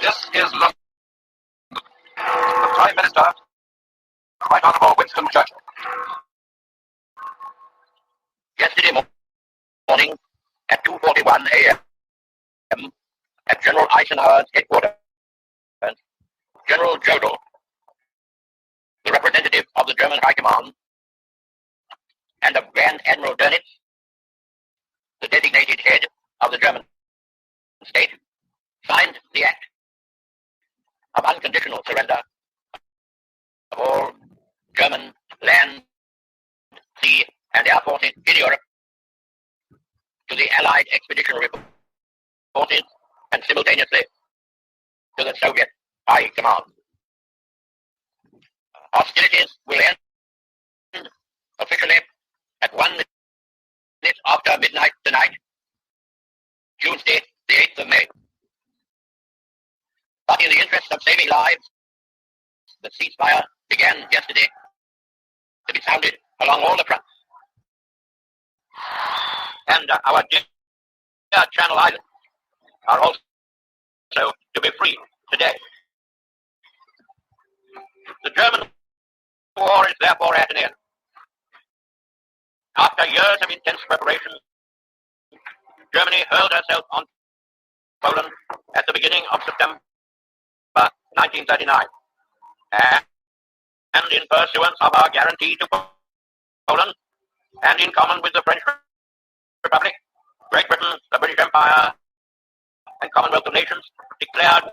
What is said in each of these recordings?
This is London. The Prime Minister, Right Honourable Winston Churchill. Yesterday morning at 2:41 a.m. at General Eisenhower's headquarters, General Jodl, the representative of the German High Command, and of Grand Admiral Dönitz, the designated head of the German state, signed the act of unconditional surrender of all German land, sea, and air forces in Europe to the Allied Expeditionary Forces and simultaneously to the Soviet High Command. Hostilities will end officially at 1 minute after midnight tonight, Tuesday, the 8th of May. But in the interest of saving lives, the ceasefire began yesterday to be sounded along all the fronts. And our dear Channel Islands are also to be free today. The German war is therefore at an end. After years of intense preparation, Germany hurled herself on Poland at the beginning of September 1939. And in pursuance of our guarantee to Poland, and in common with the French Republic, Great Britain, the British Empire, and Commonwealth of Nations, declared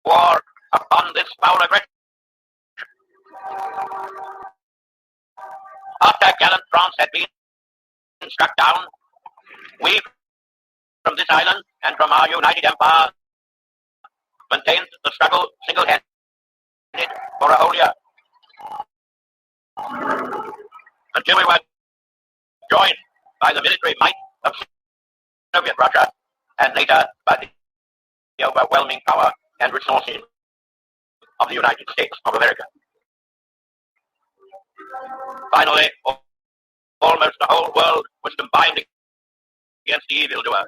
war upon this foul aggression. After gallant France had been struck down, we, from this island and from our united empire, maintained the struggle single-handed for a whole year, until we were joined by the military might of Soviet Russia, and later by the overwhelming power and resources of the United States of America. Finally, almost the whole world was combined against the evildoers,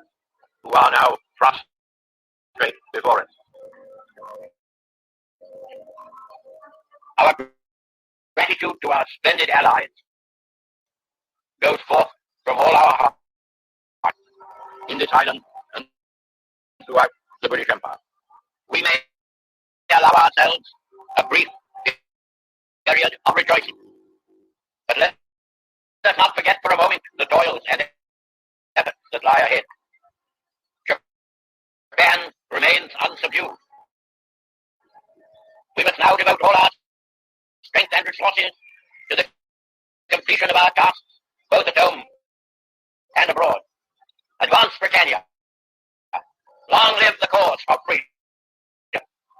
who are now prostrate before us. Our gratitude to our splendid allies goes forth from all our hearts in this island and throughout the British Empire. We may allow ourselves a brief period of rejoicing, but let us not forget for a moment the toils and efforts that lie ahead. Japan remains unsubdued. We must now devote all our strength and resources to the completion of our tasks, both at home and abroad. Advance Britannia. Long live the cause for freedom.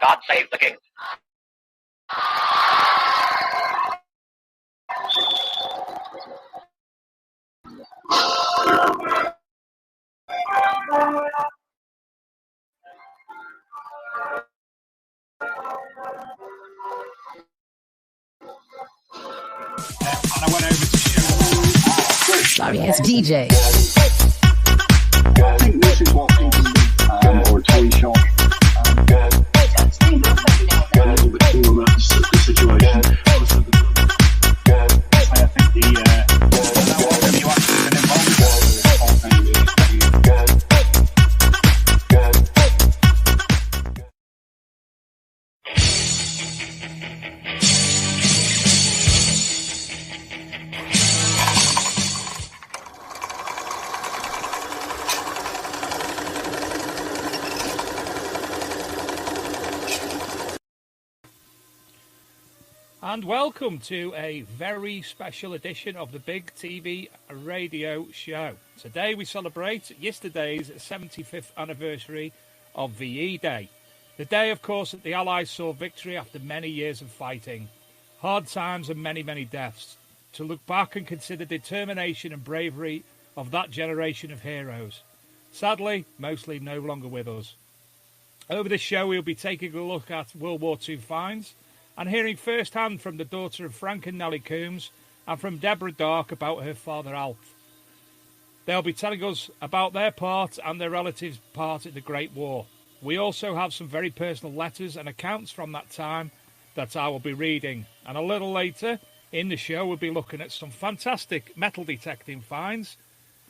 God save the King. I went over to show. Sorry, it's DJ. I think this is what people, or a toy shop, a little bit too about the situation. I think the you actually been involved with. And welcome to a very special edition of the Big TV Radio Show. Today we celebrate yesterday's 75th anniversary of VE Day. The day, of course, that the Allies saw victory after many years of fighting, hard times and many, many deaths. To look back and consider determination and bravery of that generation of heroes. Sadly, mostly no longer with us. Over this show we'll be taking a look at World War II finds, and hearing firsthand from the daughter of Frank and Nellie Coombs and from Deborah Dark about her father Alf. They'll be telling us about their part and their relatives' part in the Great War. we also have some very personal letters and accounts from that time that I will be reading. And a little later in the show, we'll be looking at some fantastic metal detecting finds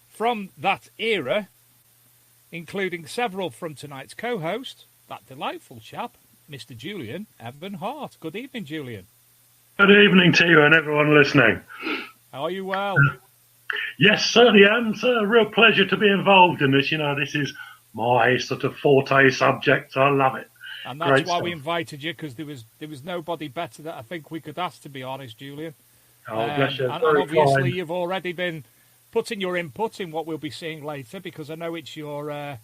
from that era, including several from tonight's co-host, that delightful chap, Mr. Julian Evan-Hart. Good evening, Julian. Good evening to you and everyone listening. How are you? Well? Yes, certainly am. It's a real pleasure to be involved in this. You know, this is my sort of forte subject. I love it. And that's Great why stuff. we invited you, because there was nobody better that I think we could ask, to be honest, Julian. Oh, bless you. And Very obviously kind. you've already been putting your input in what we'll be seeing later, because I know it's your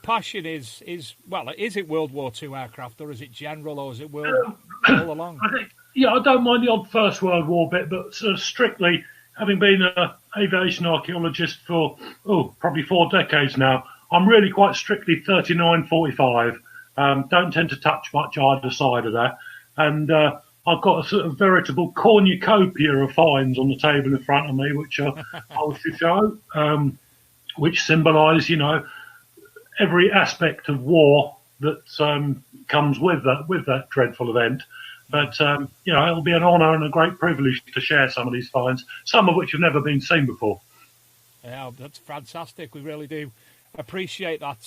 passion is it World War II aircraft, or is it general, or is it world all along? I think, I don't mind the odd First World War bit, but sort of strictly, having been an aviation archaeologist for probably 4 decades now, I'm really quite strictly 39-45. Don't tend to touch much either side of that, and I've got a sort of veritable cornucopia of finds on the table in front of me, which I'll show, which symbolise, every aspect of war that comes with that dreadful event. But it'll be an honour and a great privilege to share some of these finds, some of which have never been seen before. Yeah, that's fantastic. We really do appreciate that,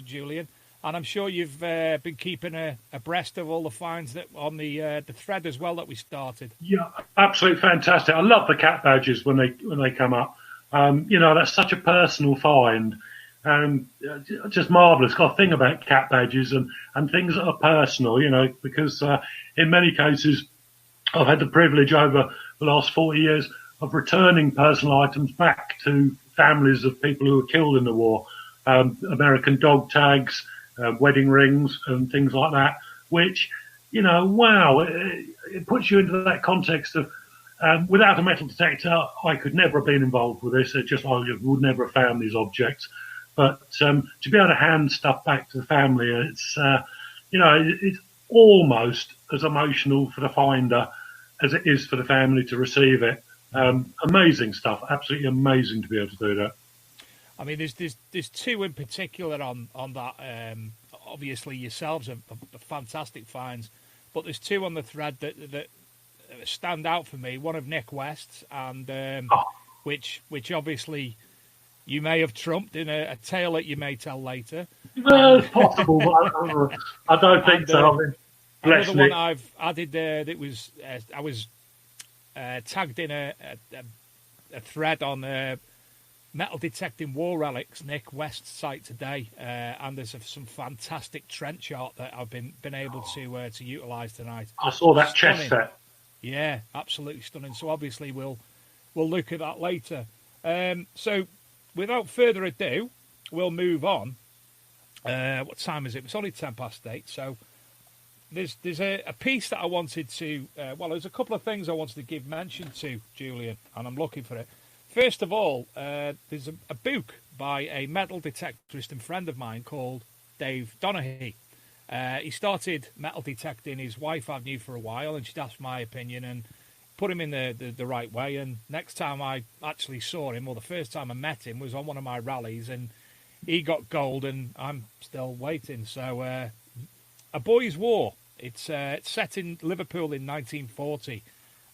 Julian. And I'm sure you've been keeping abreast of all the finds that on the thread as well that we started. Yeah, absolutely fantastic. I love the cat badges when they come up. That's such a personal find. Just marvellous. Got a thing about cat badges and things that are personal, because in many cases I've had the privilege over the last 40 years of returning personal items back to families of people who were killed in the war. American dog tags, wedding rings and things like that, which, it puts you into that context of, without a metal detector, I could never have been involved with this. I would never have found these objects. But to be able to hand stuff back to the family, it's almost as emotional for the finder as it is for the family to receive it. Amazing stuff, absolutely amazing to be able to do that. I mean, there's two in particular on that. Obviously, yourselves are fantastic finds, but there's two on the thread that stand out for me. One of Nick West's, and which obviously you may have trumped in a tale that you may tell later. Well, it's possible, but I don't think so. I mean, bless another Nick. one I've added there that was I was tagged in a thread on metal detecting war relics, Nick West's site today, and there's some fantastic trench art that I've been able to utilise tonight. I saw that Stunning. chess set. Yeah, absolutely stunning. So obviously we'll look at that later. So without further ado, we'll move on. What time is it? It's only 8:10. So there's a piece that I wanted to. There's a couple of things I wanted to give mention to, Julian, and I'm looking for it. First of all, there's a book by a metal detectorist and friend of mine called Dave Donaghy. He started metal detecting. His wife I knew for a while, and she'd asked my opinion and put him in the right way. And next time I actually saw him, or the first time I met him, was on one of my rallies, and he got gold, and I'm still waiting. So, A Boy's War. It's set in Liverpool in 1940.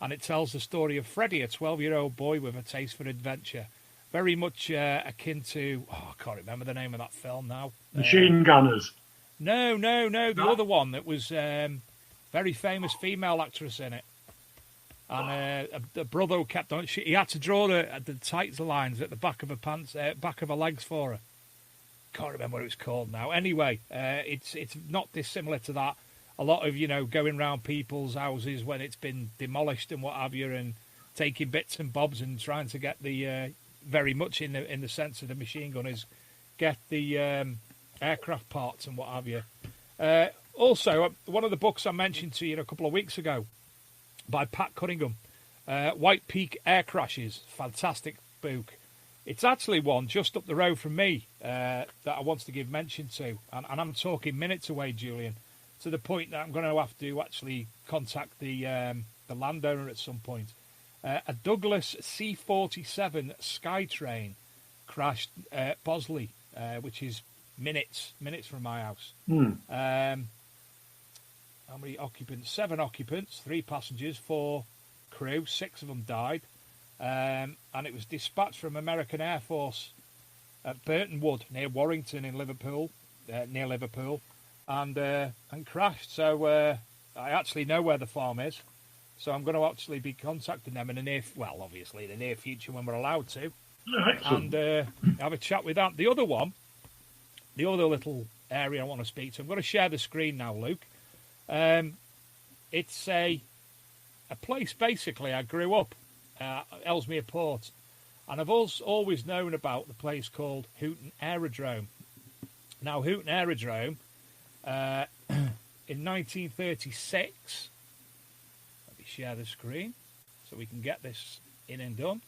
And it tells the story of Freddie, a 12-year-old boy with a taste for adventure. Very much akin to, I can't remember the name of that film now. Machine Gunners. No, the other one that was very famous female actress in it. And a brother who kept on, he had to draw the tights lines at the back of her pants, back of her legs for her. Can't remember what it was called now. Anyway, it's not dissimilar to that. A lot of, going around people's houses when it's been demolished and what have you, and taking bits and bobs and trying to get the, very much in the sense of the machine gunners, get the aircraft parts and what have you. Also, one of the books I mentioned to you a couple of weeks ago by Pat Cunningham, White Peak Air Crashes, fantastic book. It's actually one just up the road from me that I wanted to give mention to, and I'm talking minutes away, Julian, to the point that I'm going to have to actually contact the landowner at some point. A Douglas C-47 Skytrain crashed at Bosley, which is minutes from my house. Hmm. How many occupants? 7 occupants, 3 passengers, 4 crew. 6 of them died. And it was dispatched from American Air Force at Burton Wood near Warrington in Liverpool, near Liverpool, and crashed. So I actually know where the farm is. So I'm going to actually be contacting them in the near future when we're allowed to, Excellent. and have a chat with them. The other little area I want to speak to. I'm going to share the screen now, Luke. It's a place basically I grew up, Ellesmere Port, and I've always known about the place called Houghton Aerodrome. Now, Houghton Aerodrome, in 1936, let me share the screen so we can get this in and done.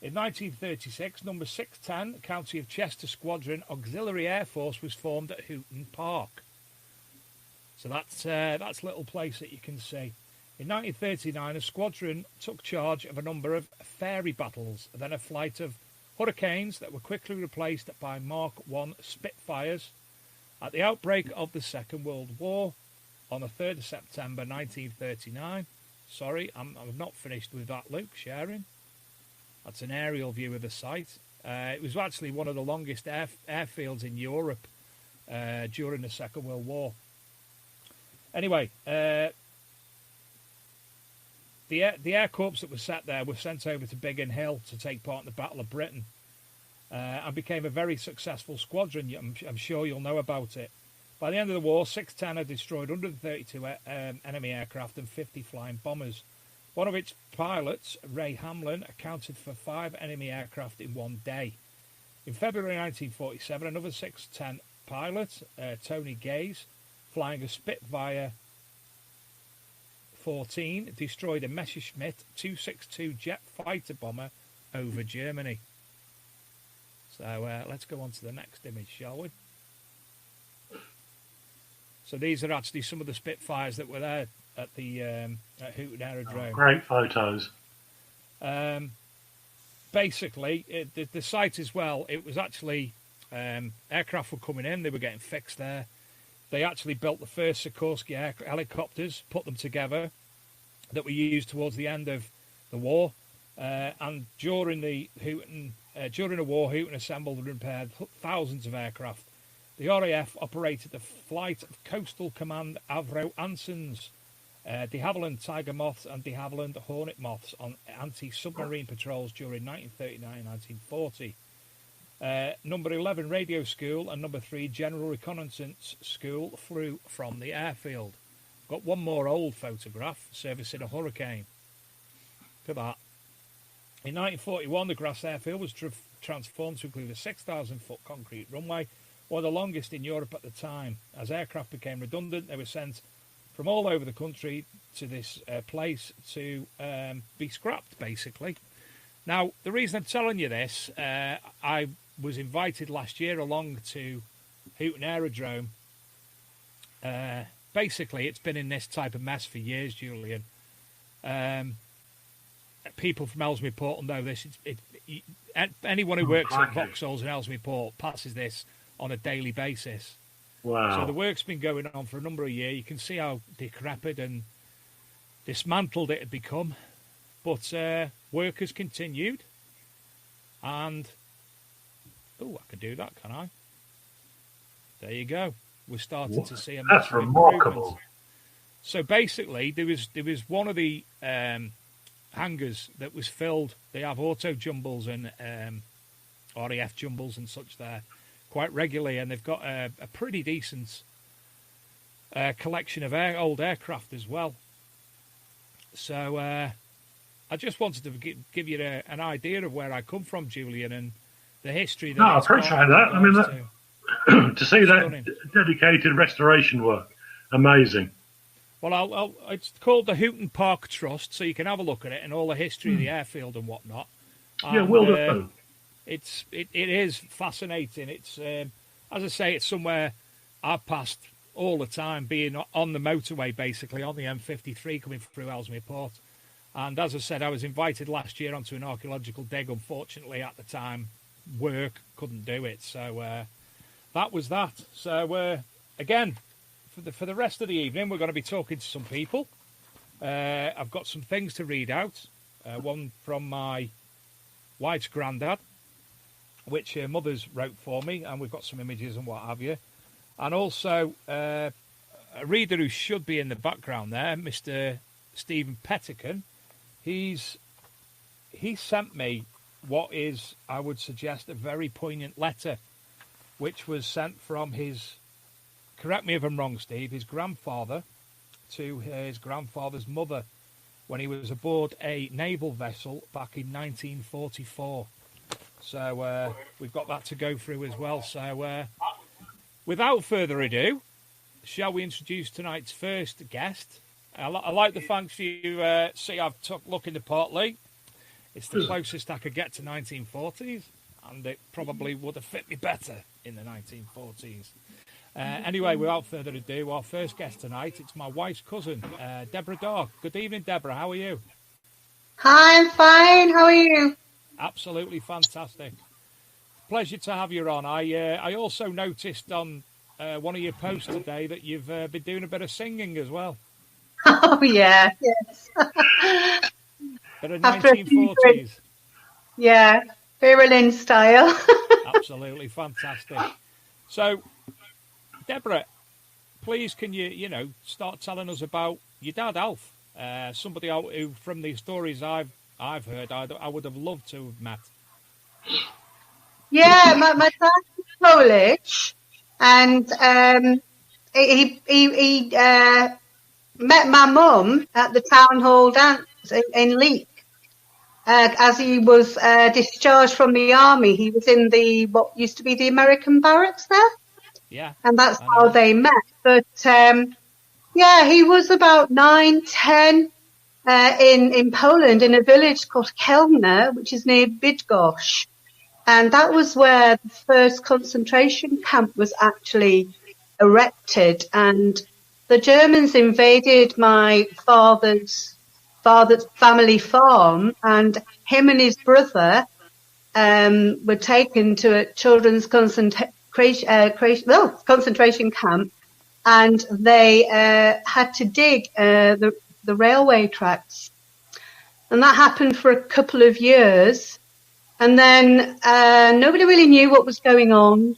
In 1936, number 610, County of Chester Squadron Auxiliary Air Force was formed at Houghton Park. So that's a little place that you can see. In 1939, a squadron took charge of a number of ferry battles, then a flight of Hurricanes that were quickly replaced by Mark I Spitfires. At the outbreak of the Second World War, on the 3rd of September 1939, sorry, I'm not finished with that, Luke, sharing. That's an aerial view of the site. It was actually one of the longest airfields in Europe during the Second World War. Anyway, the Air Corps that was set there were sent over to Biggin Hill to take part in the Battle of Britain, and became a very successful squadron. I'm sure you'll know about it. By the end of the war, 610 had destroyed 132 enemy aircraft and 50 flying bombers. One of its pilots, Ray Hamlin, accounted for 5 enemy aircraft in one day. In February 1947, another 610 pilot, Tony Gaze, flying a Spitfire 14, destroyed a Messerschmitt 262 jet fighter bomber over Germany. So let's go on to the next image, shall we? So these are actually some of the Spitfires that were there at the at Houghton Aerodrome. Great photos. Basically, the site as well, it was actually aircraft were coming in, they were getting fixed there. They actually built the first Sikorsky helicopters, put them together, that were used towards the end of the war. And during the war, Houghton assembled and repaired thousands of aircraft. The RAF operated the flight of Coastal Command Avro Ansons, de Havilland Tiger Moths and de Havilland Hornet Moths on anti-submarine patrols during 1939-1940. Number 11 Radio School and number 3 General Reconnaissance School flew from the airfield. Got one more old photograph servicing a Hurricane. Look at that. In 1941, the grass airfield was transformed to include a 6,000-foot concrete runway, one of the longest in Europe at the time. As aircraft became redundant, they were sent from all over the country to this place to be scrapped, basically. Now, the reason I'm telling you this, I was invited last year along to Houghton Aerodrome. Basically, it's been in this type of mess for years, Julian. People from Ellesmere Port will know this. Anyone who works at Vauxhalls in Ellesmere Port passes this on a daily basis. Wow. So the work's been going on for a number of years. You can see how decrepit and dismantled it had become. But work has continued. And, I can do that, can I? There you go. We're starting to see a That's massive remarkable. improvement. So basically, there was one of the hangars that was filled. They have auto jumbles and RAF jumbles and such there quite regularly, and they've got a pretty decent collection of old aircraft as well. So I just wanted to give you an idea of where I come from, Julian, and the history. That I appreciate that. I mean, to see that dedicated restoration work, amazing. Well, it's called the Houghton Park Trust, so you can have a look at it and all the history of the airfield and whatnot. Yeah, will do. It is fascinating. It's as I say, it's somewhere I've passed all the time, being on the motorway, basically on the M53 coming through Ellesmere Port. And as I said, I was invited last year onto an archaeological dig. Unfortunately, at the time, work couldn't do it. So that was that. So again, for the rest of the evening, we're going to be talking to some people. I've got some things to read out. One from my wife's granddad, which her mother's wrote for me, and we've got some images and what have you. And also a reader who should be in the background there, Mr. Stephen Pettican. He sent me what is, I would suggest, a very poignant letter, which was sent from his, correct me if I'm wrong, Steve, his grandfather to his grandfather's mother when he was aboard a naval vessel back in 1944. So we've got that to go through as well. So without further ado, shall we introduce tonight's first guest? I like the fact you see I've took look in the portly. It's the closest I could get to 1940s, and it probably would have fit me better in the 1940s. Anyway, without further ado, our first guest tonight, it's my wife's cousin, Deborah Daw. Good evening, Deborah. How are you? Hi, I'm fine. How are you? Absolutely fantastic. Pleasure to have you on. I also noticed on one of your posts today that you've been doing a bit of singing as well. Oh, yeah. Yes. Bit of 1940s. Yeah, Berlin style. Absolutely fantastic. So, Deborah, please can you start telling us about your dad, Alf? Somebody who, from the stories I've heard, I would have loved to have met. Yeah, my dad was Polish, and he met my mum at the town hall dance in Leek. As he was discharged from the army, he was in what used to be the American barracks there. Yeah. And that's how they met. But, yeah, he was about 9, 10 in Poland in a village called Kelna, which is near Bydgoszcz. And that was where the first concentration camp was actually erected. And the Germans invaded my father's family farm, and him and his brother were taken to a children's concentration camp, and they had to dig the railway tracks. And that happened for a couple of years. And then nobody really knew what was going on.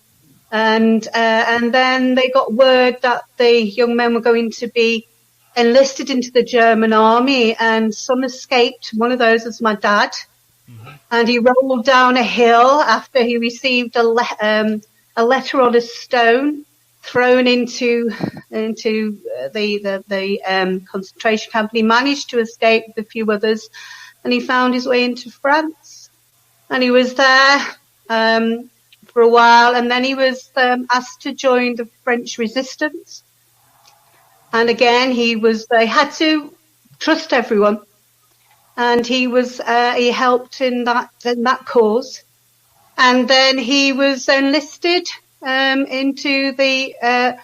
And then they got word that the young men were going to be enlisted into the German army, and some escaped. One of those was my dad. Mm-hmm. And he rolled down a hill after he received a letter on a stone thrown into the concentration camp. And he managed to escape with a few others, and he found his way into France. And he was there for a while, and then he was asked to join the French resistance. And again, he had to trust everyone, and he helped in that cause. And then he was enlisted into the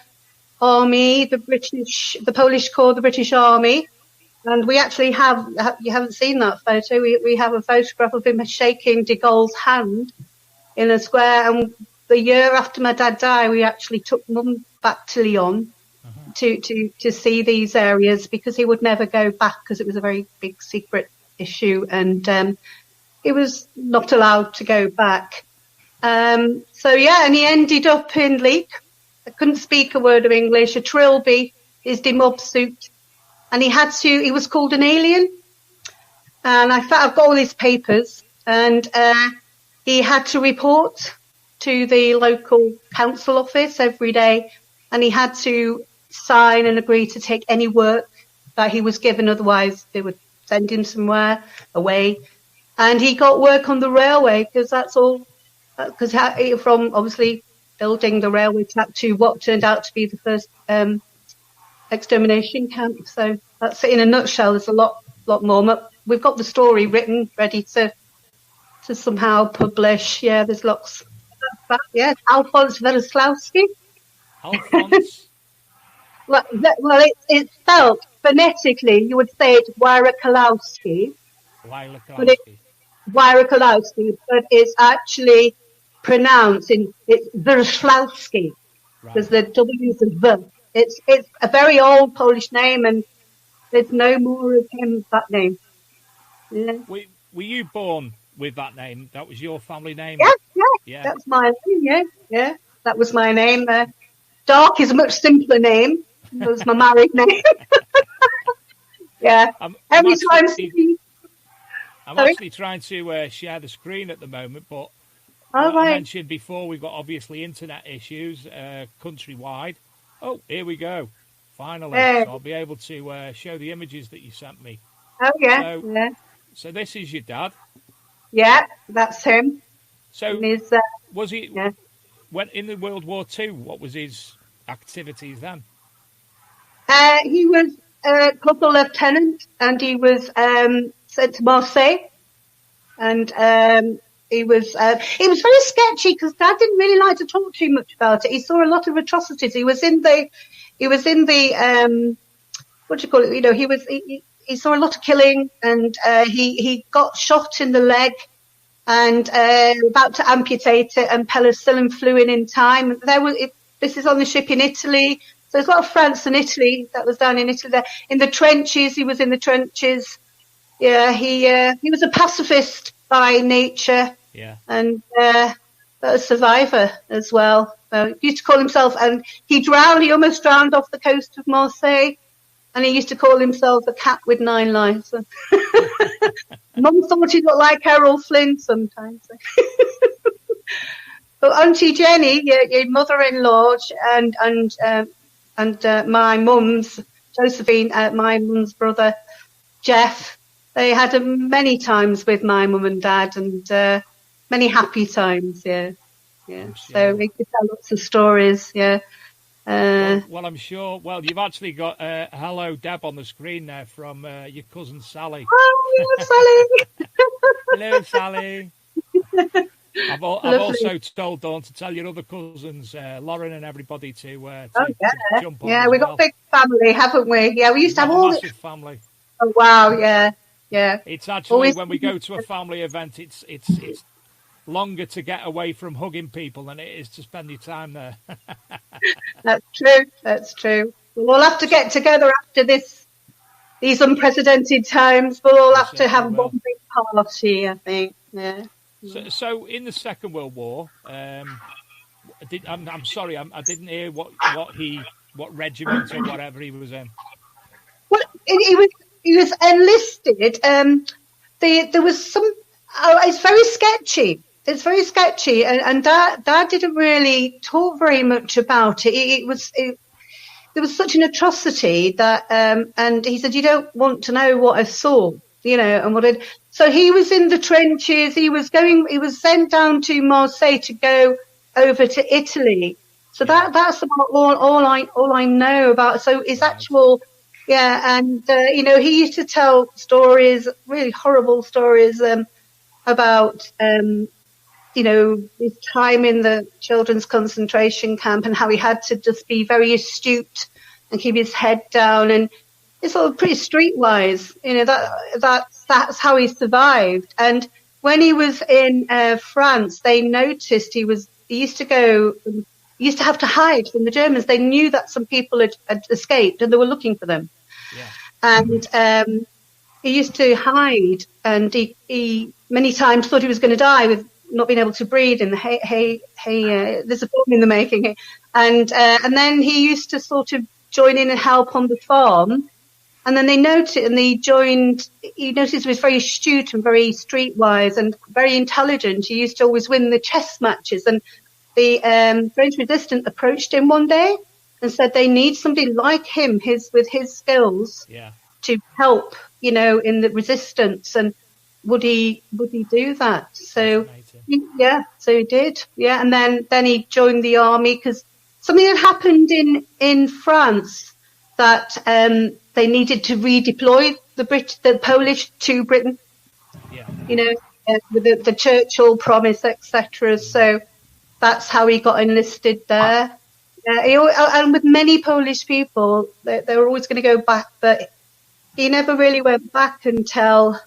army, the Polish Corps, the British Army. And we actually you haven't seen that photo. We have a photograph of him shaking de Gaulle's hand in a square. And the year after my dad died, we actually took Mum back to Lyon to see these areas, because he would never go back because it was a very big secret issue, and he was not allowed to go back. So yeah, and he ended up in Leek. I couldn't speak a word of English. A trilby is the mob suit, and he was called an alien. And I've got all his papers, and he had to report to the local council office every day, and he had to sign and agree to take any work that he was given, otherwise they would send him somewhere away. And he got work on the railway, because that's all, because from obviously building the railway track to what turned out to be the first extermination camp. So that's it in a nutshell. There's a lot more. We've got the story written, ready to somehow publish. Yeah, there's lots. Yeah, Alphonse Veroslawski. Alphonse. Well, it's spelled phonetically. You would say it's Wyrokalowski. But it's actually pronounce. It's Wrocławski, because the W is a V. It's a very old Polish name, and there's no more of him that name. Yeah. Were you born with that name? That was your family name? Yeah. That's my name, yeah. That was my name. Dark is a much simpler name. It was my married name. Yeah. I'm Sorry? actually trying to share the screen at the moment, but I mentioned before, we've got obviously internet issues countrywide. Oh, here we go. Finally. So I'll be able to show the images that you sent me. Oh, yeah. So this is your dad. Yeah, that's him. So his, was he, when in the World War II, what was his activities then? He was a corporal lieutenant, and he was sent to Marseille. And he was very sketchy, because Dad didn't really like to talk too much about it. He saw a lot of atrocities. He was in the what do you call it? You know, he saw a lot of killing, and he got shot in the leg, and about to amputate it, and penicillin flew in time. This is on the ship in Italy. So there's a lot of France and Italy. That was down in Italy there. In the trenches, he was in the trenches. Yeah, he was a pacifist by nature. Yeah. And a survivor as well. He used to call himself, and he almost drowned off the coast of Marseille. And he used to call himself the cat with 9 lives. Mum thought he looked like Errol Flynn sometimes. But Auntie Jenny, your mother-in-law, and my mum's, Josephine, my mum's brother, Jeff, they had many times with my mum and dad, and many happy times, yeah. Sure. So we could tell lots of stories, yeah. Well, I'm sure. Well, you've actually got hello, Deb, on the screen now from your cousin Sally. Oh, Sally. Hello, Sally. I've also told Dawn to tell your other cousins, Lauren and everybody, to jump on. Yeah, we've got a big family, haven't we? Yeah, we used to have all massive family. Oh wow, yeah. It's actually when we go to a family event, it's longer to get away from hugging people than it is to spend your time there. That's true. We'll all have to get together after these unprecedented times. We'll all have to have one big party, I think. Yeah. So in the Second World War, I'm sorry, I didn't hear what regiment or whatever he was in. Well, he was enlisted. There was some. It's very sketchy. It's very sketchy, and Dad didn't really talk very much about it. There was such an atrocity that, and he said, "You don't want to know what I saw, you know." And so he was in the trenches. He was sent down to Marseille to go over to Italy. So that's about all I know about. So his actual, and he used to tell stories, really horrible stories, about his time in the children's concentration camp, and how he had to just be very astute and keep his head down, and it's all pretty streetwise. That's how he survived. And when he was in France, they noticed he used to have to hide from the Germans. They knew that some people had escaped, and they were looking for them. Yeah. And he used to hide, and he many times thought he was going to die with not being able to breathe in the hay. There's a film in the making. And then he used to sort of join in and help on the farm. And then they noticed, and he noticed he was very astute and very streetwise and very intelligent. He used to always win the chess matches. And the French resistance approached him one day and said they need somebody like him, with his skills, to help, in the resistance. And would he do that? So so he did. Yeah, and then he joined the army, because something had happened in France that they needed to redeploy the Polish to Britain. Yeah. With the Churchill promise, etc. So that's how he got enlisted there. And with many Polish people, they were always going to go back, but he never really went back until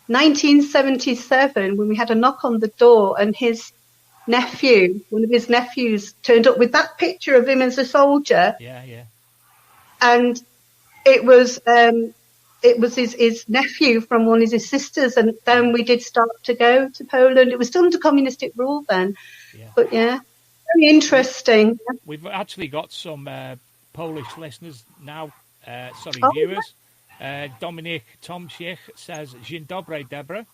1977, when we had a knock on the door, and his nephew, one of his nephews, turned up with that picture of him as a soldier. Yeah. And it was his nephew from one of his sisters, and then we did start to go to Poland. It was still under communistic rule then, but yeah, very interesting. We've actually got some Polish listeners now, Oh, viewers. Dominik Tomczyk says, Dzień dobry, Deborah.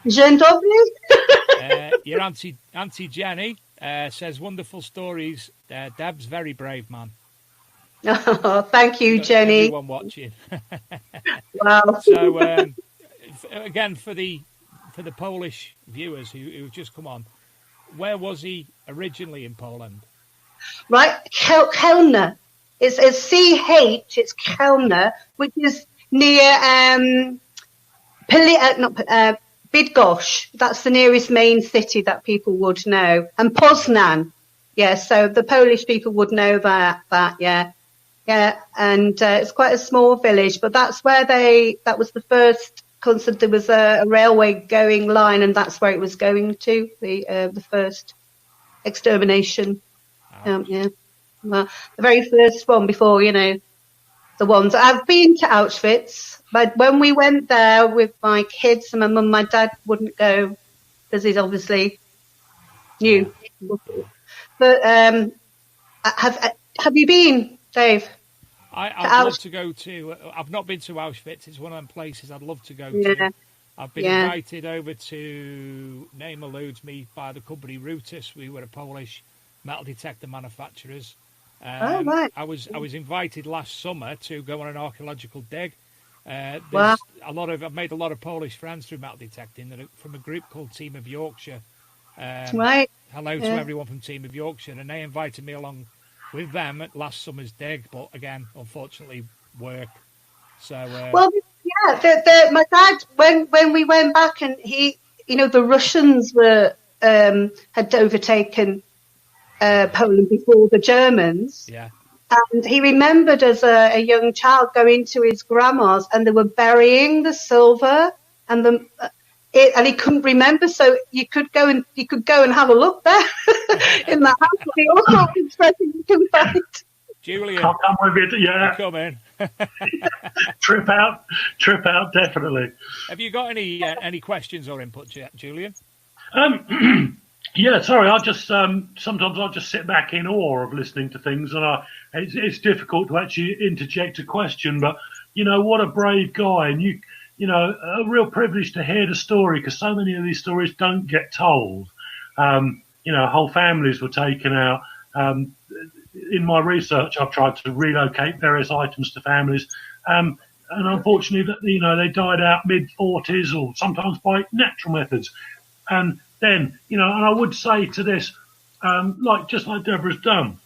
Dzień dobry. Your auntie Jenny says, wonderful stories. Deb's very brave man. Oh, thank you, Jenny. Everyone watching. Wow. So again, for the Polish viewers who've just come on, where was he originally in Poland? Right, Kelna. It's a CH. It's Kelna, which is near Bydgoszcz. That's the nearest main city that people would know, and Poznan. Yeah, so the Polish people would know that. Yeah, and it's quite a small village, but that's where that was the first concept. There was a railway going line, and that's where it was going to, the first extermination. Yeah, well, the very first one before, the ones. I've been to Auschwitz, but when we went there with my kids and my mum, my dad wouldn't go because he's obviously new. But have you been, Dave? I'd love to go to. I've not been to Auschwitz. It's one of them places I'd love to go to. I've been invited over to, name eludes me, by the company Rutus. We were a Polish metal detector manufacturers. Right. I was invited last summer to go on an archaeological dig. Wow. I've made a lot of Polish friends through metal detecting from a group called Team of Yorkshire. Right. Hello to everyone from Team of Yorkshire, and they invited me along with them at last summer's dig, but again, unfortunately, work. So well, yeah, my dad, when we went back, and the Russians had overtaken Poland before the Germans. Yeah. And he remembered as a young child going to his grandma's, and they were burying the silver and and he couldn't remember, so you could go and have a look there in the house. The all interesting you can find. Julian, I'll come with it. Yeah, come in. trip out, definitely. Have you got any questions or input, Julian? Yeah, sorry. I just sometimes I just sit back in awe of listening to things, and it's difficult to actually interject a question. But what a brave guy, and a real privilege to hear the story, because so many of these stories don't get told. Whole families were taken out. In my research, I've tried to relocate various items to families, and unfortunately, they died out mid-40s or sometimes by natural methods. And then, and I would say to this, like Deborah's done,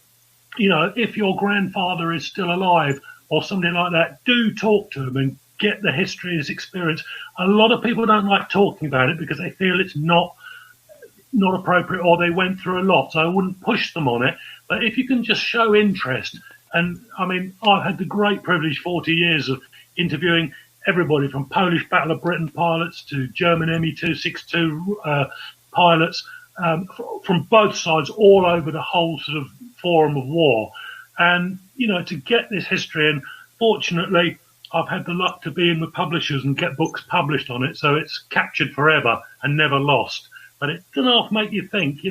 if your grandfather is still alive or something like that, do talk to him and get the history, his experience. A lot of people don't like talking about it because they feel it's not appropriate, or they went through a lot. So I wouldn't push them on it. But if you can just show interest, and I mean, I've had the great privilege 40 years of interviewing everybody from Polish Battle of Britain pilots to German Me-262 pilots from both sides, all over the whole sort of forum of war. And, to get this history, and fortunately, I've had the luck to be in with publishers and get books published on it, so it's captured forever and never lost. But it does half make you think,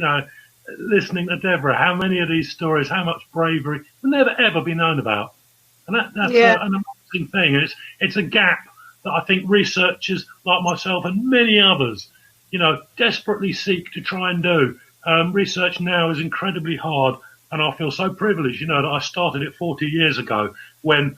listening to Deborah, how many of these stories, how much bravery will never ever be known about. And that's an amazing thing. And it's a gap that I think researchers like myself and many others, desperately seek to try and do. Research now is incredibly hard, and I feel so privileged, that I started it 40 years ago when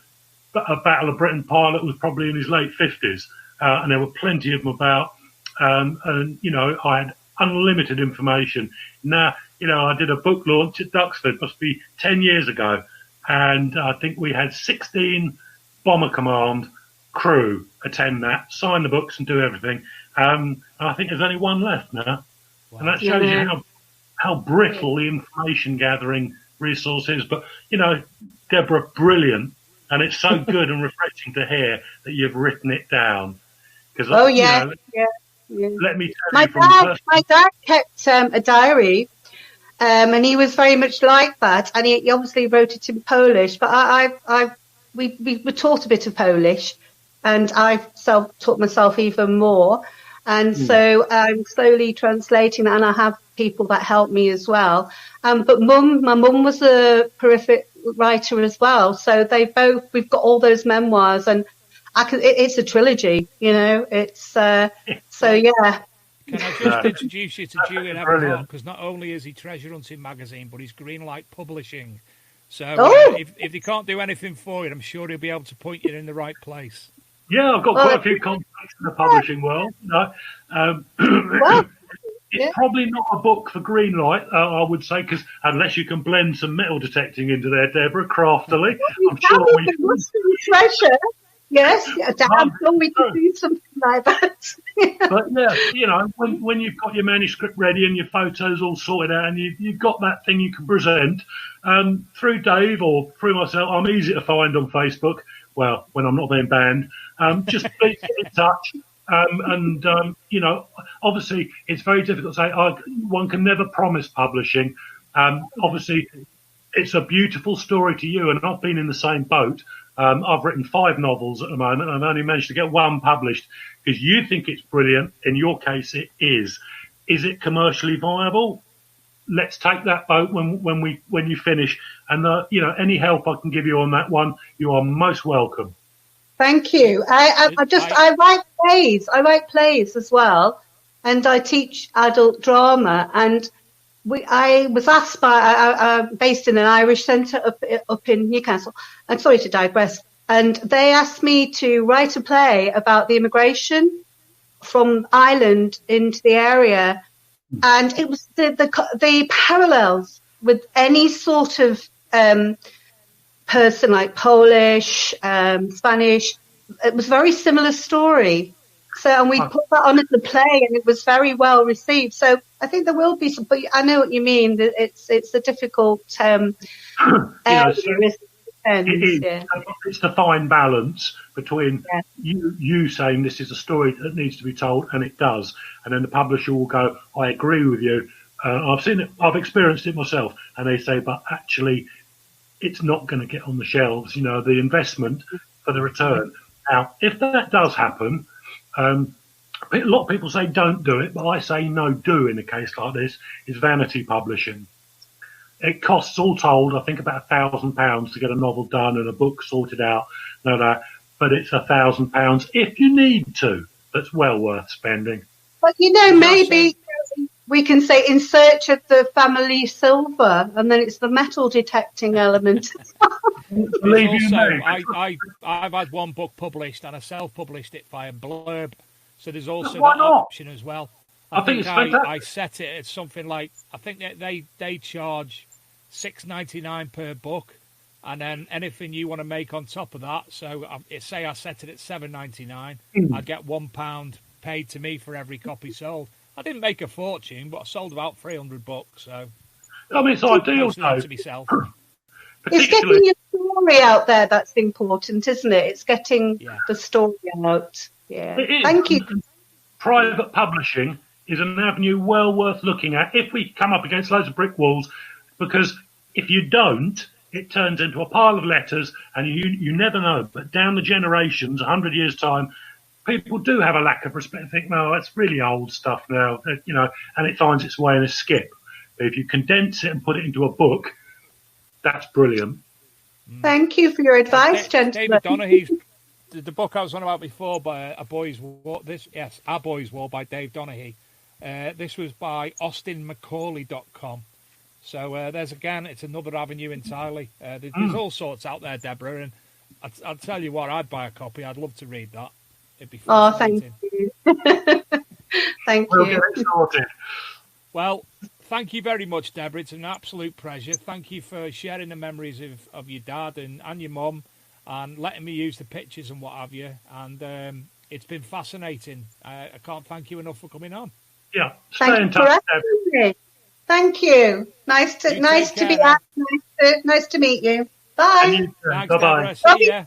a Battle of Britain pilot was probably in his late 50s, and there were plenty of them about. And I had unlimited information. Now, I did a book launch at Duxford, must be 10 years ago, and I think we had 16 Bomber Command crew attend that, sign the books and do everything. And I think there's only one left now. Wow. And that shows you how brittle the information gathering resource is. But, Deborah, brilliant. And it's so good and refreshing to hear that you've written it down. Let me tell you my dad kept a diary And he was very much like that. And he obviously wrote it in Polish, but we were taught a bit of Polish, and I taught myself even more. And so I'm slowly translating, and I have people that help me as well. But my mum was a prolific writer as well. So we've got all those memoirs, and it's a trilogy, you know, it's, so yeah. Can I just introduce you to Julian Evan-Hart, because not only is he Treasure Hunting magazine, but he's Greenlight Publishing. So if he can't do anything for you, I'm sure he'll be able to point you in the right place. Yeah, I've got quite a few contacts in the publishing world. It's probably not a book for Greenlight, I would say, because unless you can blend some metal detecting into there, Deborah, craftily, I'm sure we can. Treasure. Yes, I'm sure we can do something like that. But yeah, you know, when you've got your manuscript ready and your photos all sorted out, and you've got that thing you can present, through Dave or through myself, I'm easy to find on Facebook. Well, when I'm not being banned, just please get in touch. You know, obviously it's very difficult to say. One can never promise publishing. Obviously, it's a beautiful story to you, and I've been in the same boat. I've written 5 novels at the moment, and I've only managed to get 1 published because you think it's brilliant. In your case, it is. Is it commercially viable? Let's take that boat when you finish. And you know, any help I can give you on that one, you are most welcome. Thank you. I write plays. I write plays as well, and I teach adult drama. And I was asked by based in an Irish centre up in Newcastle. I'm sorry to digress. And they asked me to write a play about the immigration from Ireland into the area, and it was the parallels with any sort of person like Polish, Spanish. It was a very similar story. So, and we put that on as a play, and it was very well received. So, I think there will be some. But I know what you mean. It's a difficult area. It's the fine balance between you saying this is a story that needs to be told, and it does, and then the publisher will go, "I agree with you. I've seen it. I've experienced it myself," and they say, "But actually, it's not going to get on the shelves. You know, the investment for the return." Now, if that does happen. A lot of people say don't do it, but I say no, do in a case like this. Is vanity publishing. It costs all told, I think about £1,000 to get a novel done and a book sorted out. But it's £1,000 if you need to. That's well worth spending. But you know, maybe we can say in search of the family silver, and then it's the metal detecting element. I've had 1 book published, and I self-published it via Blurb, so there's also that option as well. I think I set it at something like, I think that they charge $6.99 per book, and then anything you want to make on top of that. So say I set it at $7.99, I'd get £1 paid to me for every copy sold. I didn't make a fortune, but I sold about 300 books. So I mean, it's ideal to myself. It's getting your story out there that's important, isn't it? It's getting the story out. Yeah. Thank you. Private publishing is an avenue well worth looking at if we come up against loads of brick walls, because if you don't, it turns into a pile of letters, and you never know. But down the generations, 100 years' time, people do have a lack of respect and think, no, that's really old stuff now, you know, and it finds its way in a skip. But if you condense it and put it into a book, that's brilliant. Thank you for your advice, gentlemen. David Donaghy's, the book I was on about before by Our Boys War by Dave Donaghy. This was by austinmacaulay.com. So there's again, it's another avenue entirely. There's all sorts out there, Deborah, and I'll tell you what, I'd buy a copy. I'd love to read that. It'd be fascinating. Oh, thank you. Thank you. Well, thank you very much, Deborah. It's an absolute pleasure. Thank you for sharing the memories of your dad and your mum, and letting me use the pictures and what have you. And it's been fascinating. I can't thank you enough for coming on. Yeah, stay in touch, Deborah. Thank you. Nice to be asked. Nice to meet you. Bye. Thanks, Deborah. See ya.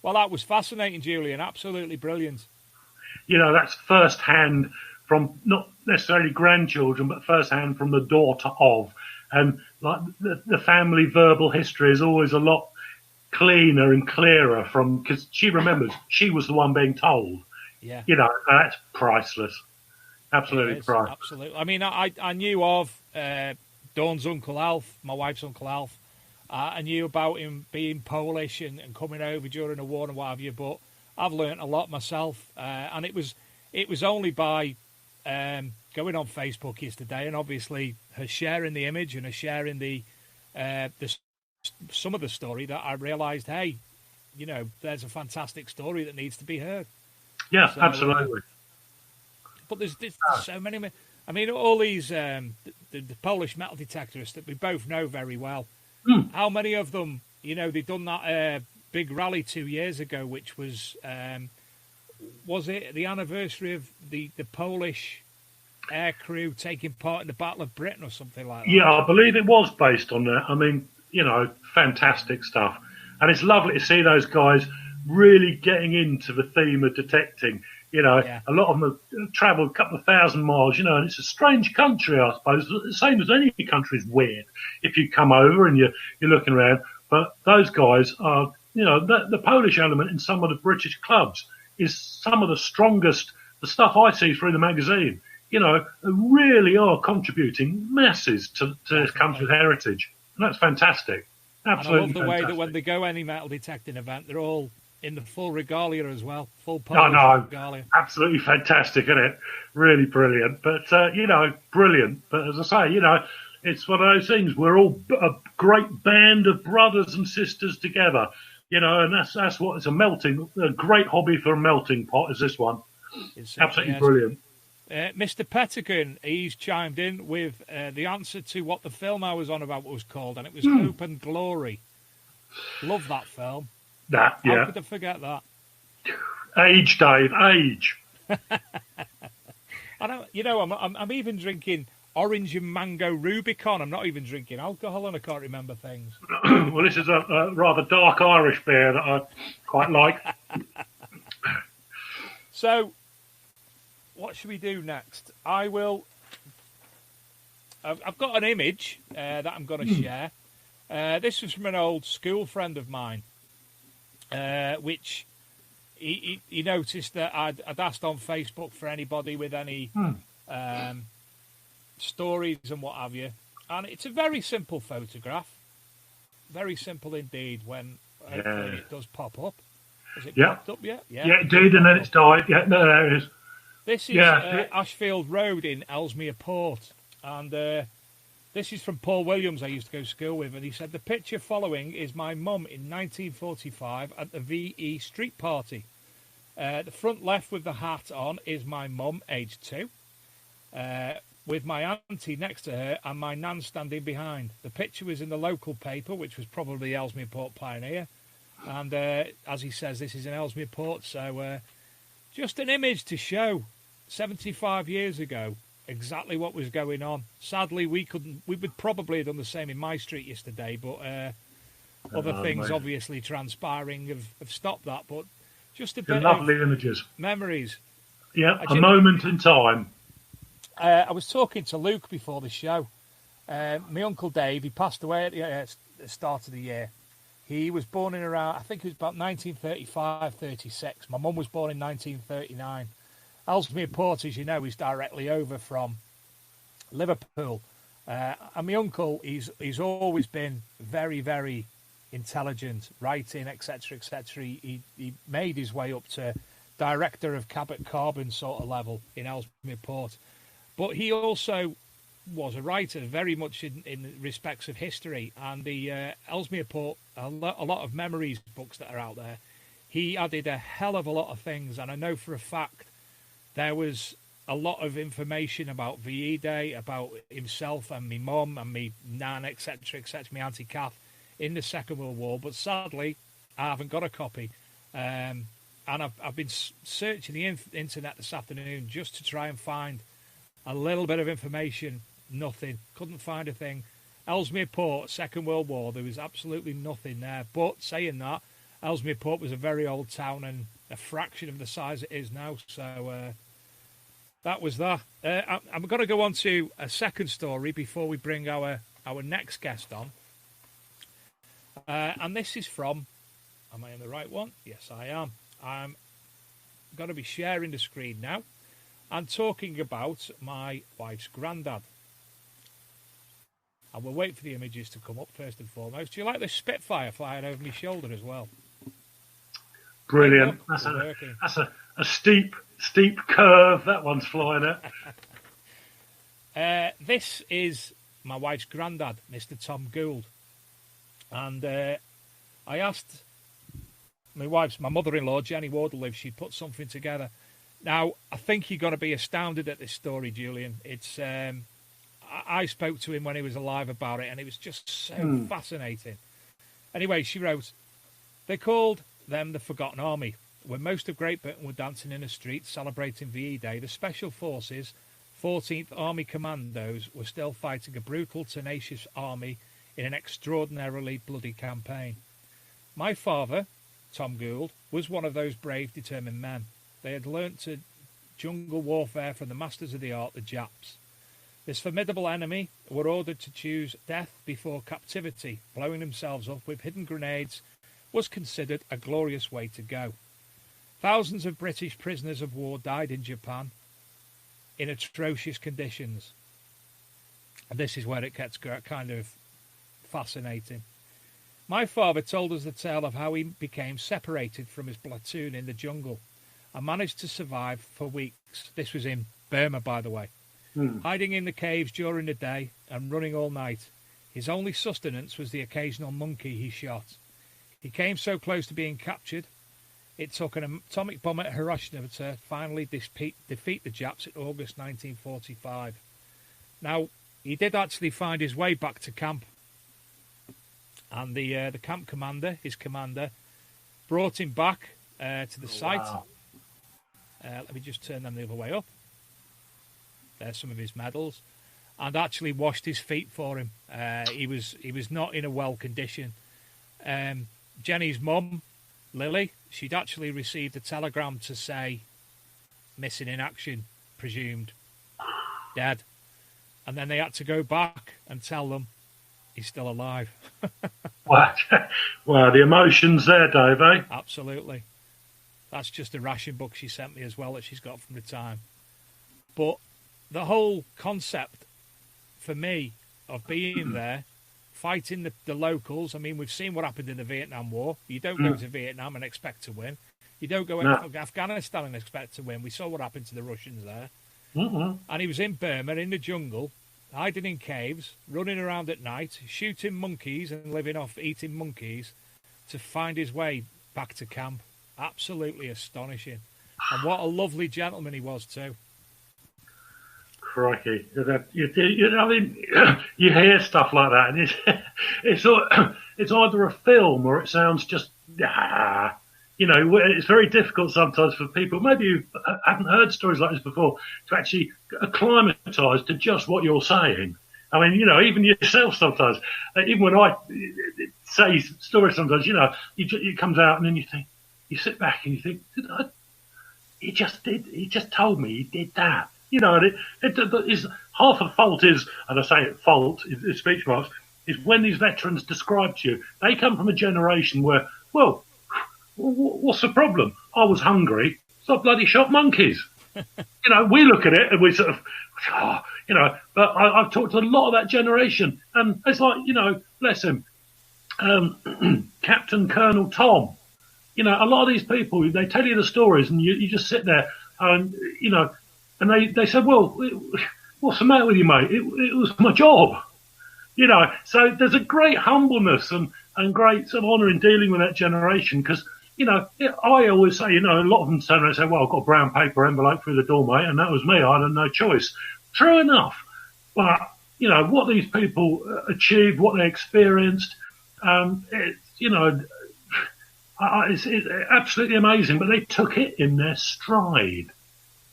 Well, that was fascinating, Julian. Absolutely brilliant. You know, that's first-hand from not necessarily grandchildren, but firsthand from the daughter of. And like the family verbal history is always a lot cleaner and clearer from, because she remembers she was the one being told. Yeah. You know, that's priceless. Absolutely It is, priceless. absolutely. I mean, I knew of Dawn's Uncle Alf, my wife's Uncle Alf. I knew about him being Polish and coming over during the war and what have you, but I've learnt a lot myself. And it was only by going on Facebook yesterday and obviously her sharing the image and her sharing the some of the story that I realised, hey, you know, there's a fantastic story that needs to be heard. Yeah, So, absolutely. But there's so many. I mean, all these the Polish metal detectorists that we both know very well. How many of them, you know, they've done that big rally 2 years ago, which was it the anniversary of the Polish air crew taking part in the Battle of Britain or something like that? Yeah, I believe it was based on that. I mean, you know, fantastic stuff. And it's lovely to see those guys really getting into the theme of detecting. You know, a lot of them have travelled a couple of thousand miles, you know, and it's a strange country, I suppose. The same as any country is weird if you come over and you're looking around. But those guys are, you know, the Polish element in some of the British clubs is some of the strongest, the stuff I see through the magazine, you know, really are contributing masses to this country's heritage. And that's fantastic. Absolutely. And I love the way that when they go any metal detecting event, they're all in the full regalia as well, full Polish regalia. Absolutely fantastic, isn't it? Really brilliant. But, you know, brilliant. But as I say, you know, it's one of those things. We're all a great band of brothers and sisters together, you know, and that's what it's a great hobby for a melting pot is this one. Absolutely brilliant. Mr. Pettigan, he's chimed in with the answer to what the film I was on about was called, and it was Hope and Glory. Love that film. How could I forget that? Age, Dave, age. I don't, you know, I'm even drinking orange and mango Rubicon. I'm not even drinking alcohol, and I can't remember things. Well, this is a rather dark Irish beer that I quite like. So, what should we do next? I've got an image that I'm going to share. This was from an old school friend of mine, which he noticed that I'd asked on Facebook for anybody with any stories and what have you. And it's a very simple photograph. Very simple indeed when it does pop up. Has it popped up yet? Yeah, it did, and then it's died. Yeah, no, there it is. This is Ashfield Road in Ellesmere Port, and this is from Paul Williams I used to go to school with, and he said, the picture following is my mum in 1945 at the VE Street Party. The front left with the hat on is my mum, aged 2, with my auntie next to her and my nan standing behind. The picture was in the local paper, which was probably Ellesmere Port Pioneer, and as he says, this is in Ellesmere Port, so just an image to show 75 years ago exactly what was going on. Sadly, we would probably have done the same in my street yesterday, but other things obviously transpiring have stopped that. But just a bit lovely images, memories. Yeah, a moment in time. I was talking to Luke before the show. My Uncle Dave, he passed away at the start of the year. He was born in around, I think it was about 1935, 36. My mum was born in 1939. Ellesmere Port, as you know, is directly over from Liverpool. And my uncle, he's always been very, very intelligent, writing, etc., etc. He made his way up to director of Cabot Carbon sort of level in Ellesmere Port. But he also was a writer, very much in respects of history. And the Ellesmere Port, a lot of memories books that are out there, he added a hell of a lot of things. And I know for a fact there was a lot of information about VE Day, about himself and my mum and my nan, etc., my Auntie Kath in the Second World War. But sadly, I haven't got a copy. And I've been searching the internet this afternoon just to try and find a little bit of information. Nothing. Couldn't find a thing. Ellesmere Port, Second World War, there was absolutely nothing there. But saying that, Ellesmere Port was a very old town and a fraction of the size it is now. So that was that. I'm going to go on to a second story before we bring our next guest on. And this is from, am I in the right one? Yes, I am. I'm going to be sharing the screen now and talking about my wife's granddad. And we'll wait for the images to come up first and foremost. Do you like the Spitfire flying over my shoulder as well? Brilliant. That's a steep curve. That one's flying at. This is my wife's granddad, Mr. Tom Gould. And I asked my mother-in-law, Jenny Wardle, if she'd put something together. Now, I think you're going to be astounded at this story, Julian. It's I spoke to him when he was alive about it, and it was just so fascinating. Anyway, she wrote, they called them the Forgotten Army. When most of Great Britain were dancing in the streets celebrating VE Day, the Special Forces, 14th Army Commandos, were still fighting a brutal, tenacious army in an extraordinarily bloody campaign. My father, Tom Gould, was one of those brave, determined men. They had learnt to jungle warfare from the masters of the art, the Japs. This formidable enemy were ordered to choose death before captivity. Blowing themselves up with hidden grenades was considered a glorious way to go. Thousands of British prisoners of war died in Japan in atrocious conditions. And this is where it gets kind of fascinating. My father told us the tale of how he became separated from his platoon in the jungle and managed to survive for weeks. This was in Burma, by the way. Hiding in the caves during the day and running all night. His only sustenance was the occasional monkey he shot. He came so close to being captured, it took an atomic bomb at Hiroshima to finally defeat the Japs in August 1945. Now, he did actually find his way back to camp. And the camp commander, his commander, brought him back to the site. Wow. Let me just turn them the other way up. There's some of his medals, and actually washed his feet for him. He was not in a well condition. Jenny's mum, Lily, she'd actually received a telegram to say missing in action, presumed dead, and then they had to go back and tell them he's still alive. Wow, the emotions there, Dave, eh? Absolutely. That's just a ration book she sent me as well that she's got from the time. But the whole concept for me of being there, fighting the locals. I mean, we've seen what happened in the Vietnam War. You don't go to Vietnam and expect to win. You don't go to Afghanistan and expect to win. We saw what happened to the Russians there. And he was in Burma, in the jungle, hiding in caves, running around at night, shooting monkeys and living off eating monkeys to find his way back to camp. Absolutely astonishing. And what a lovely gentleman he was too. Crikey. I mean, you hear stuff like that, and it's either a film or it sounds just, it's very difficult sometimes for people, maybe who haven't heard stories like this before, to actually acclimatise to just what you're saying. I mean, even yourself sometimes, even when I say stories sometimes, it comes out and then you sit back and you think, he just told me he did that. And it is half the fault is, and I say it fault in speech marks, is when these veterans describe to you, they come from a generation where, well, what's the problem? I was hungry, so I bloody shot monkeys. We look at it and we sort of, but I've talked to a lot of that generation, and it's like, bless him, Captain Colonel Tom. A lot of these people, they tell you the stories and you just sit there and, and they said, well, what's the matter with you, mate? It was my job. So there's a great humbleness and great sort of honour in dealing with that generation because, I always say, a lot of them turn around and say, well, I've got a brown paper envelope through the door, mate, and that was me. I had no choice. True enough. But, what these people achieved, what they experienced, it's absolutely amazing, but they took it in their stride.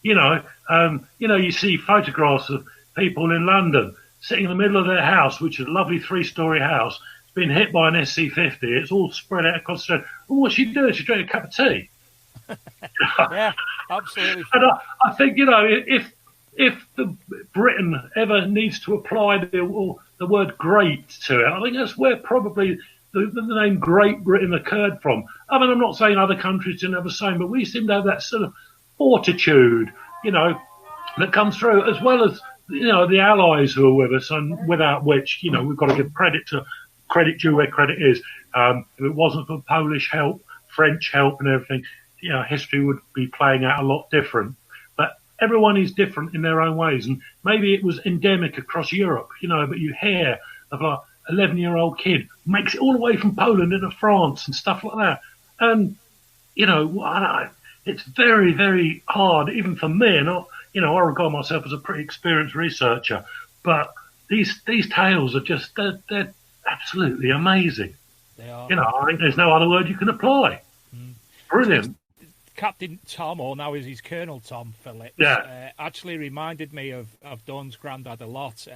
You see photographs of people in London sitting in the middle of their house, which is a lovely 3-story house. It's been hit by an SC-50. It's all spread out across the street. And what's she doing? She's drinking a cup of tea. Yeah, absolutely. And I think, if if Britain ever needs to apply the word great to it, I think that's where probably the name Great Britain occurred from. I mean, I'm not saying other countries didn't have the same, but we seem to have that sort of fortitude, that comes through, as well as, the allies who are with us, and without which, we've got to give credit due where credit is. If it wasn't for Polish help, French help and everything, history would be playing out a lot different. But everyone is different in their own ways, and maybe it was endemic across Europe, but you hear of like 11-year-old kid makes it all the way from Poland into France and stuff like that. And, it's very, very hard, even for me, and I regard myself as a pretty experienced researcher, but these tales are just, they're absolutely amazing. They are. I think there's no other word you can apply. Brilliant. Captain Tom, or now is his Colonel Tom Phillips, actually reminded me of Dawn's granddad a lot.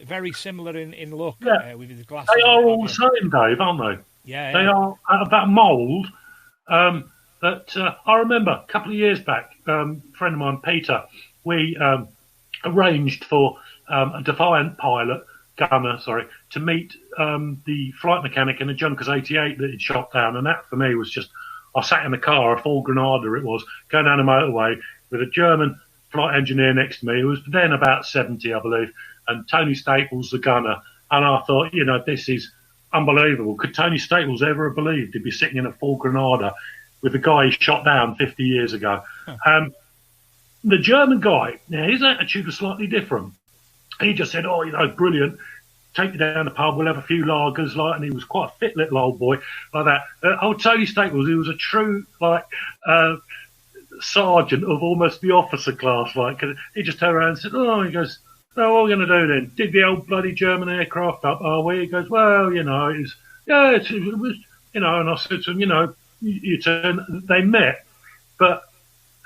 Very similar in look, with his glasses. They are all the same, Dave, aren't they? Yeah. They are out of that mould. But I remember a couple of years back, a friend of mine, Peter, we arranged for a Defiant gunner, to meet the flight mechanic in a Junkers 88 that he'd shot down. And that, for me, was just, I sat in the car, a full Granada it was, going down the motorway with a German flight engineer next to me, who was then about 70, I believe, and Tony Staples, the gunner. And I thought, this is unbelievable. Could Tony Staples ever have believed he'd be sitting in a full Granada with the guy he shot down 50 years ago? The German guy, now his attitude was slightly different. He just said, brilliant, take me down the pub, we'll have a few lagers, and he was quite a fit little old boy like that. Tony Staples, he was a true, sergeant of almost the officer class, cause he just turned around and said, he goes, what are we going to do then? Dig the old bloody German aircraft up, are we? He goes, well, it was, and I said to him, they met,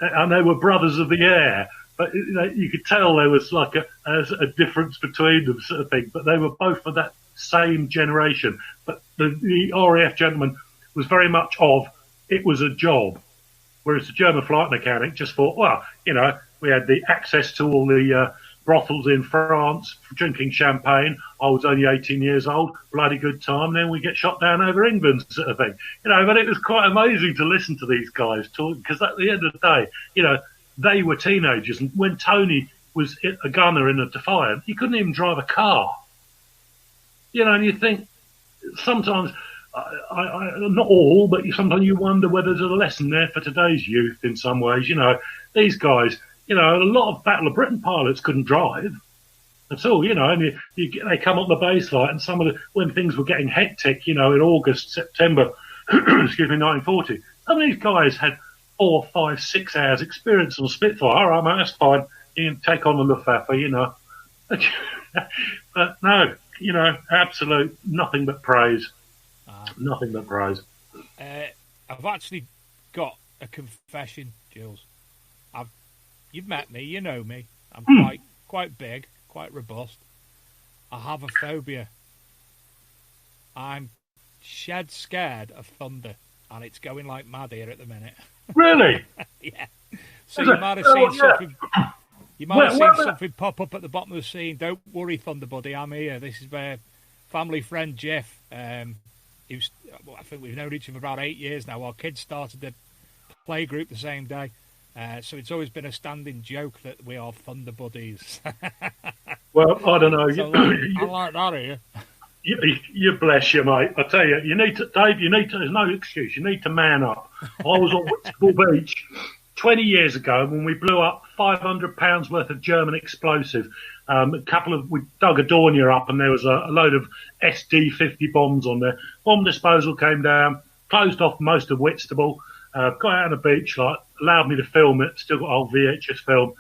and they were brothers of the air, but you could tell there was like a difference between them, sort of thing. But they were both of that same generation. But the RAF gentleman was very much of, it was a job, whereas the German flight mechanic just thought, we had the access to all the brothels in France, drinking champagne. I was only 18 years old, bloody good time. Then we get shot down over England, sort of thing. But it was quite amazing to listen to these guys talk, because at the end of the day, they were teenagers. And when Tony was a gunner in a Defiant, he couldn't even drive a car. And you think sometimes, not all, but sometimes you wonder whether there's a lesson there for today's youth in some ways. These guys, a lot of Battle of Britain pilots couldn't drive at all, and they come up the base light, and when things were getting hectic, in August, September, 1940, some of these guys had 4, 5, 6 hours experience on Spitfire. All right, mate, that's fine. You can take on the Luftwaffe, But no, absolute nothing but praise. Nothing but praise. I've actually got a confession, Jules. You've met me, you know me. I'm quite big, quite robust. I have a phobia. I'm shed scared of thunder, and it's going like mad here at the minute. Really? Yeah. So you might have seen something. You might have seen something pop up at the bottom of the scene. Don't worry, Thunder Buddy, I'm here. This is my family friend Jeff. I think we've known each other for about 8 years now. Our kids started the play group the same day. So it's always been a standing joke that we are Thunder Buddies. Well, I don't know. So I like that here. You bless you, mate. I tell you, Dave, there's no excuse. You need to man up. I was on Whitstable Beach 20 years ago when we blew up £500 worth of German explosive. We dug a Dornier up, and there was a load of SD-50 bombs on there. Bomb disposal came down, closed off most of Whitstable, got out on the beach, allowed me to film it, still got old VHS film.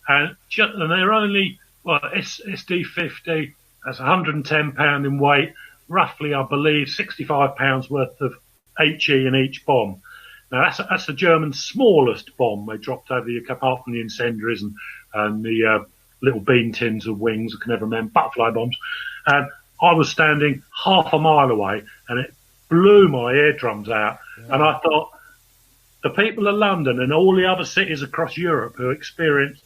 And they're only, SD-50, that's £110 in weight, roughly, I believe, £65 worth of HE in each bomb. Now, that's the Germans' smallest bomb they dropped over the, apart from the incendiaries and the little bean tins of wings, I can never remember, butterfly bombs. And I was standing half a mile away, and it blew my eardrums out. Yeah. And I thought, the people of London and all the other cities across Europe who experienced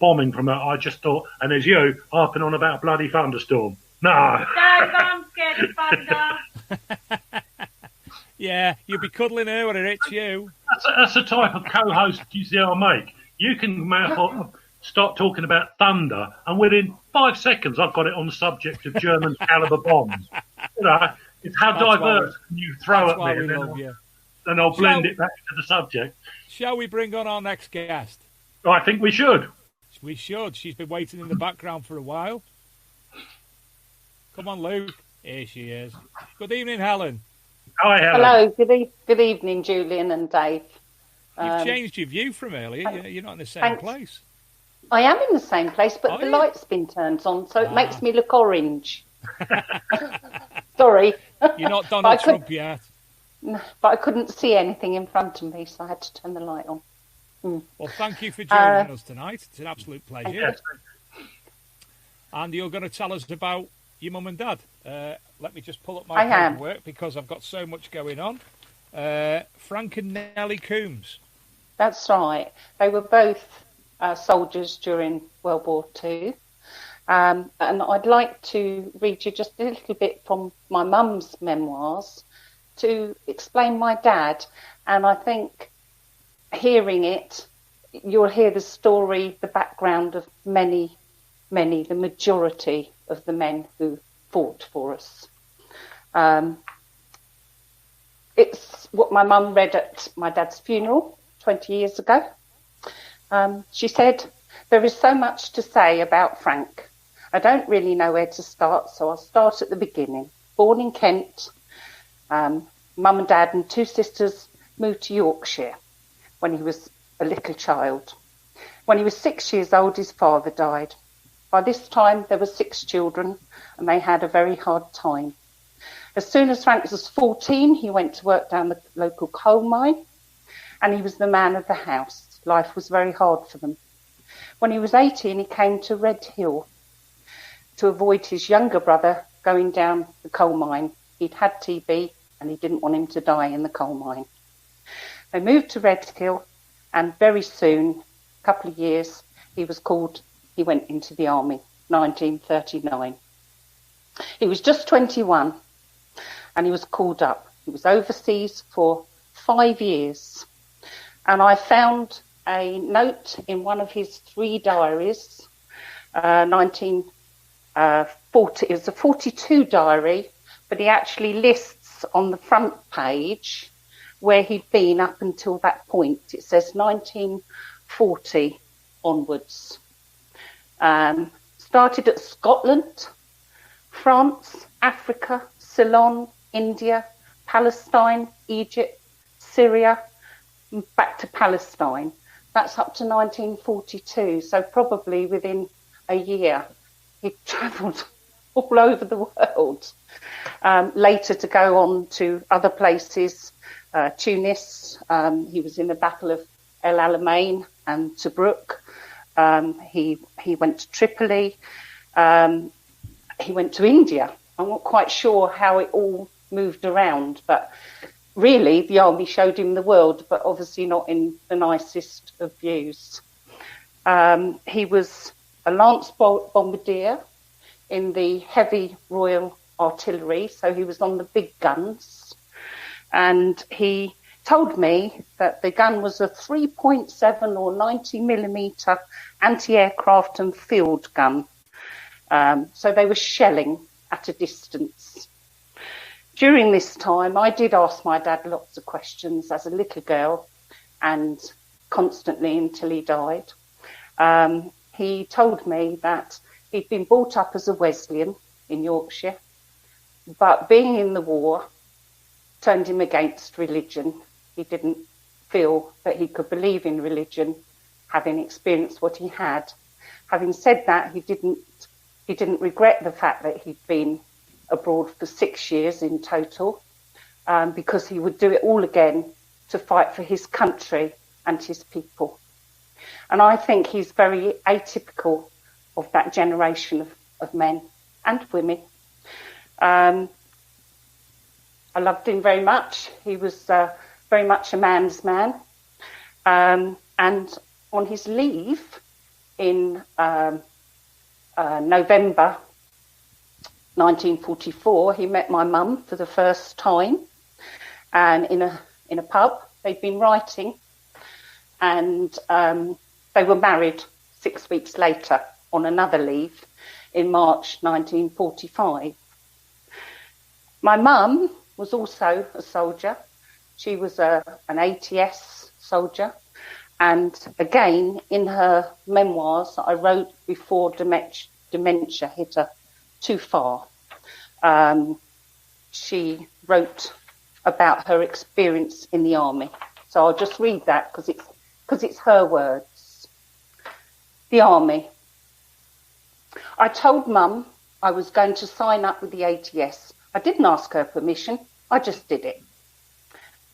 bombing from that, I just thought, and there's you harping on about a bloody thunderstorm. No. Dad, I'm scared of thunder. Yeah, you'll be cuddling her when it hits you. That's the type of co-host you see I make. You can start talking about thunder, and within 5 seconds, I've got it on the subject of German caliber bombs. It's how diverse can you throw at me, and I'll blend it back to the subject. Shall we bring on our next guest? I think we should. We should. She's been waiting in the background for a while. Come on, Luke. Here she is. Good evening, Helen. Hi, Helen. Hello. Good evening, Julian and Dave. You've changed your view from earlier. You're not in the same place. I am in the same place, but the light's been turned on, so it makes me look orange. Sorry. You're not Donald Trump yet. But I couldn't see anything in front of me, so I had to turn the light on. Well, thank you for joining us tonight. It's an absolute pleasure. And you're going to tell us about your mum and dad. Let me just pull up my paperwork because I've got so much going on. Frank and Nellie Coombs. That's right. They were both soldiers during World War II. And I'd like to read you just a little bit from my mum's memoirs to explain my dad. And I think hearing it, you'll hear the story, the background of many, the majority of the men who fought for us. It's what my mum read at my dad's funeral 20 years ago. She said, "There is so much to say about Frank. I don't really know where to start, so I'll start at the beginning. Born in Kent, mum and dad and 2 sisters moved to Yorkshire when he was a little child. When he was 6 years old, his father died. By this time, there were 6 children, and they had a very hard time. As soon as Frank was 14, he went to work down the local coal mine, and he was the man of the house. Life was very hard for them. When he was 18, he came to Red Hill to avoid his younger brother going down the coal mine. He'd had TB, and he didn't want him to die in the coal mine. They moved to Red Hill, and very soon, a couple of years, he went into the army, 1939. He was just 21, and he was called up. He was overseas for 5 years. And I found a note in one of his 3 diaries, 1940. It was a 42 diary, but he actually lists on the front page where he'd been up until that point. It says 1940 onwards. Started at Scotland, France, Africa, Ceylon, India, Palestine, Egypt, Syria, back to Palestine. That's up to 1942. So probably within a year, he travelled all over the world. Later to go on to other places, Tunis. He was in the Battle of El Alamein and Tobruk. He went to Tripoli. He went to India. I'm not quite sure how it all moved around, but really the army showed him the world, but obviously not in the nicest of views. He was a lance bombardier in the heavy Royal Artillery, so he was on the big guns. And he told me that the gun was a 3.7 or 90 millimeter anti-aircraft and field gun. So they were shelling at a distance. During this time, I did ask my dad lots of questions as a little girl and constantly until he died. He told me that he'd been brought up as a Wesleyan in Yorkshire, but being in the war turned him against religion. He didn't feel that he could believe in religion, having experienced what he had. Having said that, he didn't regret the fact that he'd been abroad for 6 years in total, because he would do it all again to fight for his country and his people. And I think he's very atypical of that generation of men and women. I loved him very much. He was very much a man's man. And on his leave, in November 1944, he met my mum for the first time, and in a pub. They'd been writing, and they were married 6 weeks later on another leave in March 1945. My mum was also a soldier. She was an ATS soldier. And again, in her memoirs that I wrote before dementia hit her too far, she wrote about her experience in the army. So I'll just read that because it's her words. The army. I told Mum I was going to sign up with the ATS. I didn't ask her permission. I just did it.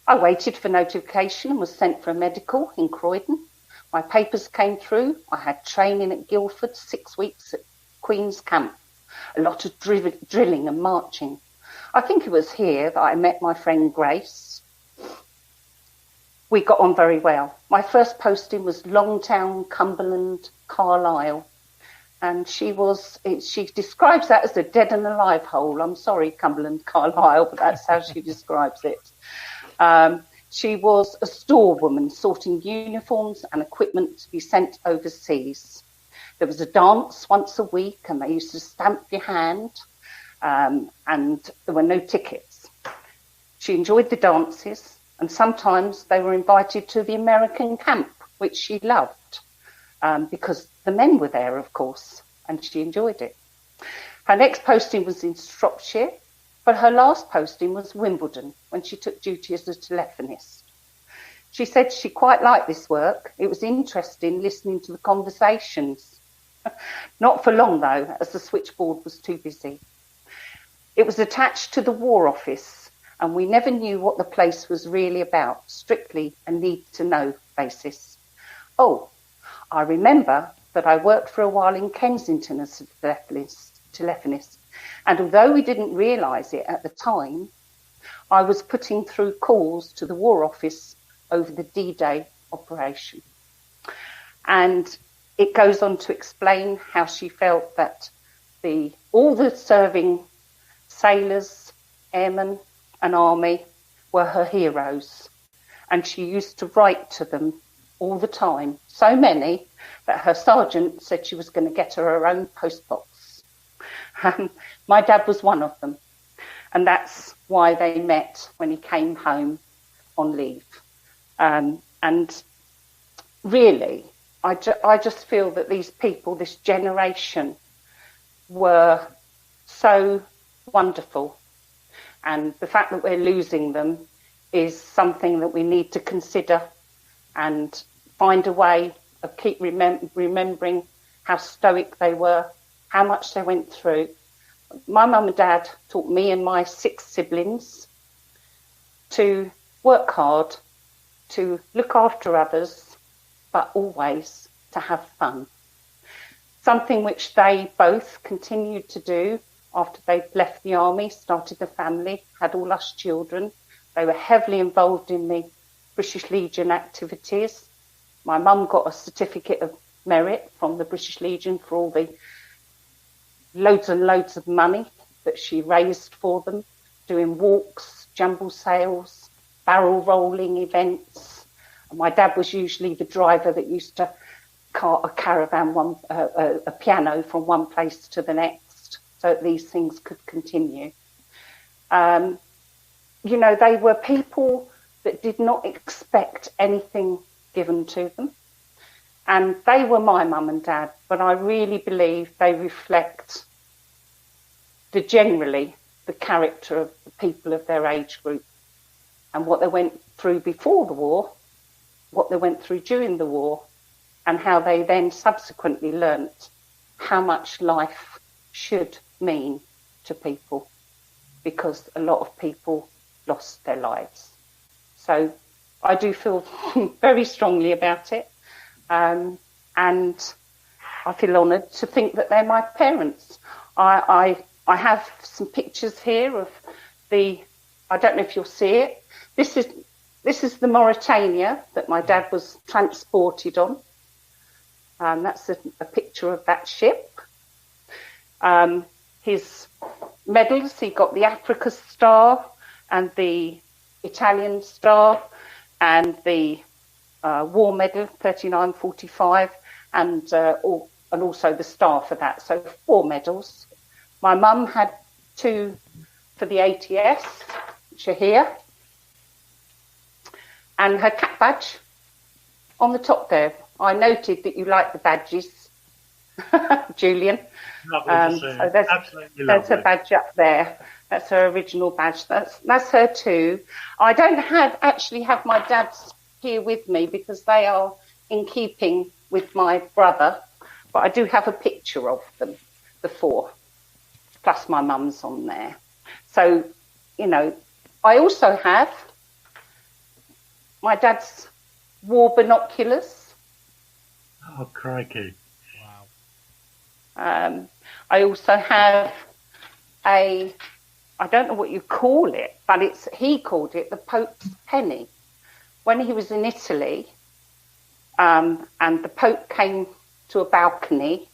I waited for notification and was sent for a medical in Croydon. My papers came through. I had training at Guildford, 6 weeks at Queen's Camp. A lot of drilling and marching. I think it was here that I met my friend Grace. We got on very well. My first posting was Longtown, Cumberland, Carlisle. And she describes that as a dead and alive hole. I'm sorry, Cumberland, Carlisle, but that's how she describes it. She was a storewoman sorting uniforms and equipment to be sent overseas. There was a dance once a week and they used to stamp your hand, and there were no tickets. She enjoyed the dances, and sometimes they were invited to the American camp, which she loved, because the men were there, of course, and she enjoyed it. Her next posting was in Shropshire, but her last posting was Wimbledon, when she took duty as a telephonist. She said she quite liked this work. It was interesting listening to the conversations. Not for long, though, as the switchboard was too busy. It was attached to the War Office, and we never knew what the place was really about, strictly a need-to-know basis. Oh, I remember that I worked for a while in Kensington as a telephonist, and although we didn't realise it at the time, I was putting through calls to the War Office over the D-Day operation. And it goes on to explain how she felt that all the serving sailors, airmen and army were her heroes. And she used to write to them all the time, so many that her sergeant said she was going to get her own postbox. My dad was one of them. And that's why they met when he came home on leave. And really, I just feel that these people, this generation, were so wonderful. And the fact that we're losing them is something that we need to consider and find a way of keep remembering how stoic they were, how much they went through. My mum and dad taught me and my 6 siblings to work hard, to look after others, but always to have fun. Something which they both continued to do after they'd left the army, started the family, had all us children. They were heavily involved in the British Legion activities. My mum got a certificate of merit from the British Legion for all the loads and loads of money that she raised for them, doing walks, jumble sales, barrel rolling events. And my dad was usually the driver that used to cart a caravan, a piano from one place to the next, so that these things could continue. You know, they were people that did not expect anything given to them. And they were my mum and dad, but I really believe they reflect generally the character of the people of their age group and what they went through before the war, what they went through during the war, and how they then subsequently learnt how much life should mean to people, because a lot of people lost their lives. So I do feel very strongly about it. And I feel honoured to think that they're my parents. I have some pictures here of I don't know if you'll see it. This is the Mauritania that my dad was transported on. That's a picture of that ship. His medals, he got the Africa Star and the Italian Star and the War Medal 39-45 and also the Star for that. So 4 medals. My mum had 2 for the ATS, which are here, and her cap badge on the top there. I noted that you like the badges, Julian. Lovely to see. So there's her badge up there. That's her original badge. That's her too. I don't actually have my dad's here with me because they are in keeping with my brother, but I do have a picture of them, the 4, plus my mum's on there. So, you know, I also have my dad's war binoculars. Oh, crikey. Wow. I also have I don't know what you call it, but he called it the Pope's penny. When he was in Italy, and the Pope came to a balcony,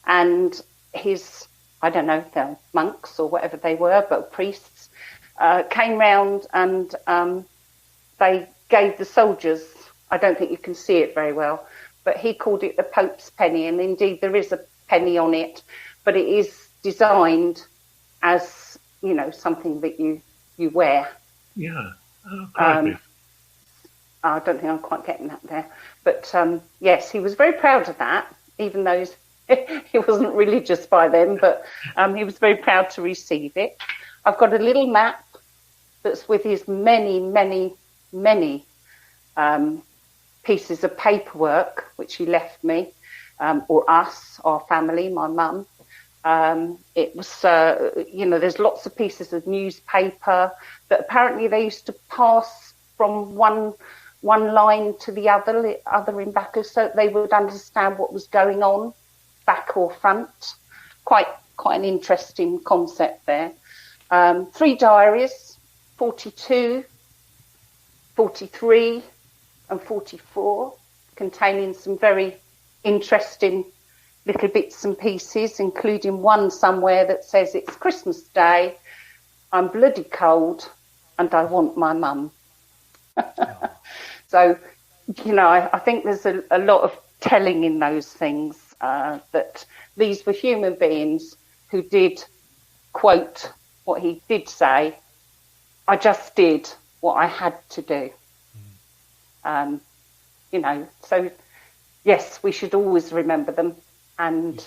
and his, I don't know, the monks or whatever they were, but priests, came round and they gave the soldiers, I don't think you can see it very well, but he called it the Pope's penny, and indeed there is a penny on it, but it is designed as, you know, something that you wear. Yeah. Oh, crikey. I don't think I'm quite getting that there. But yes, he was very proud of that, even though he wasn't religious by then, but he was very proud to receive it. I've got a little map that's with his many, many, many pieces of paperwork, which he left me, or us, our family, my mum. It was, you know, there's lots of pieces of newspaper that apparently they used to pass from one line to the other in back, so they would understand what was going on, back or front. Quite an interesting concept there. 3 diaries, 42, 43 and 44, containing some very interesting little bits and pieces, including one somewhere that says it's Christmas Day, I'm bloody cold and I want my mum. So, you know, I think there's a lot of telling in those things, that these were human beings who did quote what he did say. I just did what I had to do. You know, so yes, we should always remember them. And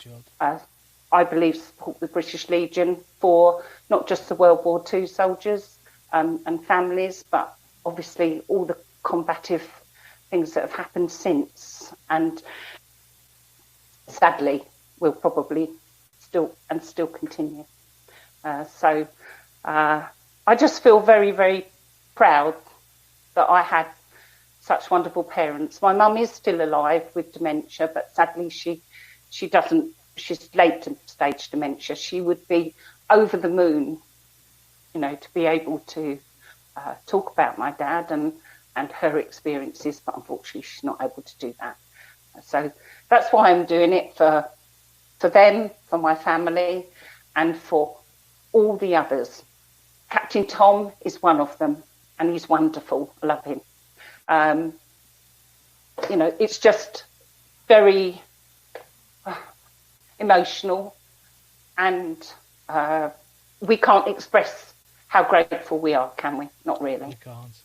I believe support the British Legion for not just the World War II soldiers and families, but obviously all the combative things that have happened since, and sadly will probably still continue. So I just feel very, very proud that I had such wonderful parents. My mum is still alive with dementia, but sadly she doesn't. She's late stage dementia. She would be over the moon, you know, to be able to talk about my dad and her experiences, but unfortunately she's not able to do that. So that's why I'm doing it, for them, for my family, and for all the others. Captain Tom is one of them, and he's wonderful. I love him. You know, it's just very emotional, and we can't express how grateful we are, can we? Not really. We can't.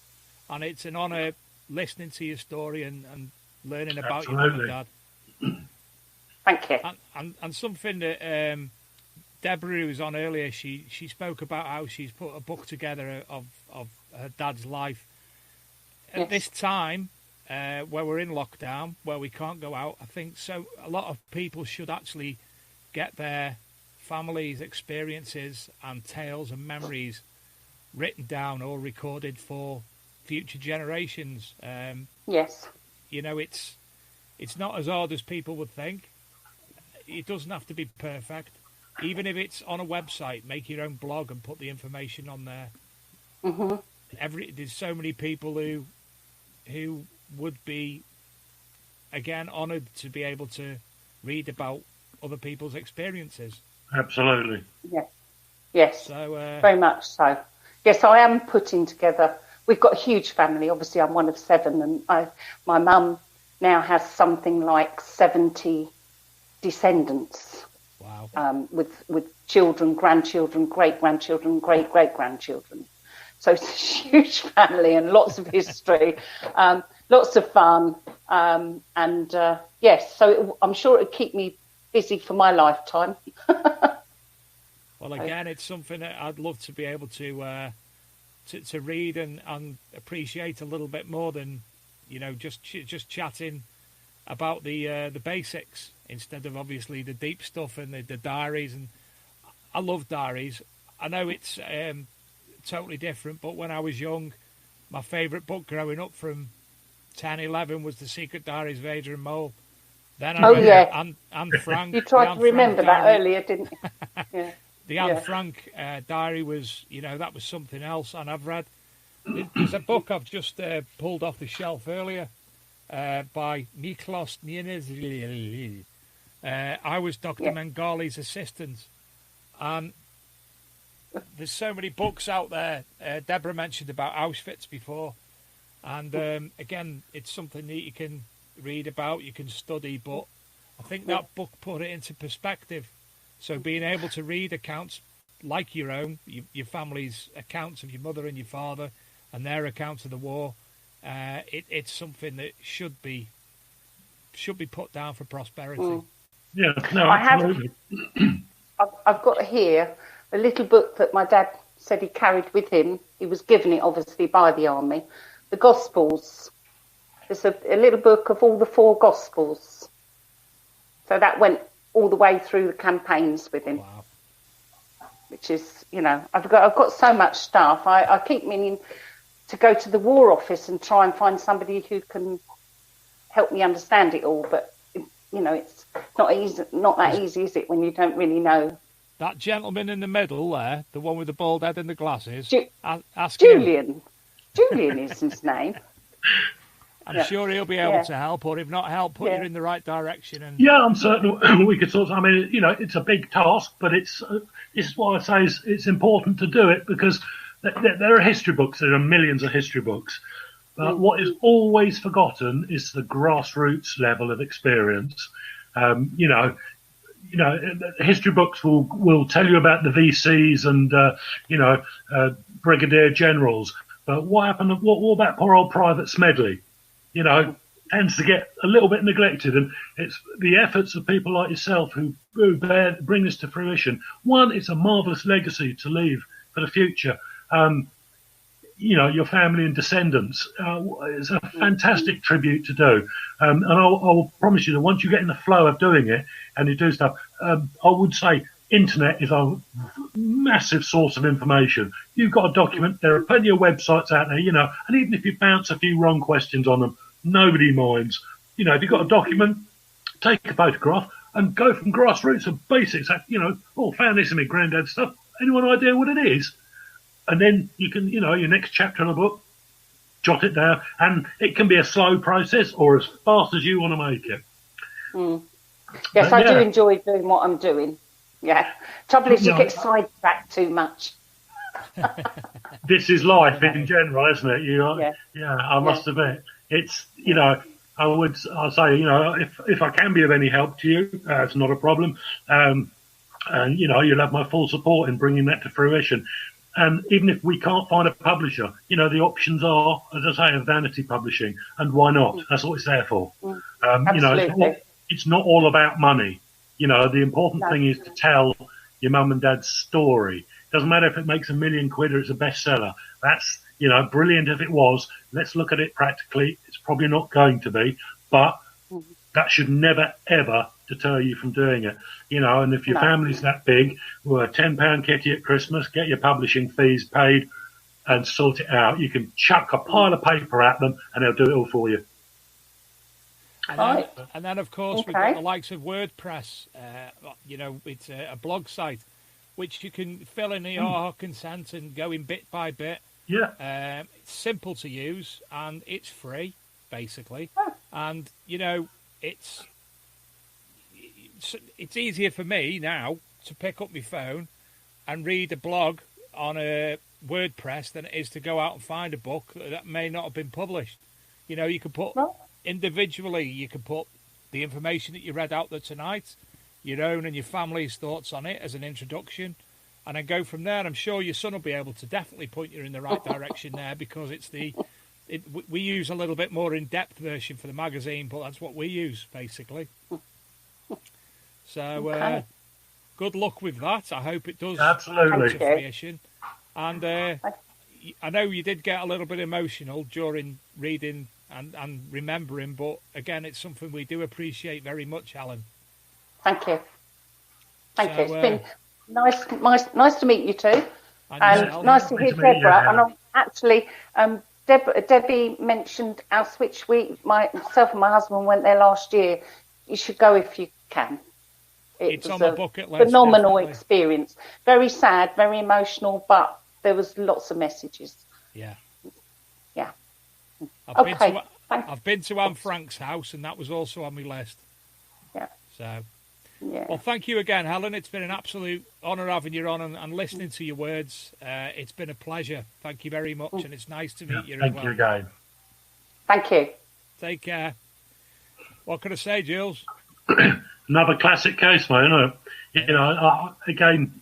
And it's an honour listening to your story and learning about your Absolutely. mum and dad. Thank you. And something that Deborah, who was on earlier, she spoke about how she's put a book together of her dad's life. At Yes. this time, where we're in lockdown, where we can't go out, I think a lot of people should actually get their families' experiences and tales and memories written down or recorded for future generations. Yes. You know, it's not as hard as people would think. It doesn't have to be perfect. Even if it's on a website, make your own blog and put the information on there. Mm-hmm. There's so many people who would be again, honoured to be able to read about other people's experiences. Absolutely. Yeah. Yes. So very much so. Yes, I am putting together. We've got a huge family. Obviously, I'm one of 7, and my mum now has something like 70 descendants. wow. With children, grandchildren, great-grandchildren, great-great-grandchildren. So it's a huge family and lots of history, lots of fun. Yes, so I'm sure it'll keep me busy for my lifetime. Well, again, it's something that I'd love to be able to read and appreciate a little bit more than, just chatting about the basics instead of obviously the deep stuff and the diaries. And I love diaries. I know it's totally different, but when I was young, my favourite book growing up from 10, 11 was The Secret Diaries of Ada and Mole. Then I read Anne Frank. You tried to remember that earlier, didn't you? Yeah. The Anne Frank diary was, that was something else. And I've read, there's a book I've just pulled off the shelf earlier by Miklos Nienez. I was Dr. Mengali's assistant. And there's so many books out there. Deborah mentioned about Auschwitz before. And again, it's something that you can read about, you can study, but I think that book put it into perspective. So being able to read accounts like your own, your family's accounts of your mother and your father and their accounts of the war, it's something that should be put down for prosperity. Yeah, no, absolutely. I've got here a little book that my dad said he carried with him. He was given it, obviously, by the army. The Gospels. It's a little book of all the 4 Gospels. So that went all the way through the campaigns with him. Wow. Which is, I've got so much stuff. I keep meaning to go to the War Office and try and find somebody who can help me understand it all. But, it's not that easy, is it, when you don't really know? That gentleman in the middle there, the one with the bald head and the glasses, ask Julian. him. Julian is his name. I'm sure he'll be able to help, or if not help, put you in the right direction. And yeah, I'm certain we could sort of, I mean, it's a big task, but this is why I say it's important to do it, because there are history books, there are millions of history books. But what is always forgotten is the grassroots level of experience. History books will tell you about the VCs and, brigadier generals. But what happened? What about poor old Private Smedley? Tends to get a little bit neglected, and it's the efforts of people like yourself who bring this to fruition. One, it's a marvellous legacy to leave for the future. Your family and descendants. It's a fantastic tribute to do. And I'll promise you that once you get in the flow of doing it and you do stuff, I would say internet is a massive source of information. You've got a document, there are plenty of websites out there, and even if you bounce a few wrong questions on them, nobody minds. If you've got a document, take a photograph and go from grassroots and basics. Found this in my granddad's stuff. Anyone idea what it is? And then you can, your next chapter in a book, jot it down, and it can be a slow process or as fast as you want to make it. Yes, I do enjoy doing what I'm doing. Yeah. Trouble is, you get sidetracked too much. This is life in general, isn't it? I must admit. It's, I'll say, if I can be of any help to you, it's not a problem. And, you'll have my full support in bringing that to fruition. And even if we can't find a publisher, the options are, as I say, of vanity publishing. And why not? That's what it's there for. It's not all about money. The important thing is to tell your mum and dad's story. Doesn't matter if it makes £1 million or it's a bestseller. That's, brilliant if it was. Let's look at it practically. It's probably not going to be, but that should never, ever deter you from doing it. And if your family's that big, a £10 kitty at Christmas, get your publishing fees paid and sort it out. You can chuck a pile of paper at them and they'll do it all for you. And then, of course, we've got the likes of WordPress. It's a blog site which you can fill in your consent and go in bit by bit. Yeah. It's simple to use and it's free, basically. And, it's easier for me now to pick up my phone and read a blog on a WordPress than it is to go out and find a book that may not have been published. You know, you can put individually, you can put the information that you read out there tonight, your own and your family's thoughts on it as an introduction, and then go from there. I'm sure your son will be able to definitely point you in the right direction there, because we use a little bit more in-depth version for the magazine, but that's what we use basically. So good luck with that. I hope it does come to fruition. And I know you did get a little bit emotional during reading and remembering, but again, it's something we do appreciate very much, Alan. Thank you. Thank you. It's been nice to meet you too, and nice to hear Deborah. And I'm actually, Debbie mentioned our Switch Week. Myself and my husband went there last year. You should go if you can. It's on the bucket list. Phenomenal experience. Very sad, very emotional, but there was lots of messages. Yeah. Yeah. I've been to Anne Frank's house, and that was also on my list. Yeah. So, yeah. Well, thank you again, Helen. It's been an absolute honour having you on and listening to your words. It's been a pleasure. Thank you very much, and it's nice to meet you as well. Thank you again. Thank you. Take care. What can I say, Jules? Another classic case, mate. Again,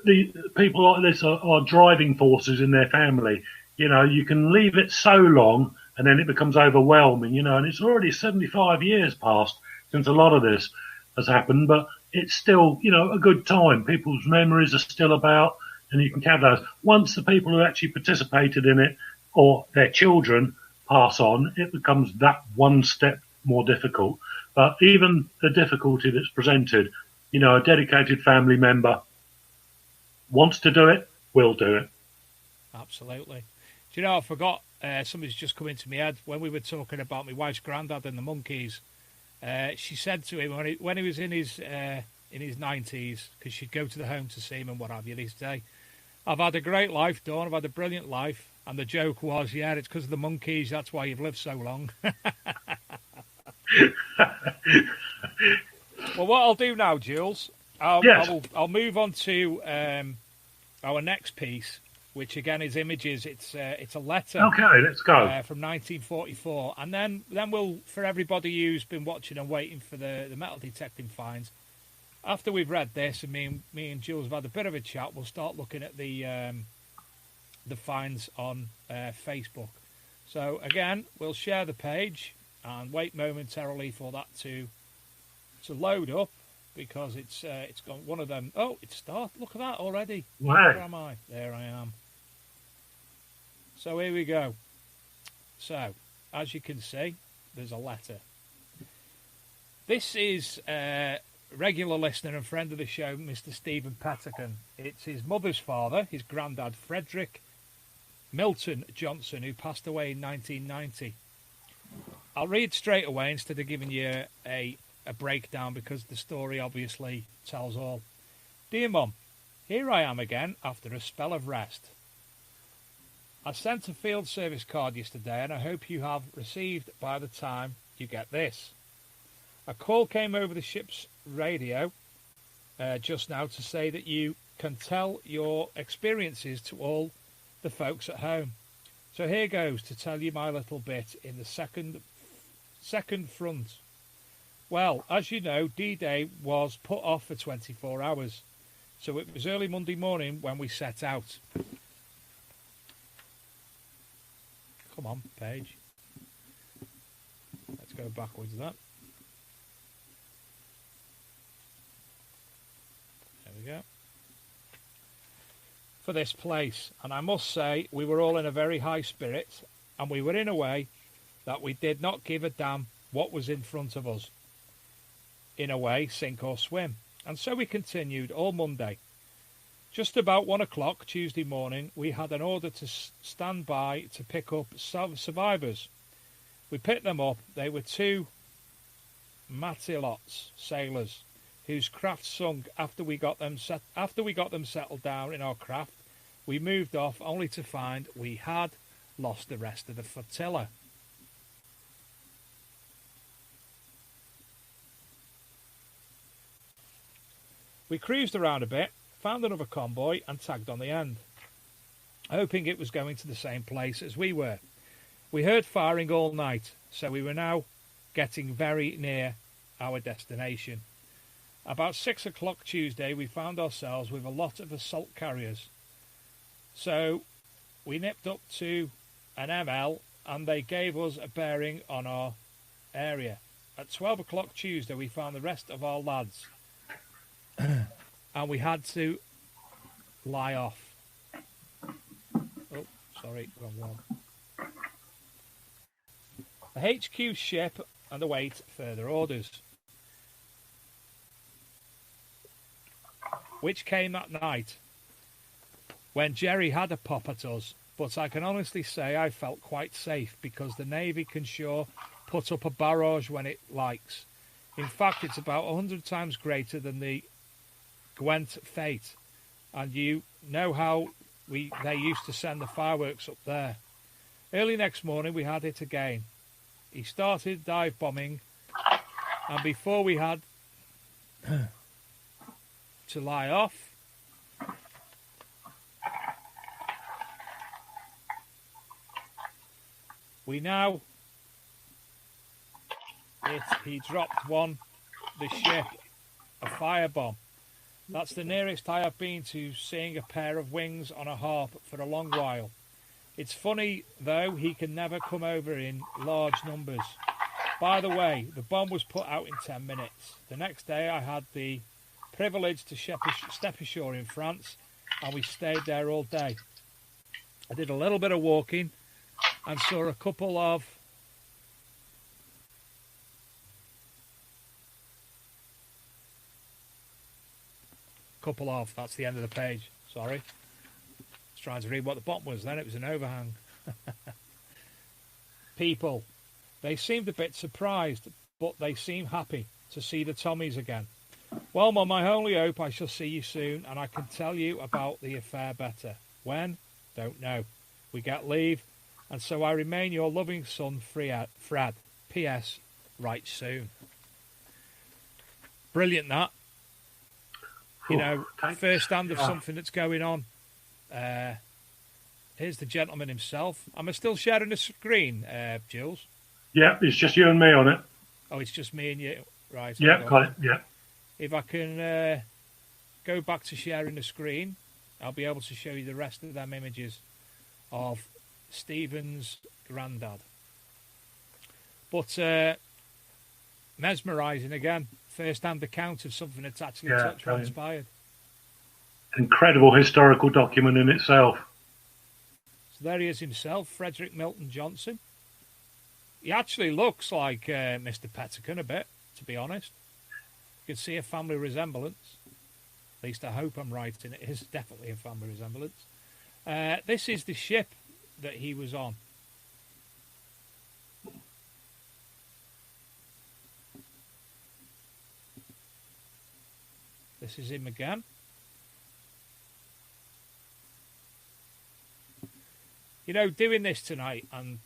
the people like this are driving forces in their family. You can leave it so long and then it becomes overwhelming, and it's already 75 years past since a lot of this has happened, but it's still, a good time. People's memories are still about, and you can count those. Once the people who actually participated in it or their children pass on, it becomes that one step more difficult. But even the difficulty that's presented, a dedicated family member wants to do it, will do it. Absolutely. Do you know, I forgot, something's just come into my head. When we were talking about my wife's granddad and the monkeys, she said to him when he was in his 90s, because she'd go to the home to see him and what have you, he'd say, "I've had a great life, Dawn. I've had a brilliant life." And the joke was, "Yeah, it's because of the monkeys. That's why you've lived so long." Well, what I'll do now, Jules, I'll move on to our next piece, which again is images. It's a letter. Okay, let's go. From 1944, and then we'll, for everybody who's been watching and waiting for the metal detecting finds, after we've read this and me and Jules have had a bit of a chat, we'll start looking at the finds on Facebook. So again, we'll share the page and wait momentarily for that to load up, because it's got one of them. Oh, it's started. Look at that already. Wow. Where am I? There I am. So here we go. So, as you can see, there's a letter. This is a regular listener and friend of the show, Mr. Stephen Pettican. It's his mother's father, his granddad, Frederick Milton Johnson, who passed away in 1990. I'll read straight away instead of giving you a breakdown, because the story obviously tells all. Dear Mum, here I am again after a spell of rest. I sent a field service card yesterday, and I hope you have received by the time you get this. A call came over the ship's radio just now to say that you can tell your experiences to all the folks at home. So here goes to tell you my little bit in the second front. Well, as you know, D-Day was put off for 24 hours. So it was early Monday morning when we set out. Come on, page. Let's go backwards that. There we go. For this place. And I must say, we were all in a very high spirit, and we were in a way that we did not give a damn what was in front of us. In a way, sink or swim. And so we continued all Monday. Just about 1 o'clock Tuesday morning, we had an order to stand by to pick up survivors. We picked them up. They were two Matilots sailors whose craft sunk after we got them settled down in our craft. We moved off only to find we had lost the rest of the flotilla. We cruised around a bit, found another convoy and tagged on the end, hoping it was going to the same place as we were. We heard firing all night, so we were now getting very near our destination. About 6 o'clock Tuesday, we found ourselves with a lot of assault carriers. So we nipped up to an ML and they gave us a bearing on our area. At 12 o'clock Tuesday, we found the rest of our lads and we had to lie off. Oh, sorry, wrong one. The HQ ship and await further orders, which came that night when Jerry had a pop at us, but I can honestly say I felt quite safe because the Navy can sure put up a barrage when it likes. In fact, it's about 100 times greater than the Gwent Fate, and you know how they used to send the fireworks up there. Early next morning we had it again. He started dive bombing, and before we had to lie off, he dropped the ship, a firebomb. That's the nearest I have been to seeing a pair of wings on a harp for a long while. It's funny, though, he can never come over in large numbers. By the way, the bomb was put out in 10 minutes. The next day I had the privilege to step ashore in France, and we stayed there all day. I did a little bit of walking and saw a couple of that's the end of the page, sorry. I was trying to read what the bottom was then, it was an overhang. People, they seemed a bit surprised, but they seemed happy to see the Tommies again. Well, Mum, I only hope I shall see you soon, and I can tell you about the affair better. When? Don't know. We get leave, and so I remain your loving son, Fred. P.S. Right soon. Brilliant, that. You know, first hand of something that's going on. Here's the gentleman himself. Am I still sharing the screen, Jules? Yeah, it's just you and me on it. Oh, it's just me and you. Right. Yeah, got it, yeah. If I can go back to sharing the screen, I'll be able to show you the rest of them images of Stephen's granddad. But mesmerising again. First-hand account of something that's actually transpired. Incredible historical document in itself. So there he is himself, Frederick Milton Johnson. He actually looks like Mr. Pettican a bit, to be honest. You can see a family resemblance. At least I hope I'm right, and it is definitely a family resemblance. This is the ship that he was on. This is him again. You know, doing this tonight and,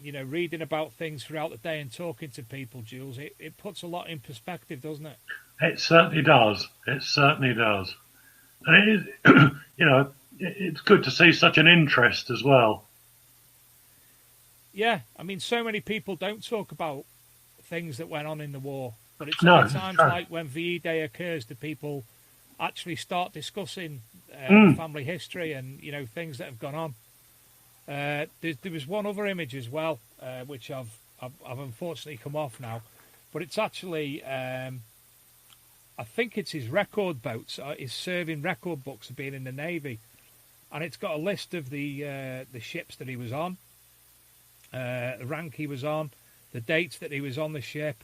you know, reading about things throughout the day and talking to people, Jules, it puts a lot in perspective, doesn't it? It certainly does. It certainly does. And it is, you know, it's good to see such an interest as well. Yeah, I mean, so many people don't talk about things that went on in the war. But it's No, only times like when VE Day occurs that people actually start discussing family history and, you know, things that have gone on. There was one other image as well, which I've unfortunately come off now. But it's actually, I think it's his record boats, his serving record books of being in the Navy. And it's got a list of the ships that he was on, the rank he was on, the dates that he was on the ship,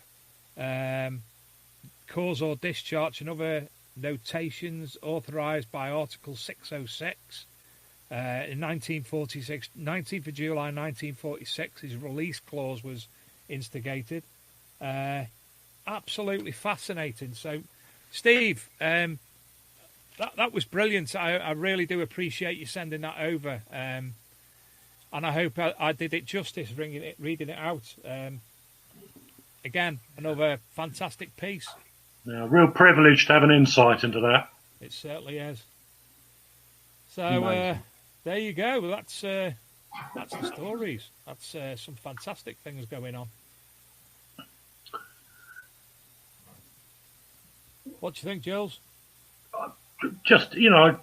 cause or discharge and other notations authorised by Article 606 in 1946, 19th of July 1946. His release clause was instigated. Absolutely fascinating. So, Steve, that was brilliant. I really do appreciate you sending that over, and I hope I did it justice reading it out. Again, another fantastic piece. Yeah, real privilege to have an insight into that. It certainly is. So Amazing. there you go. That's the stories. That's some fantastic things going on. What do you think, Jules? Just, again,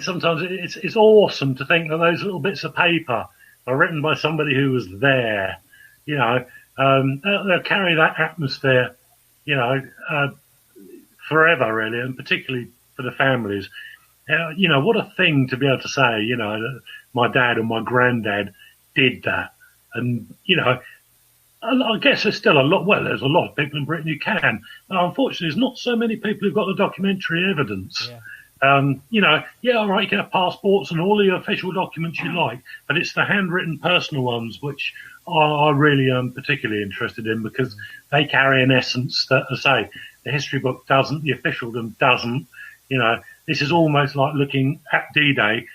sometimes it's awesome to think that those little bits of paper are written by somebody who was there. They'll carry that atmosphere, forever, really, and particularly for the families. What a thing to be able to say, that my dad and my granddad did that. And, I guess there's still there's a lot of people in Britain who can. But unfortunately, there's not so many people who've got the documentary evidence. Yeah. All right, you can have passports and all the official documents you like, but it's the handwritten personal ones which I really am particularly interested in, because they carry an essence that, as I say, the history book doesn't, the officialdom doesn't. This is almost like looking at D-Day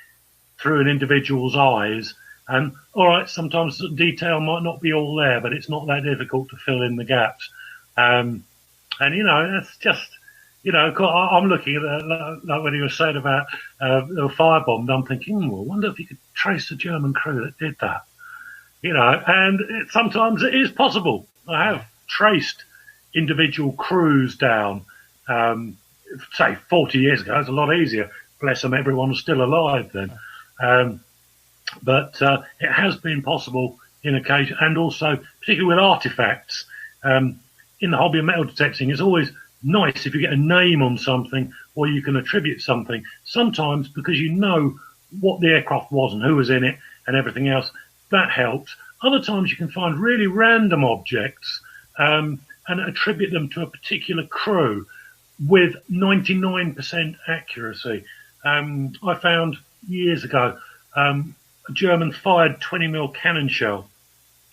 through an individual's eyes. And all right, sometimes the detail might not be all there, but it's not that difficult to fill in the gaps. It's just, I'm looking at that, like when he was saying about the firebombed, I'm thinking, I wonder if you could trace the German crew that did that. And sometimes it is possible. I have traced individual crews down, say 40 years ago. It's a lot easier. Bless them, everyone was still alive then. But it has been possible in occasion, and also particularly with artifacts. In the hobby of metal detecting, it's always nice if you get a name on something, or you can attribute something. Sometimes because you know what the aircraft was and who was in it and everything else, that helps. Other times you can find really random objects and attribute them to a particular crew with 99% accuracy. I found years ago a German fired 20mm cannon shell,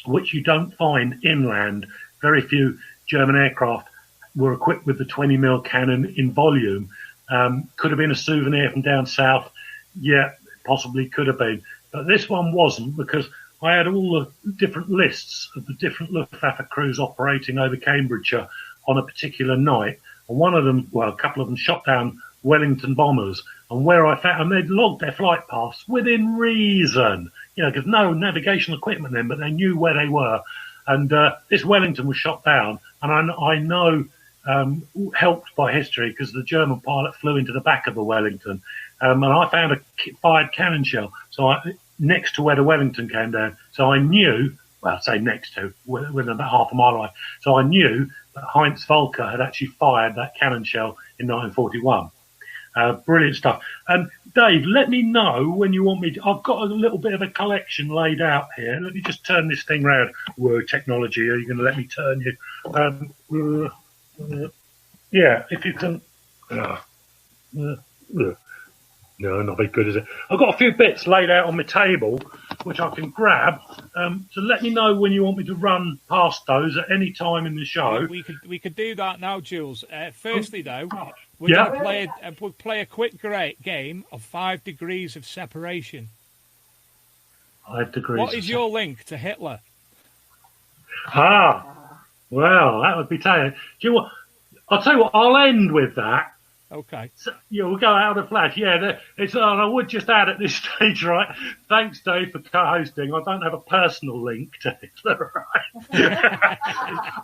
which you don't find inland. Very few German aircraft were equipped with the 20mm cannon in volume. Could have been a souvenir from down south. Yeah, possibly could have been. But this one wasn't, because I had all the different lists of the different Luftwaffe crews operating over Cambridgeshire on a particular night. And one of them, well, a couple of them shot down Wellington bombers. And where I found, and they'd logged their flight paths within reason, because no navigational equipment then, but they knew where they were. And this Wellington was shot down, and I know, helped by history, because the German pilot flew into the back of the Wellington, and I found a fired cannon shell next to where the Wellington came down. So I knew, well, I'd say next to, within about half a mile away. So I knew that Heinz Volker had actually fired that cannon shell in 1941. Brilliant stuff. Dave, let me know when you want me to. I've got a little bit of a collection laid out here. Let me just turn this thing round. Whoa, technology, are you going to let me turn you? Yeah, if you can. No, not very good, is it? I've got a few bits laid out on my table, which I can grab. So let me know when you want me to run past those at any time in the show. We could do that now, Jules. Firstly, though, we're going to play a quick game of 5 degrees of separation. 5 degrees. What is your link to Hitler? Well, that would be telling. Do you know what? I'll tell you what. I'll end with that. Okay. So, we'll go out of flash. Yeah, and I would just add at this stage, right? Thanks, Dave, for co-hosting. I don't have a personal link to Hitler, right?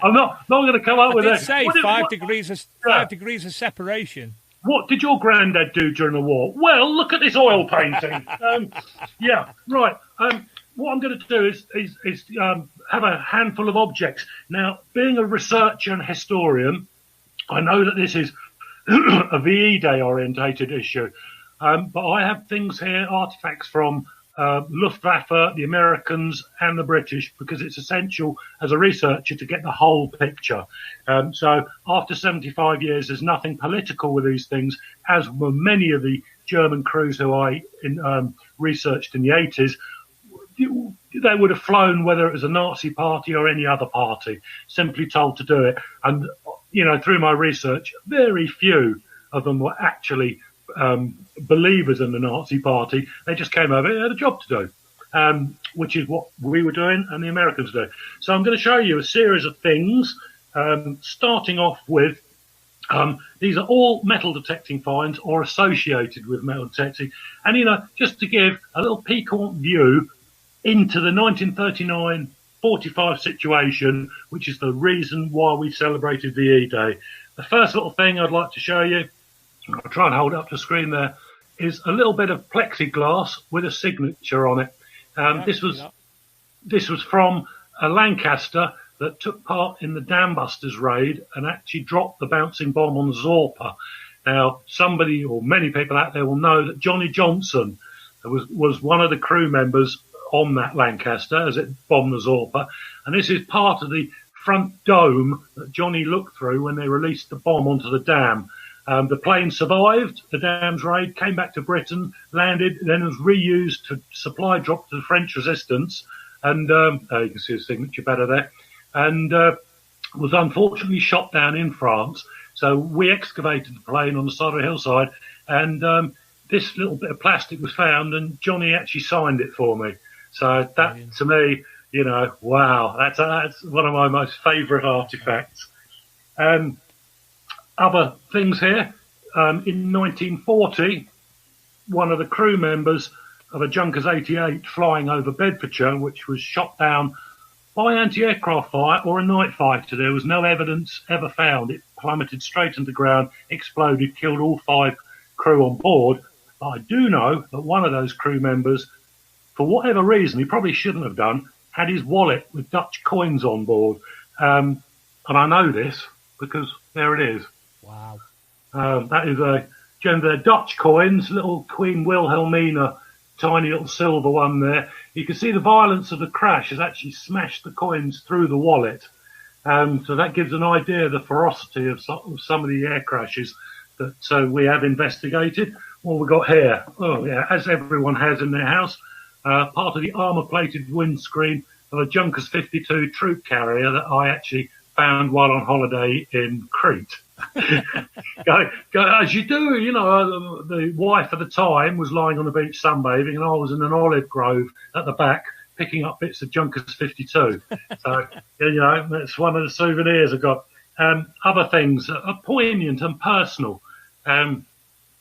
I'm not going to come up with it. Say 5 degrees of separation. What did your granddad do during the war? Well, look at this oil painting. Yeah, right. What I'm going to do is have a handful of objects. Now, being a researcher and historian, I know that this is a VE Day orientated issue. But I have things here, artifacts from Luftwaffe, the Americans and the British, because it's essential as a researcher to get the whole picture. So after 75 years, there's nothing political with these things, as were many of the German crews who I researched in the 80s. They would have flown whether it was a Nazi party or any other party, simply told to do it. And through my research, very few of them were actually believers in the Nazi party. They just came over, they had a job to do, which is what we were doing and the Americans do. So I'm going to show you a series of things Starting off with, these are all metal detecting finds or associated with metal detecting. And, just to give a little piquant view into the 1939-45 situation, which is the reason why we celebrated VE Day. The first little thing I'd like to show you, I'll try and hold it up to the screen there, is a little bit of plexiglass with a signature on it. This was from a Lancaster that took part in the Dam Busters raid and actually dropped the bouncing bomb on Zorpa. Now, somebody or many people out there will know that Johnny Johnson was one of the crew members on that Lancaster as it bombed the Zorpa. And this is part of the front dome that Johnny looked through when they released the bomb onto the dam. The plane survived the dam's raid, came back to Britain, landed, then was reused to supply drop to the French resistance. And you can see the signature better there. And was unfortunately shot down in France. So we excavated the plane on the side of the hillside, and this little bit of plastic was found, and Johnny actually signed it for me. So that, to me, wow, that's one of my most favourite artefacts. Other things here, in 1940, one of the crew members of a Junkers 88 flying over Bedfordshire, which was shot down by anti-aircraft fire or a night fighter. There was no evidence ever found. It plummeted straight into the ground, exploded, killed all 5 crew on board. But I do know that one of those crew members, for whatever reason, he probably shouldn't have done, had his wallet with Dutch coins on board. And I know this because there it is. Wow. That is they're Dutch coins, little Queen Wilhelmina, tiny little silver one there. You can see the violence of the crash has actually smashed the coins through the wallet. So that gives an idea of the ferocity of some of the air crashes that we have investigated. What we got here? Oh, yeah, as everyone has in their house, part of the armour-plated windscreen of a Junkers 52 troop carrier that I actually found while on holiday in Crete. As you do, the wife at the time was lying on the beach sunbathing, and I was in an olive grove at the back picking up bits of Junkers 52. So, that's one of the souvenirs I got. Other things are poignant and personal. In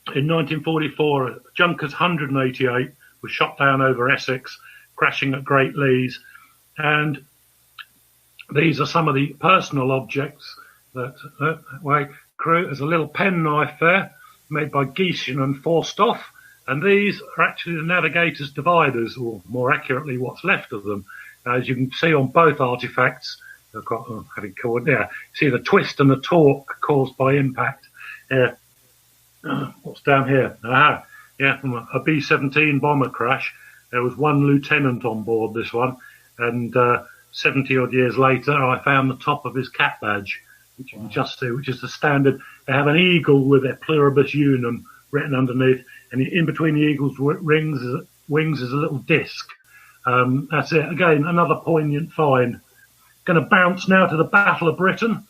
1944, Junkers 188 was shot down over Essex, crashing at Great Lees. And these are some of the personal objects that crew. There's a little penknife there made by Gieshen and Forsthoff, and these are actually the navigator's dividers, or more accurately what's left of them. As you can see on both artifacts, they've got see the twist and the torque caused by impact. What's down here? From a B-17 bomber crash. There was one lieutenant on board this one, and 70 odd years later I found the top of his cap badge, which you can just see, which is the standard. They have an eagle with their pluribus unum written underneath, and in between the eagle's wings is a little disc. That's it. Again, another poignant find. Going to bounce now to the Battle of Britain.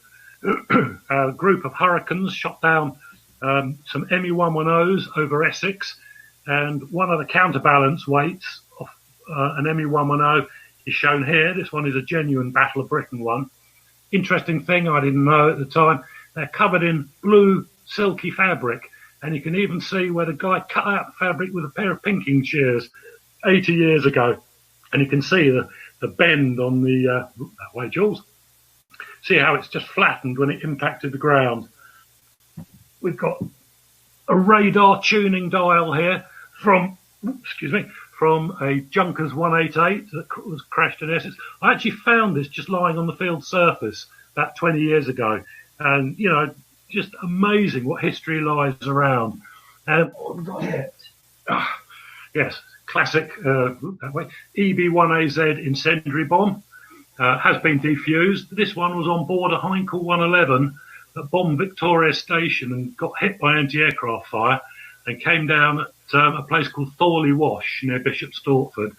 A group of Hurricanes shot down some ME-110s over Essex, and one of the counterbalance weights of an ME-110 is shown here. This one is a genuine Battle of Britain one. Interesting thing I didn't know at the time, they're covered in blue silky fabric, and you can even see where the guy cut out the fabric with a pair of pinking shears 80 years ago, and you can see the bend on the Jules, see how it's just flattened when it impacted the ground. We've got a radar tuning dial here from a Junkers 188 that was crashed in Essex. I actually found this just lying on the field surface about 20 years ago. And, just amazing what history lies around. What have we got here? Yes, classic EB-1AZ incendiary bomb. Has been defused. This one was on board a Heinkel 111 that bombed Victoria Station and got hit by anti-aircraft fire and came down at a place called Thorley Wash near Bishop Stortford.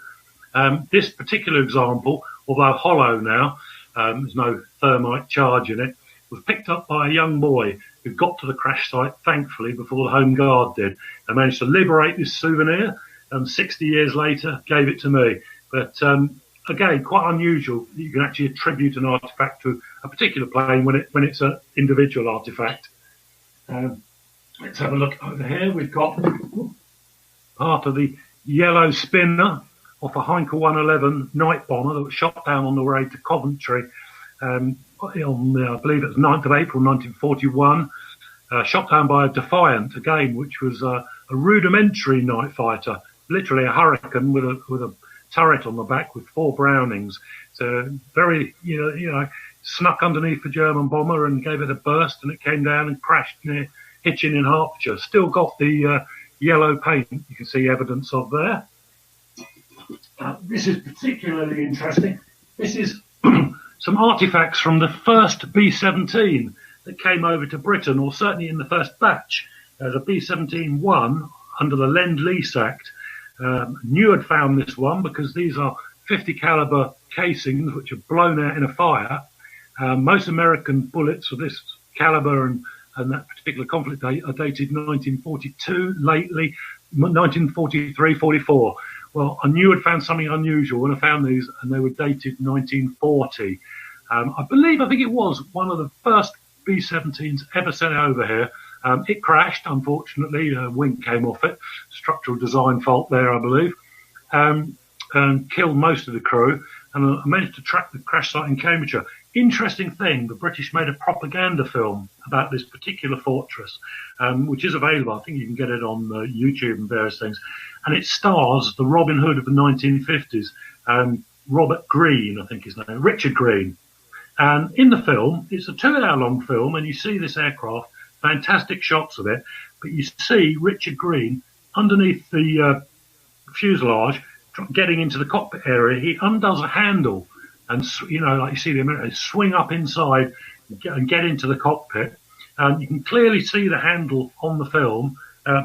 This particular example, although hollow now, there's no thermite charge in it, was picked up by a young boy who got to the crash site, thankfully, before the Home Guard did. They managed to liberate this souvenir, and 60 years later gave it to me. But again, quite unusual that you can actually attribute an artefact to a particular plane when it's an individual artifact. Let's have a look over here. We've got part of the yellow spinner off a Heinkel 111 night bomber that was shot down on the way to Coventry on, I believe it was 9th of April 1941. Shot down by a Defiant, again, which was a rudimentary night fighter, literally a Hurricane with a turret on the back with 4 Brownings. So very, snuck underneath the German bomber and gave it a burst, and it came down and crashed near Hitchin in Hertfordshire. Still got the yellow paint you can see evidence of there. This is particularly interesting. This is some artifacts from the first B-17 that came over to Britain, or certainly in the first batch. The B-17-1 under the Lend-Lease Act. New had found this one because these are 50 caliber casings which are blown out in a fire. Most American bullets of this caliber and that particular conflict are dated 1942, lately 1943, 44. Well, I knew I'd found something unusual when I found these, and they were dated 1940. I think it was one of the first B-17s ever sent over here. It crashed, unfortunately. A wing came off it. Structural design fault there, I believe. And killed most of the crew. And I managed to track the crash site in Cambridgeshire. Interesting thing, the British made a propaganda film about this particular fortress, which is available. I think you can get it on YouTube and various things. And it stars the Robin Hood of the 1950s, Robert Greene, I think his name, Richard Greene. And in the film, it's a 2-hour-long film, and you see this aircraft, fantastic shots of it, but you see Richard Greene underneath the fuselage, getting into the cockpit area. He undoes a handle, and like you see the Americans swing up inside and get into the cockpit. And you can clearly see the handle on the film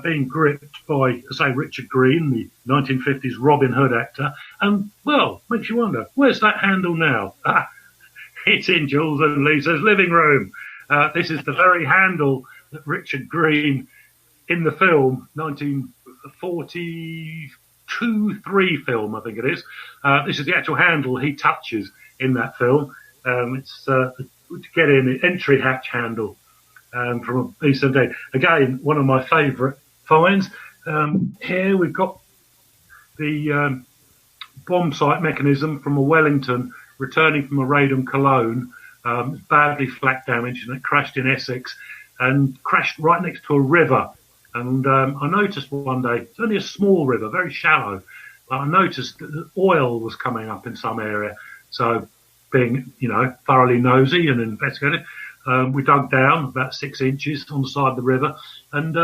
being gripped by, say, Richard Greene, the 1950s Robin Hood actor. And, well, makes you wonder, where's that handle now? It's in Jules and Lisa's living room. This is the very handle that Richard Greene, in the film, 1942-3 film, I think it is. This is the actual handle he touches in that film. It's to get in the entry hatch handle from a B-17. Again, one of my favourite finds. Here we've got the bomb sight mechanism from a Wellington returning from a raid on Cologne, badly flak damaged, and it crashed in Essex and crashed right next to a river. And I noticed one day, it's only a small river, very shallow, but I noticed that the oil was coming up in some area. So being, thoroughly nosy and investigative, we dug down about 6 inches on the side of the river and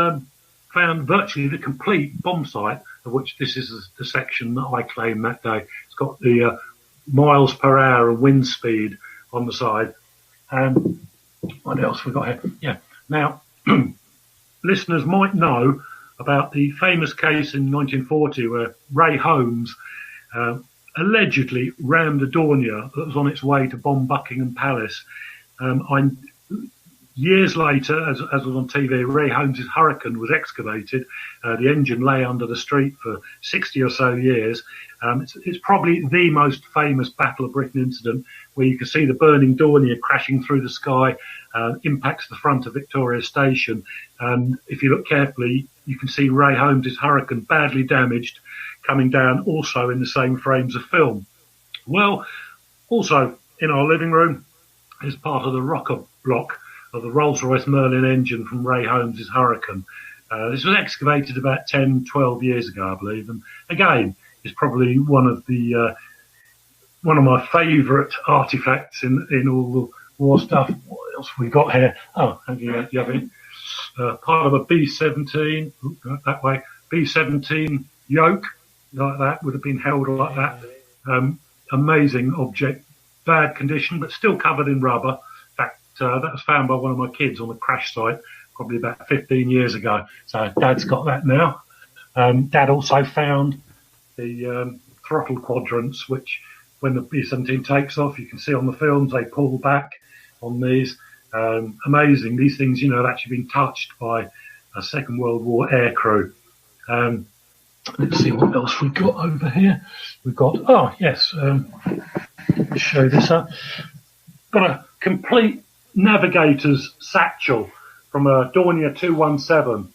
found virtually the complete bomb site, of which this is the section that I claimed that day. It's got the miles per hour and wind speed on the side. And what else we got here? Yeah. Now, listeners might know about the famous case in 1940 where Ray Holmes allegedly rammed a Dornier that was on its way to bomb Buckingham Palace. Years later, as was on TV, Ray Holmes's Hurricane was excavated. The engine lay under the street for 60 or so years. It's probably the most famous Battle of Britain incident, where you can see the burning Dornier crashing through the sky, impacts the front of Victoria Station. And if you look carefully, you can see Ray Holmes's Hurricane badly damaged, coming down also in the same frames of film. Well, also in our living room is part of the rocker block of the Rolls-Royce Merlin engine from Ray Holmes's Hurricane. This was excavated about 10, 12 years ago, I believe. And again, it's probably one of my favourite artefacts in all the war stuff. What else we got here? Oh, thank you, Yavin. Part of a B-17, that way, B-17 yoke, like that, would have been held like that. Amazing object, bad condition, but still covered in rubber. In fact, that was found by one of my kids on the crash site probably about 15 years ago. So Dad's got that now. Dad also found the throttle quadrants, which when the B-17 takes off, you can see on the films, they pull back on these. Amazing. These things, have actually been touched by a Second World War aircrew. Let's see what else we've got over here. We've got, let's show this up. got a complete navigator's satchel from a Dornier 217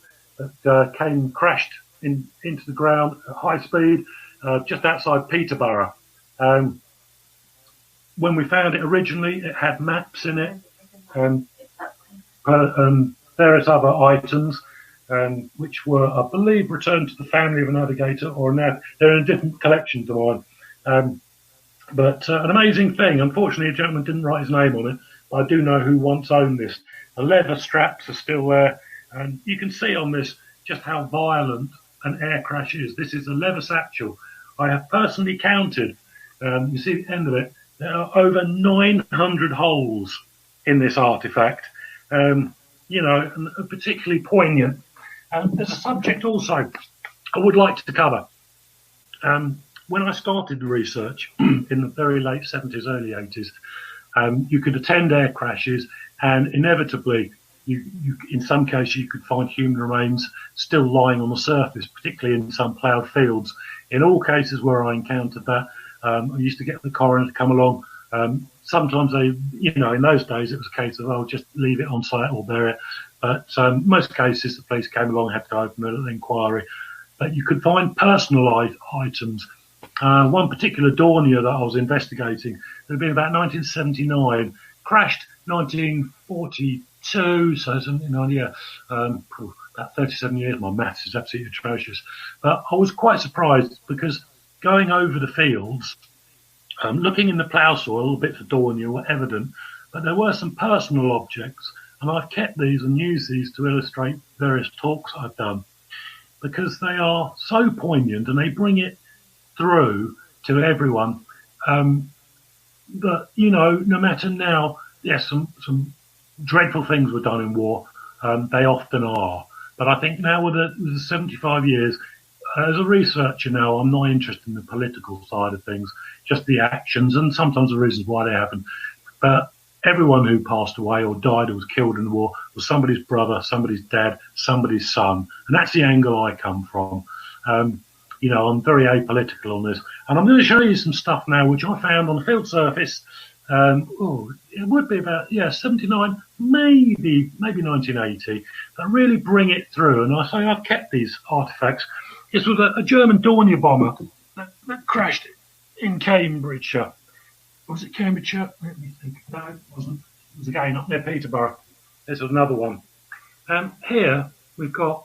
that crashed into the ground at high speed just outside Peterborough. When we found it originally, it had maps in it and various other items, which were, I believe, returned to the family of a navigator, or now they're in a different collection to mine. But an amazing thing. Unfortunately, a gentleman didn't write his name on it, but I do know who once owned this. The leather straps are still there, and you can see on this just how violent an air crash is. This is a leather satchel. I have personally counted, you see the end of it, there are over 900 holes in this artifact, and particularly poignant. There's a subject also I would like to cover. When I started the research in the very late 70s, early 80s, you could attend air crashes, and inevitably, you in some cases, you could find human remains still lying on the surface, particularly in some ploughed fields. In all cases where I encountered that, I used to get the coroner to come along. Sometimes they, in those days, it was a case of, oh, just leave it on site or bury it. But most cases, the police came along and had to open an inquiry. But you could find personal items. One particular Dornier that I was investigating, it had been about 1979, crashed 1942, so 79, yeah, about 37 years. My maths is absolutely atrocious. But I was quite surprised because going over the fields, looking in the plough soil, bits of Dornier were evident, but there were some personal objects, and I've kept these and used these to illustrate various talks I've done because they are so poignant and they bring it through to everyone. But, no matter now, yes, some dreadful things were done in war. They often are. But I think now with the 75 years, as a researcher now, I'm not interested in the political side of things, just the actions and sometimes the reasons why they happen. But everyone who passed away or died or was killed in the war was somebody's brother, somebody's dad, somebody's son. And that's the angle I come from. I'm very apolitical on this. And I'm going to show you some stuff now which I found on the field surface. It would be about, 79, maybe 1980, that really bring it through. And I say I've kept these artifacts. This was a German Dornier bomber that crashed in Cambridgeshire. Was it Cambridgeshire? Let me think. No, it wasn't. It was again up near Peterborough. This was another one. Here we've got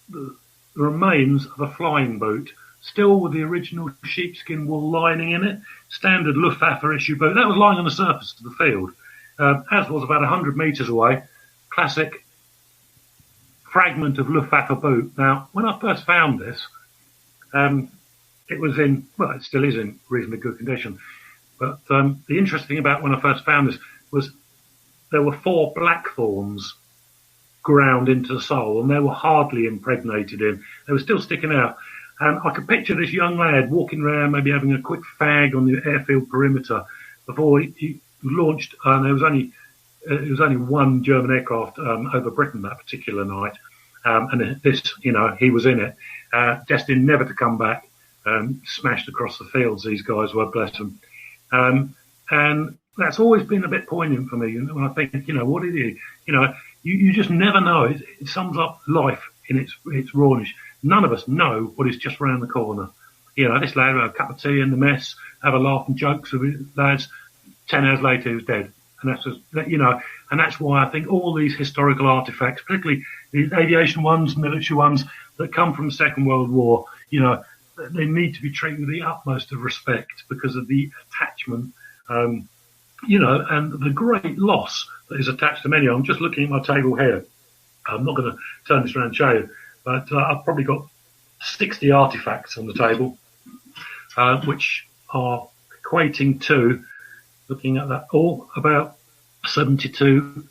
the remains of a flying boot, still with the original sheepskin wool lining in it, standard Luftwaffe issue boot. That was lying on the surface of the field, as was about 100 metres away, classic fragment of Luftwaffe boot. Now, when I first found this, it was it still is in reasonably good condition. But the interesting thing about when I first found this was there were 4 blackthorns ground into the sole, and they were hardly impregnated in. They were still sticking out. And I could picture this young lad walking around, maybe having a quick fag on the airfield perimeter before he launched. And there was only one German aircraft over Britain that particular night, and this, he was in it, destined never to come back. Smashed across the fields, these guys were, bless them. And that's always been a bit poignant for me. When I think, what is it? You just never know. It sums up life in its rawness. None of us know what is just around the corner. This lad had a cup of tea in the mess, have a laugh and jokes with his lads. 10 hours later, he was dead. And that's just, and that's why I think all these historical artifacts, particularly the aviation ones, military ones that come from the Second World War, they need to be treated with the utmost of respect because of the attachment, and the great loss that is attached to many. I'm just looking at my table here. I'm not going to turn this around and show you, but I've probably got 60 artifacts on the table, which are equating to, looking at that, all about 72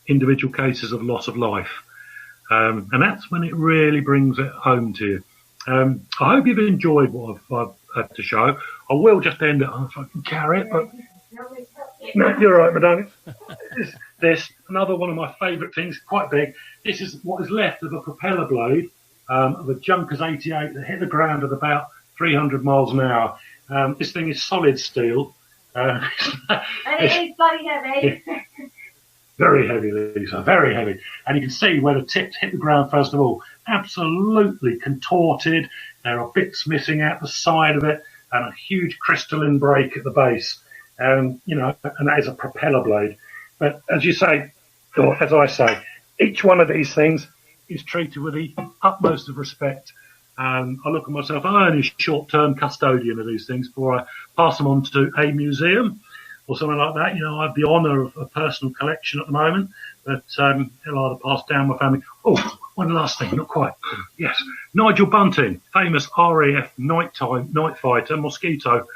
individual cases of loss of life. And that's when it really brings it home to you. I hope you've enjoyed what I've had to show. I will just end it if I can carry it, but no, you're right, madam. This another one of my favourite things, quite big. This is what is left of a propeller blade of a Junkers 88 that hit the ground at about 300 miles an hour. This thing is solid steel, Uh, And it is bloody heavy. Very heavy, Lisa, very heavy. And you can see where the tips hit the ground, first of all. Absolutely contorted. There are bits missing out the side of it and a huge crystalline break at the base. And that is a propeller blade. But as you say, or as I say, each one of these things is treated with the utmost of respect. I look at myself, I'm only a short-term custodian of these things before I pass them on to a museum or something like that. I have the honour of a personal collection at the moment, but it'll either pass down my family. Oh, one last thing, not quite. Yes, Nigel Bunting, famous RAF night fighter, Mosquito.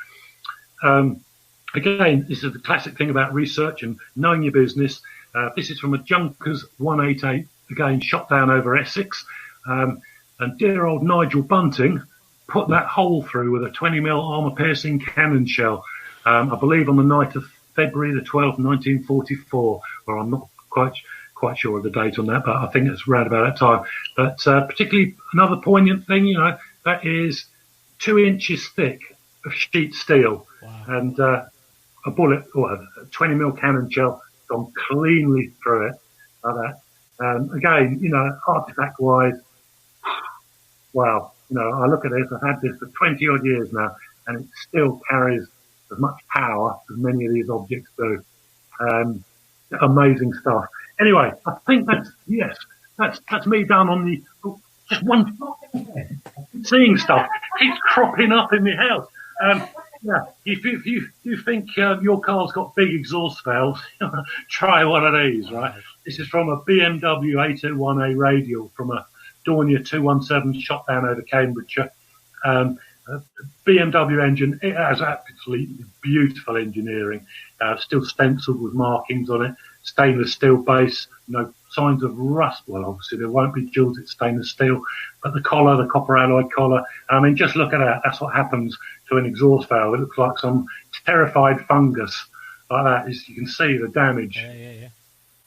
Again, this is the classic thing about research and knowing your business. This is from a Junkers 188, again, shot down over Essex. And dear old Nigel Bunting put that hole through with a 20mm armour-piercing cannon shell, I believe on the night of February the 12th, 1944, or I'm not quite sure of the date on that, but I think it's around about that time. But particularly another poignant thing, that is 2 inches thick of sheet steel. Wow. And a bullet, or a 20mm cannon shell, gone cleanly through it like that. Again, artifact-wise, wow. I look at this, I've had this for 20 odd years now, and it still carries as much power as many of these objects do. Amazing stuff. Anyway, I think that's me done on the, just one, seeing stuff keeps cropping up in my house. If you think your car's got big exhaust valves, try one of these, right? This is from a BMW A21A radial from a Dornier 217 shot down over Cambridgeshire. BMW engine, it has absolutely beautiful engineering, still stenciled with markings on it, stainless steel base, no signs of rust. Well, obviously there won't be jewels, it's stainless steel, but the collar, the copper alloy collar, I mean, just look at that. That's what happens to an exhaust valve. It looks like some terrified fungus like that. You can see the damage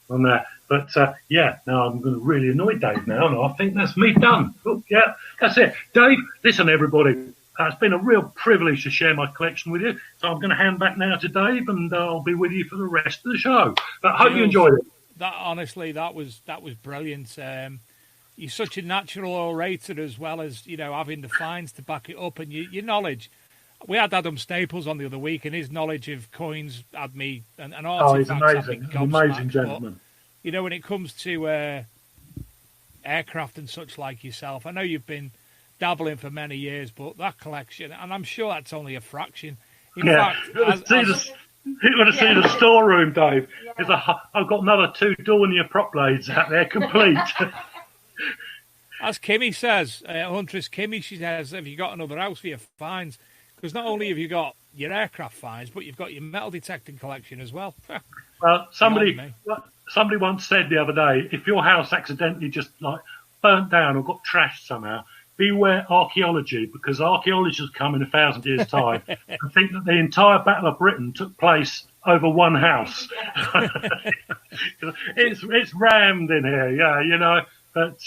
on that. But now I'm going to really annoy Dave now, and I think that's me done. Oh, yeah, that's it. Dave, listen, everybody. It's been a real privilege to share my collection with you. So I'm going to hand back now to Dave, and I'll be with you for the rest of the show. But I hope you enjoyed it. That was brilliant. You're such a natural orator, as well as having the finds to back it up, and your knowledge. We had Adam Staples on the other week, and his knowledge of coins had me and artifacts. Oh, he's amazing, an amazing gentleman. But, when it comes to aircraft and such like yourself, I know you've been dabbling for many years, but that collection, and I'm sure that's only a fraction. In fact, you want to see the storeroom, Dave? I've got another 2 Dornier prop blades out there, complete. As Kimmy says, Huntress Kimmy, she says, have you got another house for your finds? Because not only have you got your aircraft finds, but you've got your metal detecting collection as well. Well, somebody once said the other day, if your house accidentally just burnt down or got trashed somehow, beware archaeology, because archaeologists come in 1,000 years' time and think that the entire Battle of Britain took place over one house. it's rammed in here, But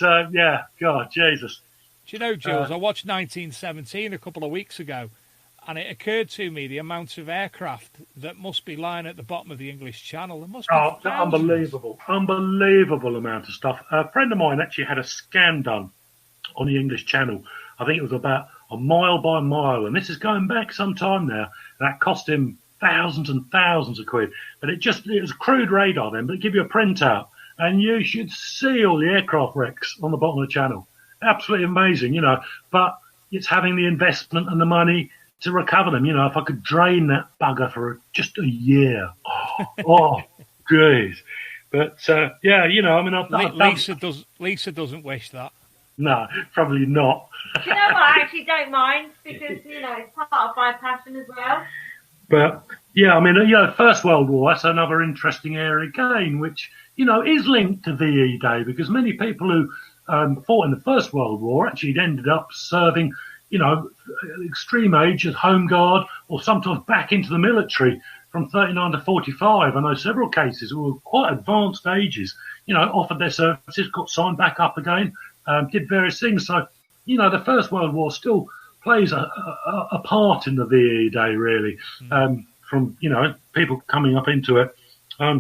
God, Jesus. Do you know, Jules? I watched 1917 a couple of weeks ago, and it occurred to me the amount of aircraft that must be lying at the bottom of the English Channel. There must be thousands. Unbelievable amount of stuff. A friend of mine actually had a scan done on the English Channel. I think it was about a mile by mile, and this is going back some time now. That cost him thousands and thousands of quid. But it was a crude radar then, but it give you a printout, and you should see all the aircraft wrecks on the bottom of the channel. Absolutely amazing, But it's having the investment and the money to recover them. If I could drain that bugger for just a year. Oh, jeez. But Lisa doesn't wish that. No, probably not. Do you know what? I actually don't mind, because it's part of my passion as well. But First World War, that's another interesting area again, which is linked to VE Day, because many people who fought in the First World War actually ended up serving, extreme age as Home Guard, or sometimes back into the military from 39 to 45. I know several cases who were quite advanced ages, offered their services, got signed back up again, did various things. So, the First World War still plays a part in the VE Day, really, from people coming up into it. I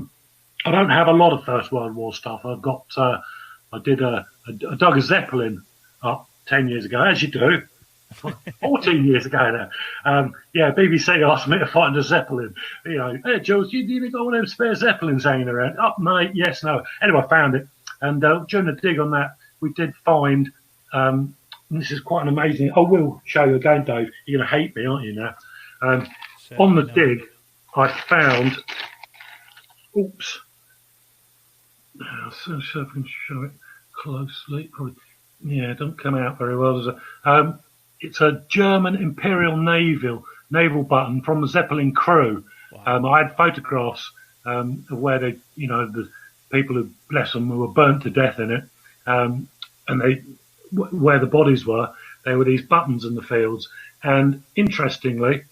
don't have a lot of First World War stuff. I've got I dug a Zeppelin up 10 years ago, as you do. 14 years ago now. BBC asked me to find a Zeppelin. Hey, Jules, you got one of them spare Zeppelins hanging around? Oh, mate, yes, no. Anyway, I found it. And during the dig on that, we did find, and this is quite an amazing, I will show you again, Dave. You're going to hate me, aren't you, now? On the dig, I found, oops. So I can show it closely. Probably, it doesn't come out very well, does it? It's a German Imperial naval button from the Zeppelin crew. Wow. I had photographs of where they, the people who, bless them, who were burnt to death in it, and where the bodies were. There were these buttons in the fields, and interestingly,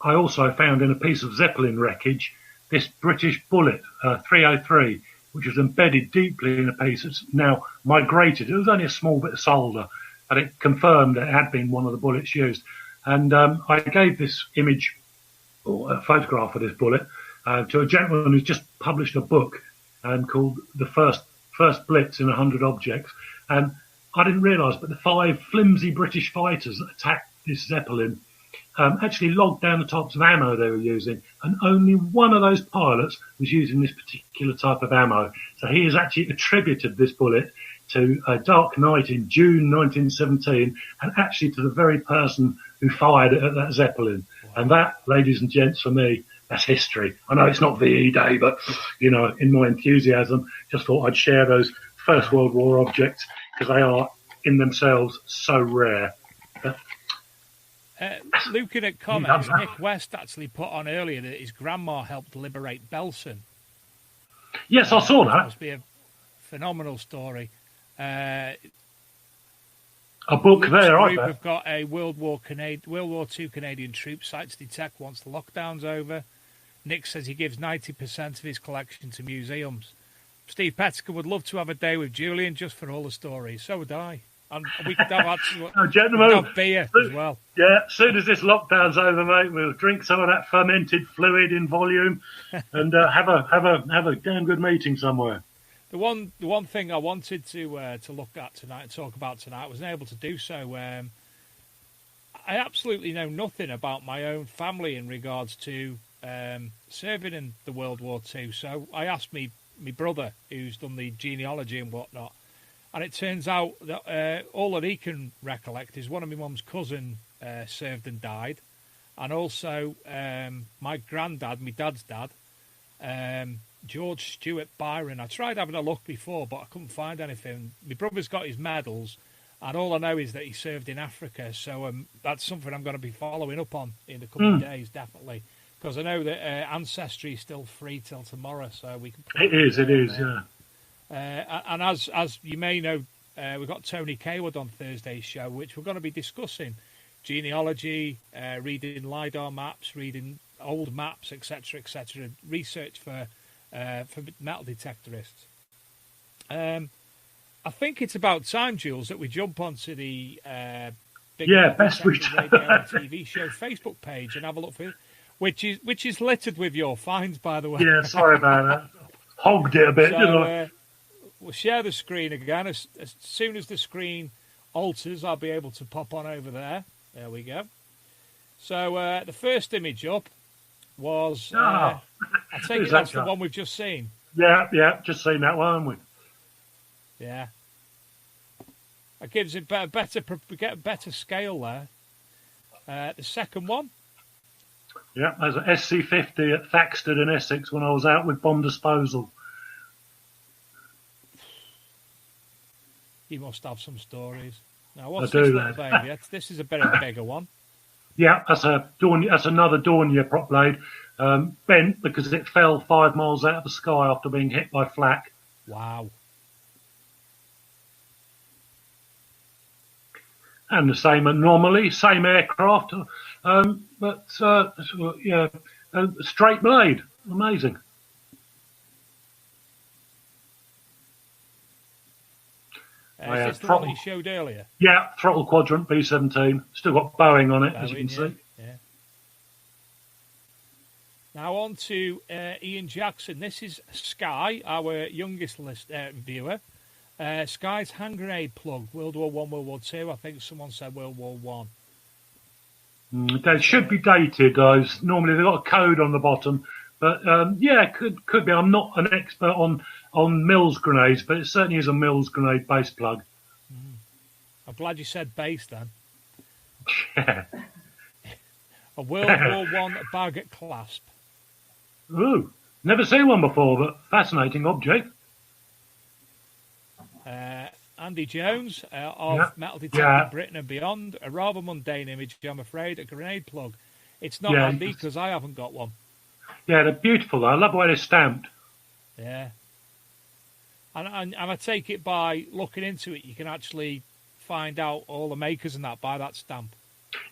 I also found in a piece of Zeppelin wreckage this British bullet, 303, which was embedded deeply in a piece. It's now migrated. It was only a small bit of solder, but it confirmed that it had been one of the bullets used. And I gave this image, or a photograph of this bullet, to a gentleman who's just published a book called The First Blitz in 100 Objects. And I didn't realise, but the 5 flimsy British fighters that attacked this Zeppelin actually logged down the types of ammo they were using, and only one of those pilots was using this particular type of ammo. So he has actually attributed this bullet to a dark night in June 1917, and actually to the very person who fired it at that Zeppelin. Wow. And that, ladies and gents, for me, that's history. I know it's not VE Day, but, in my enthusiasm, just thought I'd share those First World War objects, because they are, in themselves, so rare. Looking at comments, Nick West actually put on earlier that his grandma helped liberate Belsen. Yes, I saw that. That must be a phenomenal story. A book there, I bet. We've got a World War II Canadian troop site to detect once the lockdown's over. Nick says he gives 90% of his collection to museums. Steve Pettiker would love to have a day with Julian just for all the stories. So would I. And we could have gentlemen, beer as well. Yeah, as soon as this lockdown's over, mate, we'll drink some of that fermented fluid in volume and have a damn good meeting somewhere. The one thing I wanted to look at tonight and talk about tonight, wasn't able to do so. I absolutely know nothing about my own family in regards to serving in the World War II. So I asked my brother, who's done the genealogy and whatnot, and it turns out that all that he can recollect is one of my mum's cousin served and died, and also my granddad, my dad's dad, George Stewart Byron. I tried having a look before, but I couldn't find anything. My brother's got his medals, and all I know is that he served in Africa. So that's something I'm going to be following up on in a couple of days, definitely, because I know that Ancestry is still free till tomorrow, so we can. It is, yeah. And as you may know, we've got Tony Kaywood on Thursday's show, which we're going to be discussing genealogy, reading LiDAR maps, reading old maps, etc., research for metal detectorists. I think it's about time, Jules, that we jump onto the Best Radio and TV show Facebook page and have a look for it, which is littered with your finds, by the way. Yeah, sorry about that. Hogged it a bit, didn't I? We'll share the screen again. As soon as the screen alters, I'll be able to pop on over there. There we go. So the first image up was, I take it that's the one we've just seen. Yeah, just seen that one, haven't we? Yeah. That gives it better scale there. The second one. Yeah, there's an SC50 at Thaxted in Essex when I was out with bomb disposal. You must have some stories. Now, what's this little baby? This is a bit of a bigger one. Yeah, that's another Dornier prop blade, bent because it fell 5 miles out of the sky after being hit by flak. Wow. And the same anomaly, same aircraft, but straight blade, amazing. Is this the one that you showed earlier? Yeah, throttle quadrant B-17. Still got Boeing on it, as you can see. Yeah. Now on to Ian Jackson. This is Sky, our youngest viewer. Sky's hand grenade plug, World War One, World War Two. I think someone said World War One. They should be dated. Normally they've got a code on the bottom, but yeah, could be. I'm not an expert on Mills grenades, but it certainly is a Mills grenade base plug. I'm glad you said base then. Yeah. A World War One bag clasp. Ooh, never seen one before, but fascinating object. Andy Jones of Metal Detecting Britain and Beyond. A rather mundane image, I'm afraid. A grenade plug. It's not handy because I haven't got one. Yeah, they're beautiful though. I love the way they're stamped. Yeah. And I take it by looking into it, you can actually find out all the makers and that by that stamp.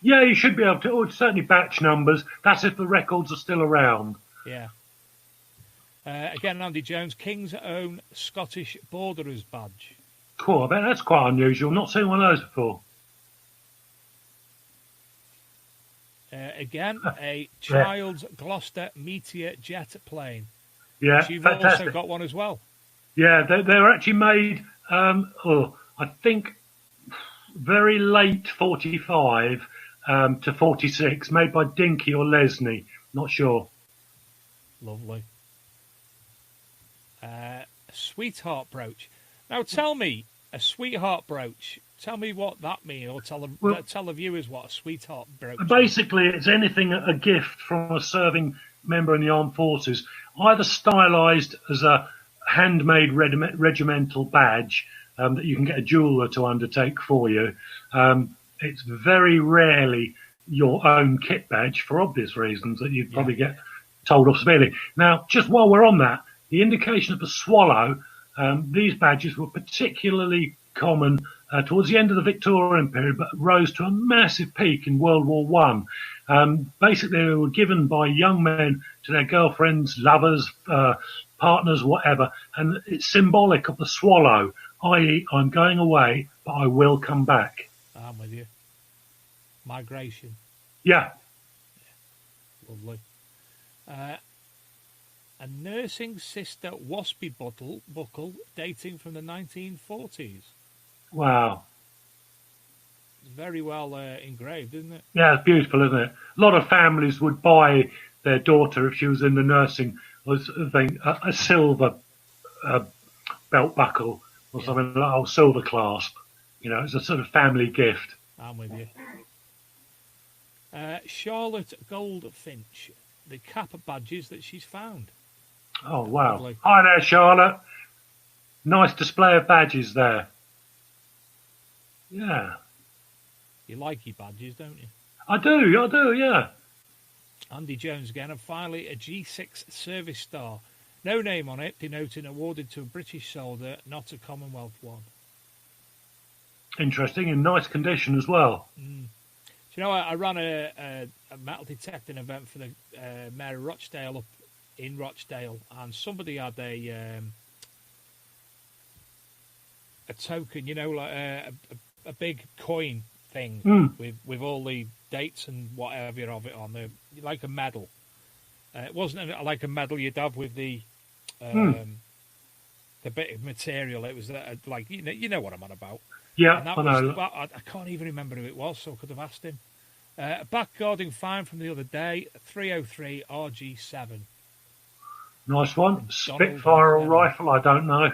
Yeah, you should be able to. Or certainly batch numbers. That's if the records are still around. Yeah. Again, Andy Jones, King's Own Scottish Borderers badge. Cool, I bet that's quite unusual. Not seen one of those before. Again, a child's Gloucester Meteor jet plane. Yeah, you've fantastic. Also got one as well. Yeah, they're actually made, I think, very late 45 to 46, made by Dinky or Lesney. Not sure. Lovely. Sweetheart brooch. Now tell me, a sweetheart brooch, tell me what that means, or tell the viewers what a sweetheart brooch is. Basically, it's anything a gift from a serving member in the armed forces, either stylised as a handmade regimental badge that you can get a jeweller to undertake for you. It's very rarely your own kit badge for obvious reasons that you'd probably get told off severely. Now, just while we're on that, the indication of a swallow, these badges were particularly common towards the end of the Victorian period, but rose to a massive peak in World War One. Basically, they were given by young men to their girlfriends, lovers, partners, whatever, and it's symbolic of the swallow, i.e., I'm going away, but I will come back. I'm with you. Migration. Yeah. Lovely. A nursing sister waspy buckle dating from the 1940s. Wow. It's very well engraved, isn't it? Yeah, it's beautiful, isn't it? A lot of families would buy their daughter, if she was in the nursing, a silver belt buckle or something like a silver clasp. You know, it's a sort of family gift. I'm with you. Charlotte Goldfinch, the cap badges that she's found. Oh, wow. Lovely. Hi there, Charlotte. Nice display of badges there. Yeah. You like your badges, don't you? I do, yeah. Andy Jones again, and finally a G6 service star. No name on it, denoting awarded to a British soldier, not a Commonwealth one. Interesting, in nice condition as well. Do you know, I ran a metal detecting event for the Mayor of Rochdale up in Rochdale, and somebody had a token, you know, like a big coin thing with all the dates and whatever of it on there, like a medal. It wasn't like a medal you'd have with the bit of material. It was like you know what I'm on about. Yeah, and that I know. I can't even remember who it was, so I could have asked him. A backguarding find from the other day, 303 RG7. Nice one. Spitfire or rifle, I don't know.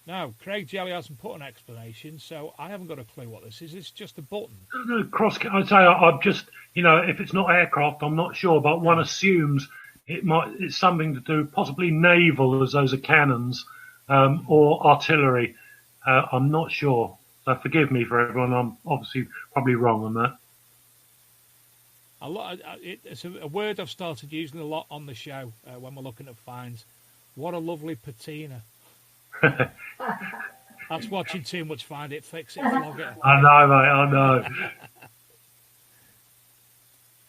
Now, Craig Jelly hasn't put an explanation, so I haven't got a clue what this is. It's just a button. No, I'd say I'm just, if it's not aircraft, I'm not sure, but one assumes it's something to do, possibly naval, as those are cannons, or artillery. I'm not sure. So forgive me for everyone. I'm obviously probably wrong on that. It's a word I've started using a lot on the show when we're looking at finds. What a lovely patina. That's watching too much Find It, Fix It, Flog It. I know, mate,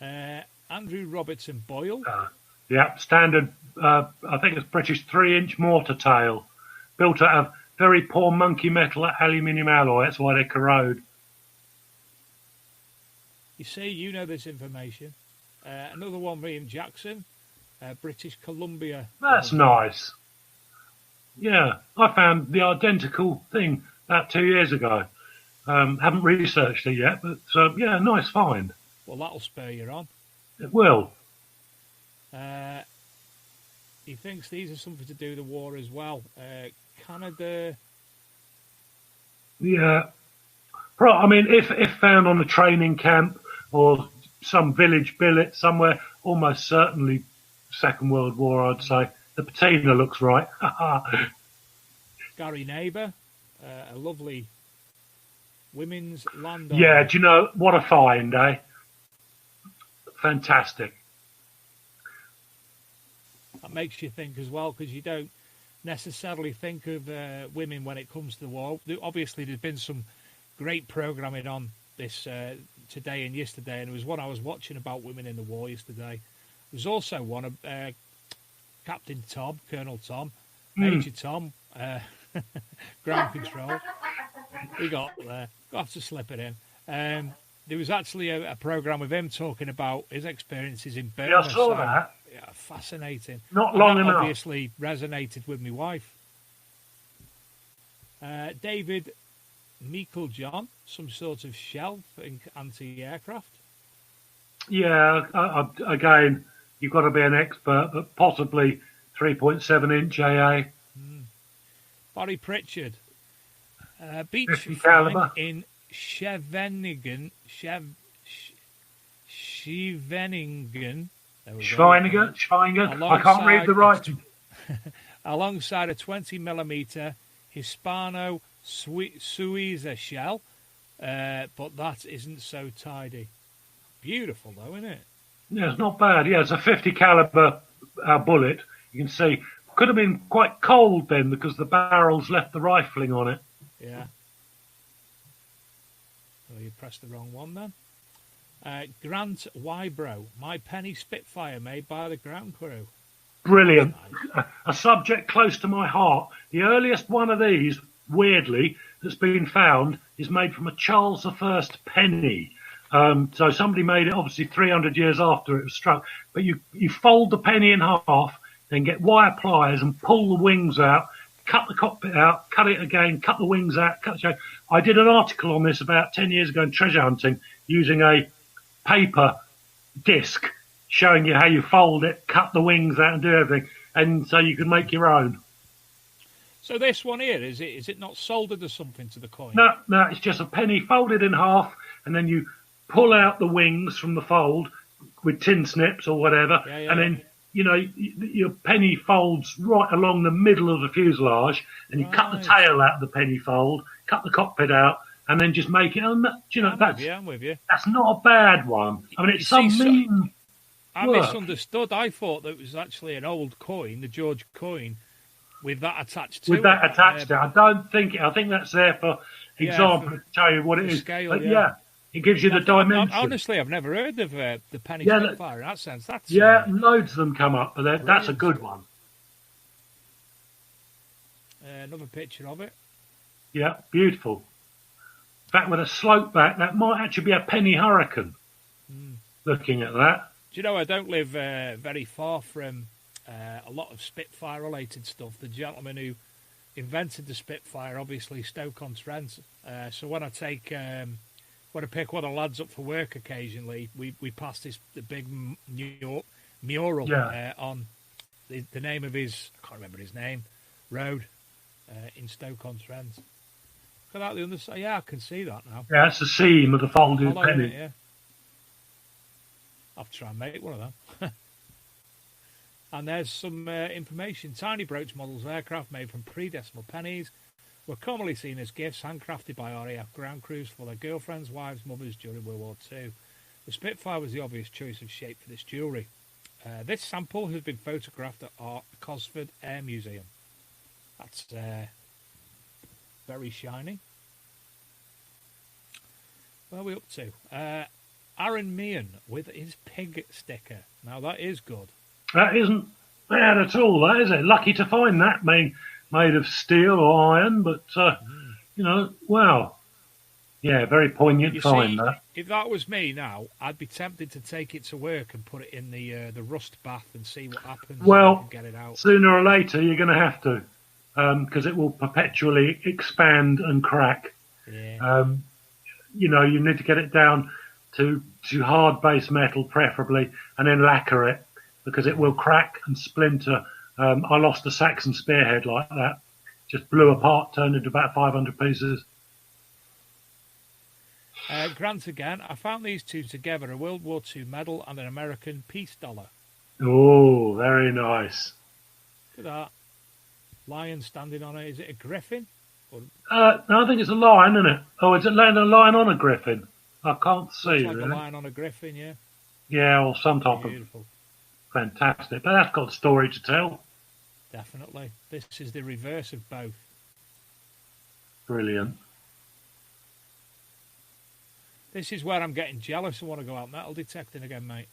I know. Andrew Robertson Boyle. Yeah, standard, I think it's British 3-inch mortar tail. Built out of very poor monkey metal aluminium alloy. That's why they corrode. You see, you know this information. Another one, Ian Jackson, British Columbia. That's nice. Yeah, I found the identical thing about 2 years ago. Haven't researched it yet, but yeah, nice find. Well, that'll spur you on. It will. He thinks these are something to do with the war as well. Canada. Yeah. I mean, if found on a training camp or some village billet somewhere, almost certainly Second World War, I'd say. The patina looks right. Gary Neighbour, a lovely women's land. Yeah, do you know, what a find, eh? Fantastic. That makes you think as well, because you don't necessarily think of women when it comes to the war. Obviously, there's been some great programming on this today and yesterday, and there was one I was watching about women in the war yesterday. There was also one of Captain Tom, Colonel Tom, Major Tom, ground control. We got there. Got to slip it in. There was actually a program with him talking about his experiences in Burma. Yeah, I saw that. Yeah, fascinating. Not long enough. Obviously resonated with my wife. David Meiklejohn, some sort of shell for anti-aircraft. Yeah, again, you've got to be an expert, but possibly 3.7-inch AA. Barry Pritchard, beach 50 find caliber. in Scheveningen. Scheveningen. Schweininger. I can't read the writing. Alongside a 20mm Hispano Suiza shell, but that isn't so tidy. Beautiful though, isn't it? Yeah, it's not bad. Yeah, it's a 50 caliber bullet. You can see could have been quite cold then because the barrels left the rifling on it. Yeah. Well, you pressed the wrong one then. Grant Wybro, my penny Spitfire made by the ground crew. Brilliant. A subject close to my heart. The earliest one of these, weirdly, that's been found is made from a Charles I penny. So somebody made it obviously 300 years after it was struck. But you fold the penny in half, then get wire pliers and pull the wings out, cut the cockpit out, cut it again, cut the wings out, I did an article on this about 10 years ago in treasure hunting using a paper disc showing you how you fold it, cut the wings out and do everything. And so you can make your own. So this one here, is it not soldered or something to the coin? No, it's just a penny folded in half and then you pull out the wings from the fold with tin snips or whatever. And then, you know, your penny folds right along the middle of the fuselage and you cut the tail out of the penny fold, cut the cockpit out, and then just make it. And you know, I'm with you. That's not a bad one. I mean, it's I misunderstood. I thought that it was actually an old coin, the George coin, with that attached to it. I don't think it. I think that's there for example to tell you what it is. Scale, but it gives you the dimension. Honestly, I've never heard of the penny Spitfire in that sense. That's loads of them come up, but that's a good one. Another picture of it. Yeah, beautiful. In fact, with a slope back, that might actually be a penny Hurricane. Looking at that. Do you know, I don't live very far from a lot of Spitfire-related stuff. The gentleman who invented the Spitfire, obviously Stoke-on-Trent. So when I take... when I pick one of the lads up for work occasionally, we pass the big New York mural on the name of his, I can't remember his name, road in Stoke-on-Trent. Look at that, the other side. Yeah, I can see that now. Yeah, that's the seam of the folded penny. I'll try and make one of them. And there's some information. Tiny brooch models of aircraft made from pre-decimal pennies were commonly seen as gifts handcrafted by RAF ground crews for their girlfriends, wives, mothers during World War II. The Spitfire was the obvious choice of shape for this jewellery. This sample has been photographed at our Cosford Air Museum. That's very shiny. Where are we up to? Aaron Meehan with his pig sticker. Now that is good. That isn't bad at all, that is it? Lucky to find that made of steel or iron, but, you know, wow. Yeah, very poignant You find see, that. if that was me now, I'd be tempted to take it to work and put it in the rust bath and see what happens. Well, and get it out. sooner or later you're going to have to, because it will perpetually expand and crack. Yeah. You need to get it down to hard base metal, preferably, and then lacquer it, because it will crack and splinter. I lost a Saxon spearhead like that. Just blew apart, turned into about 500 pieces. Grant again, I found these two together, a World War II medal and an American peace dollar. Oh, very nice. Look at that. Lion standing on it. Is it a griffin? No, I think it's a lion, isn't it? Oh, is it laying a lion on a griffin? I can't see. Looks like really. a lion on a griffin, yeah. Yeah, or some type Beautiful. of fantastic. But that's got a story to tell. Definitely. This is the reverse of both. Brilliant. This is where I'm getting jealous. I want to go out metal detecting again, mate.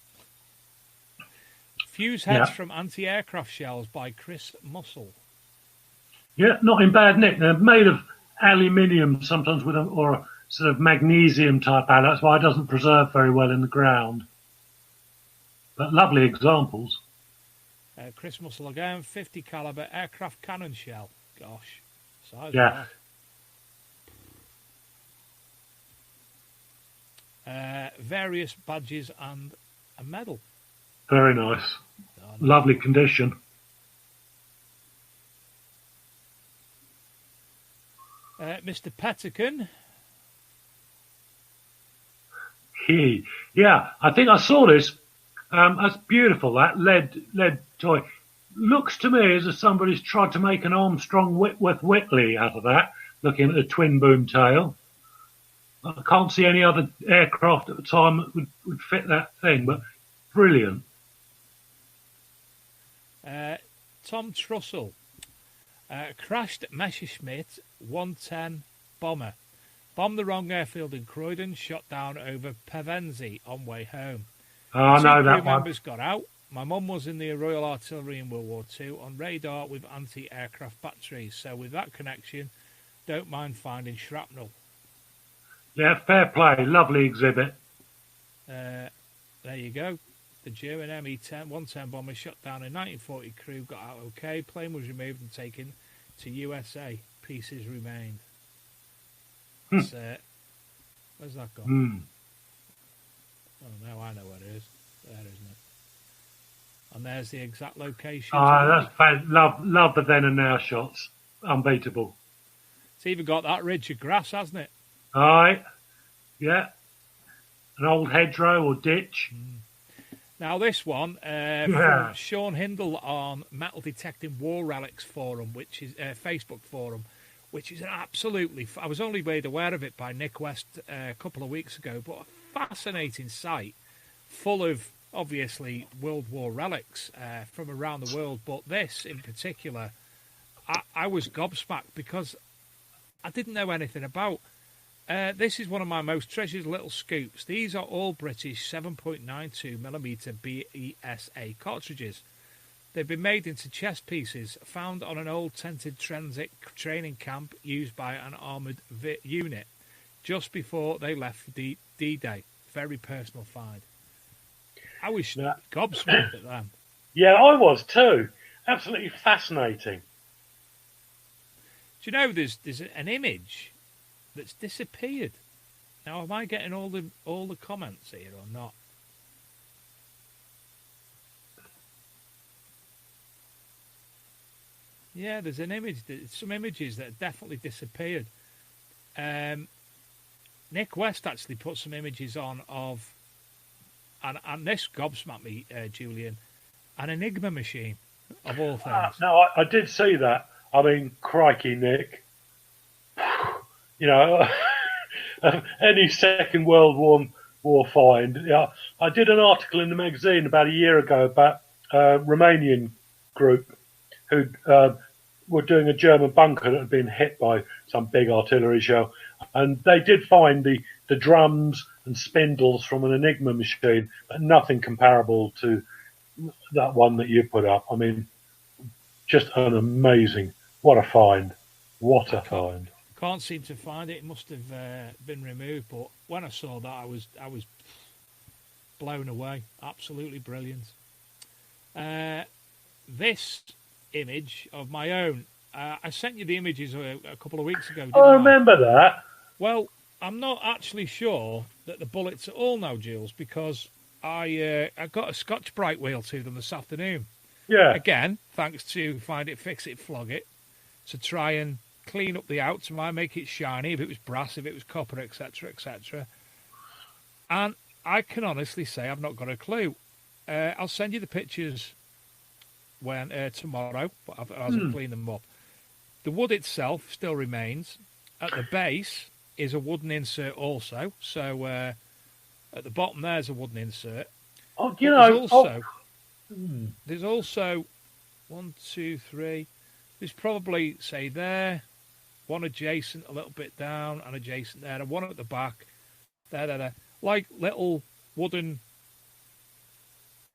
Fuse heads from anti-aircraft shells by Chris Mussell. Yeah, not in bad nick. They're made of aluminium, sometimes with or a sort of magnesium type alloy. That's why it doesn't preserve very well in the ground. But lovely examples. Chris Mussell again, 50 caliber aircraft cannon shell. Gosh, size. Yeah. Various badges and a medal. Very nice. Oh, no. Lovely condition. Mr. Pettican. Yeah, I think I saw this. That's beautiful. That lead toy looks to me as if somebody's tried to make an Armstrong Whitworth Whitley out of that. Looking at the twin boom tail, I can't see any other aircraft at the time that would fit that thing. But brilliant. Tom Trussell. Crashed Messerschmitt 110 bomber. Bombed the wrong airfield in Croydon, shot down over Pevensey on way home. I know that crew one. members got out. My mum was in the Royal Artillery in World War II on radar with anti-aircraft batteries. So with that connection, don't mind finding shrapnel. Yeah, fair play. Lovely exhibit. There you go. The German Me-10 110 bomber shot down in 1940. Crew got out okay. Plane was removed and taken to USA. Pieces remained. That's it. Where's that gone? Oh, no, I know where it is. There, isn't it? And there's the exact location. That's love the then and now shots. Unbeatable. It's even got that ridge of grass, hasn't it? Aye. Yeah. An old hedgerow or ditch. Now this one from Sean Hindle on Metal Detecting War Relics forum, which is Facebook forum, which is an absolutely. I was only made aware of it by Nick West a couple of weeks ago, but a fascinating site full of obviously World War relics from around the world. But this in particular, I was gobsmacked because I didn't know anything about. This is one of my most treasured little scoops. These are all British 7.92mm BESA cartridges. They've been made into chess pieces, found on an old tented transit training camp used by an armoured unit just before they left for D-Day. Very personal find. I was gobsmacked at them. Yeah, I was too. Absolutely fascinating. Do you know there's an image that's disappeared? Now, am I getting all the comments here or not? Yeah, there's an image. Some images that have definitely disappeared. Nick West actually put some images on of, and this gobsmacked me, Julian, an Enigma machine of all things. No, I did see that. I mean, crikey, Nick. You know, any Second World War find. Yeah, I did an article in the magazine about a year ago about a Romanian group who were doing a German bunker that had been hit by some big artillery shell, and they did find the drums and spindles from an Enigma machine, but nothing comparable to that one that you put up. I mean, just an amazing. What a find! What a find! Can't seem to find it. It must have been removed. But when I saw that, I was blown away. Absolutely brilliant. This image of my own, I sent you the images a couple of weeks ago. Didn't I remember that. Well, I'm not actually sure that the bullets are all now, Jules, because I got a Scotch Brite wheel to them this afternoon. Yeah. Again, thanks to Find It, Fix It, Flog It, to try and clean up the outs, make it shiny, if it was brass, if it was copper, etc., etc. And I can honestly say I've not got a clue. I'll send you the pictures when tomorrow, but I hasn't cleaned them up. The wood itself still remains. At the base is a wooden insert also. So at the bottom there's a wooden insert. Oh, you know, there's also 1, 2, 3. There's probably, say, there, one adjacent a little bit down, and adjacent there, and one at the back, there. Like little wooden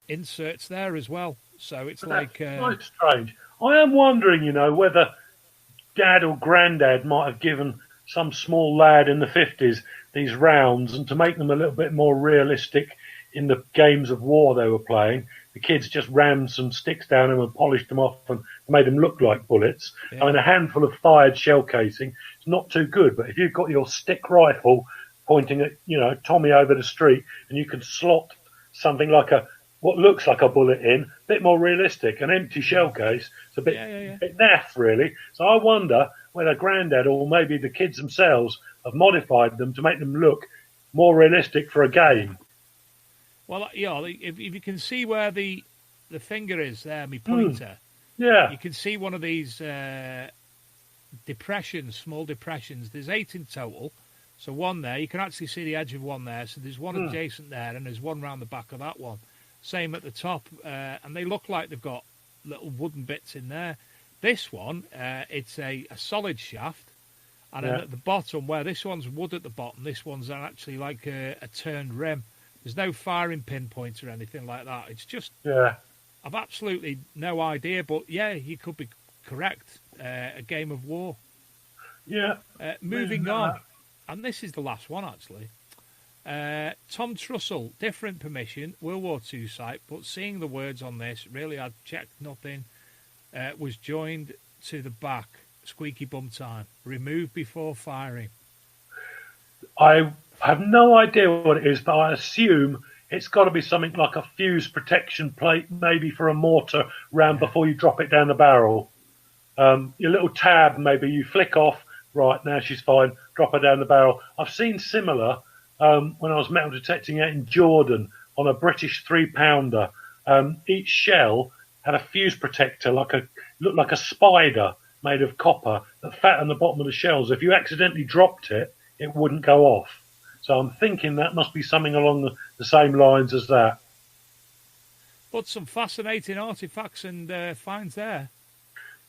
inserts there as well. So it's like... quite strange. I am wondering, you know, whether Dad or Granddad might have given some small lad in the 50s these rounds, and to make them a little bit more realistic in the games of war they were playing, the kids just rammed some sticks down them and polished them off and made them look like bullets. Yeah. I mean, a handful of fired shell casing is not too good, but if you've got your stick rifle pointing at, you know, Tommy over the street, and you can slot something like what looks like a bullet in, a bit more realistic. An empty shell case, it's a bit naff, really. So I wonder whether Grandad or maybe the kids themselves have modified them to make them look more realistic for a game. Well, yeah, if you can see where the finger is there, my pointer, Yeah. you can see one of these depressions, small depressions. There's 8 in total. So one there, you can actually see the edge of one there. So there's one adjacent there, and there's one round the back of that one. Same at the top, and they look like they've got little wooden bits in there. This one, it's a solid shaft, and then at the bottom, where this one's wood at the bottom, this one's actually like a turned rim. There's no firing pinpoint or anything like that. It's just, I've absolutely no idea, but yeah, you could be correct. A game of war. Yeah. Moving on, and this is the last one actually. Tom Trussell, different permission, World War II site, but seeing the words on this, really I'd checked nothing, was joined to the back, squeaky bum time, removed before firing. I have no idea what it is, but I assume it's got to be something like a fuse protection plate, maybe for a mortar round before you drop it down the barrel. Your little tab, maybe you flick off, right, now she's fine, drop her down the barrel. I've seen similar when I was metal detecting out in Jordan on a British 3-pounder. Each shell had a fuse protector, looked like a spider made of copper that sat on the bottom of the shells. If you accidentally dropped it, it wouldn't go off. So I'm thinking that must be something along the same lines as that. But some fascinating artifacts and finds there.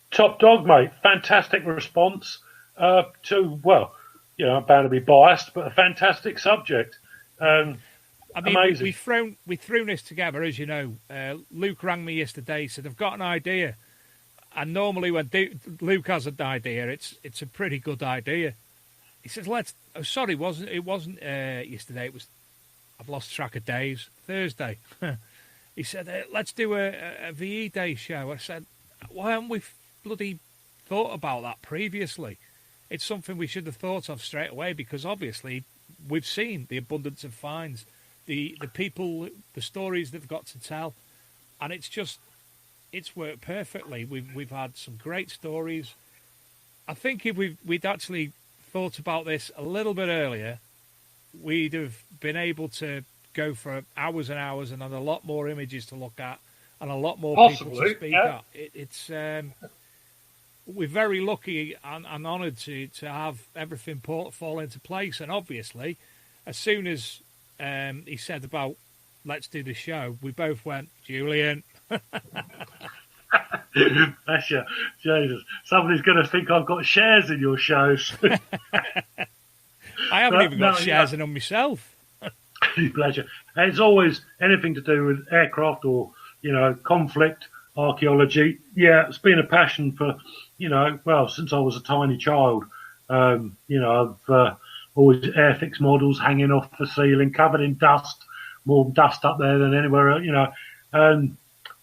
Top dog, mate. Fantastic response to, well, you know, I'm bound to be biased, but a fantastic subject. I mean, amazing. We've thrown this together, as you know. Luke rang me yesterday, said, I've got an idea. And normally when Luke has an idea, it's a pretty good idea. He says, it wasn't yesterday, it was, I've lost track of days, Thursday. He said, let's do a VE Day show. I said, why haven't we bloody thought about that previously? It's something we should have thought of straight away, because obviously we've seen the abundance of finds, the people, the stories they've got to tell, and it's worked perfectly. We've had some great stories. I think if we'd actually thought about this a little bit earlier, we'd have been able to go for hours and hours and had a lot more images to look at and a lot more people to speak at. It's we're very lucky and honoured to have everything fall into place. And obviously, as soon as he said about let's do the show, we both went, Julian. Bless you. Jesus. Somebody's going to think I've got shares in your shows. I haven't even got shares in them myself. Pleasure. It's always anything to do with aircraft or, you know, conflict, archaeology. Yeah, it's been a passion for, you know, well, since I was a tiny child. You know, I've always Airfix models hanging off the ceiling, covered in dust, more dust up there than anywhere else, you know.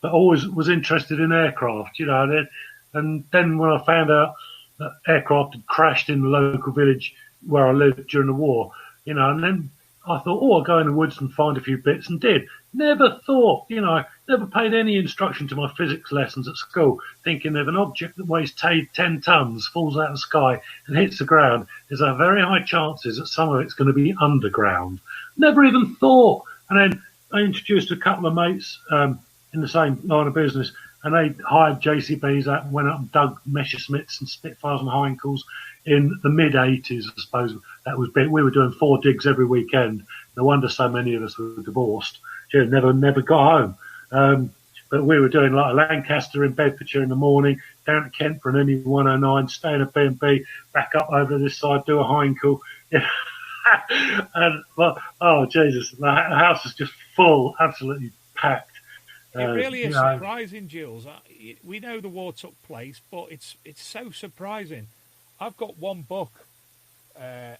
But always was interested in aircraft, you know. And then when I found out that aircraft had crashed in the local village where I lived during the war, you know, and then I thought, oh, I'll go in the woods and find a few bits, and did. Never thought, you know, never paid any instruction to my physics lessons at school, thinking if an object that weighs 10 tons falls out of the sky and hits the ground, there's a very high chances that some of it's going to be underground. Never even thought. And then I introduced a couple of mates in the same line of business, and they hired JCBs out and went up and dug Messerschmitts and Spitfires and Heinkels in the mid-'80s, I suppose. That was big. We were doing 4 digs every weekend. No wonder so many of us were divorced. Never got home. But we were doing like a Lancaster in Bedfordshire in the morning, down to Kent for an ME 109, stay in a B&B, back up over this side, do a Heinkel. And, well, oh, Jesus, the house is just full, absolutely packed. It really is surprising, Jules. We know the war took place, but it's so surprising. I've got one book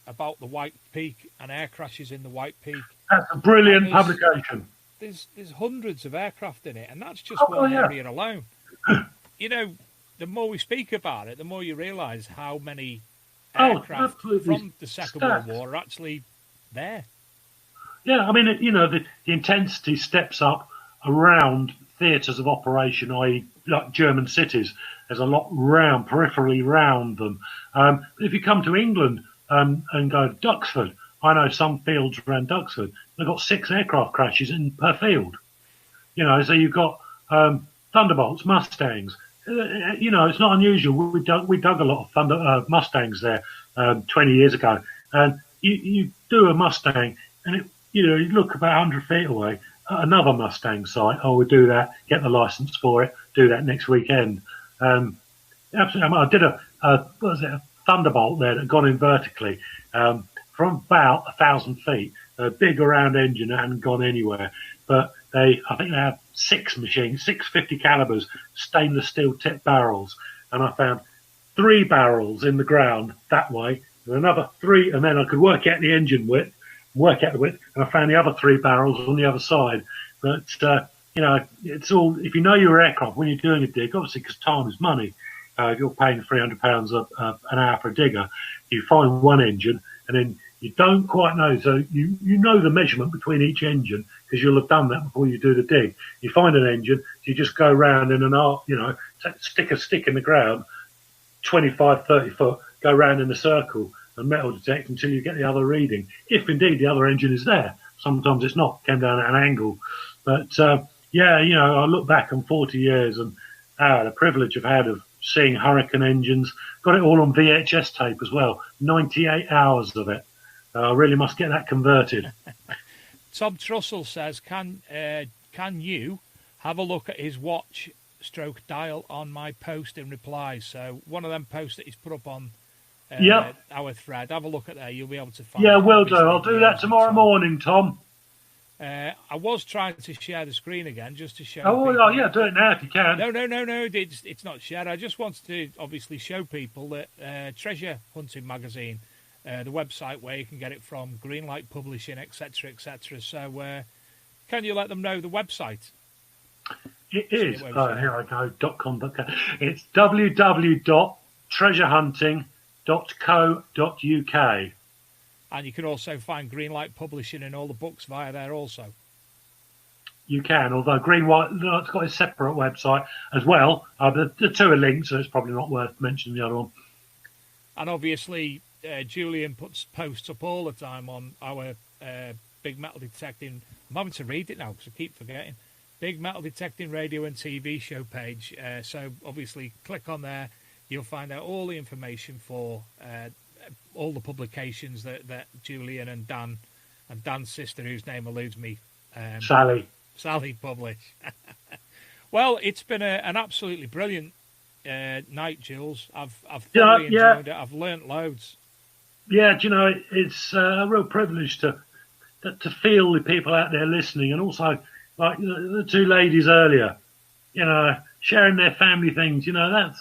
about the White Peak and air crashes in the White Peak. That's a brilliant publication. There's hundreds of aircraft in it, and that's just one area alone. You know, the more we speak about it, the more you realise how many aircraft from the Second World War are actually there. Yeah, I mean, you know, the intensity steps up around theatres of operation, i.e. like German cities. There's a lot peripherally round them. If you come to England and go to Duxford, I know some fields around Duxford, they've got 6 aircraft crashes per field. You know, so you've got Thunderbolts, Mustangs. You know, it's not unusual. We dug a lot of Mustangs there 20 years ago. And you do a Mustang, and you look about 100 feet away at another Mustang site. Oh, we'll do that, get the license for it, do that next weekend. Absolutely. I did a Thunderbolt there that had gone in vertically from about 1,000 feet. A big round engine that hadn't gone anywhere, but I think they had 6 machines, 650 calibers, stainless steel tip barrels, and I found 3 barrels in the ground that way, and another 3, and then I could work out the engine width, and I found the other 3 barrels on the other side. But you know, it's all, if you know your aircraft when you're doing a dig, obviously because time is money. If you're paying £300 an hour for a digger, you find one engine, and then you don't quite know. So you know the measurement between each engine because you'll have done that before you do the dig. You find an engine, you just go round in an arc, you know, stick a stick in the ground, 25, 30 foot, go round in a circle and metal detect until you get the other reading. If indeed the other engine is there. Sometimes it's not, came down at an angle. But yeah, you know, I look back on 40 years and the privilege I've had of seeing Hurricane engines, got it all on VHS tape as well, 98 hours of it. I really must get that converted. Tom Trussell says, can you have a look at his watch stroke dial on my post in replies? So one of them posts that he's put up on our thread, have a look at there. You'll be able to find. Yeah, will do. I'll do that tomorrow morning, Tom. I was trying to share the screen again just to show. Oh, yeah, do it now if you can. No. It's not shared. I just wanted to obviously show people that Treasure Hunting magazine, the website where you can get it from, Greenlight Publishing, etc., etc. So, can you let them know the website? It is. Here I go. .com.uk. It's www.treasurehunting.co.uk. And you can also find Greenlight Publishing and all the books via there also. You can, although Greenlight's got a separate website as well. The two are linked, so it's probably not worth mentioning the other one. And obviously, Julian puts posts up all the time on our Big Metal Detecting. I'm having to read it now because I keep forgetting. Big Metal Detecting Radio and TV show page. So obviously, click on there. You'll find out all the information for all the publications that Julian and Dan's sister, whose name eludes me, Sally publish. Well, it's been an absolutely brilliant night, Jules. I've thoroughly enjoyed it. I've learnt loads. Yeah, do you know, it's a real privilege to feel the people out there listening, and also like the two ladies earlier, you know, sharing their family things. You know, that's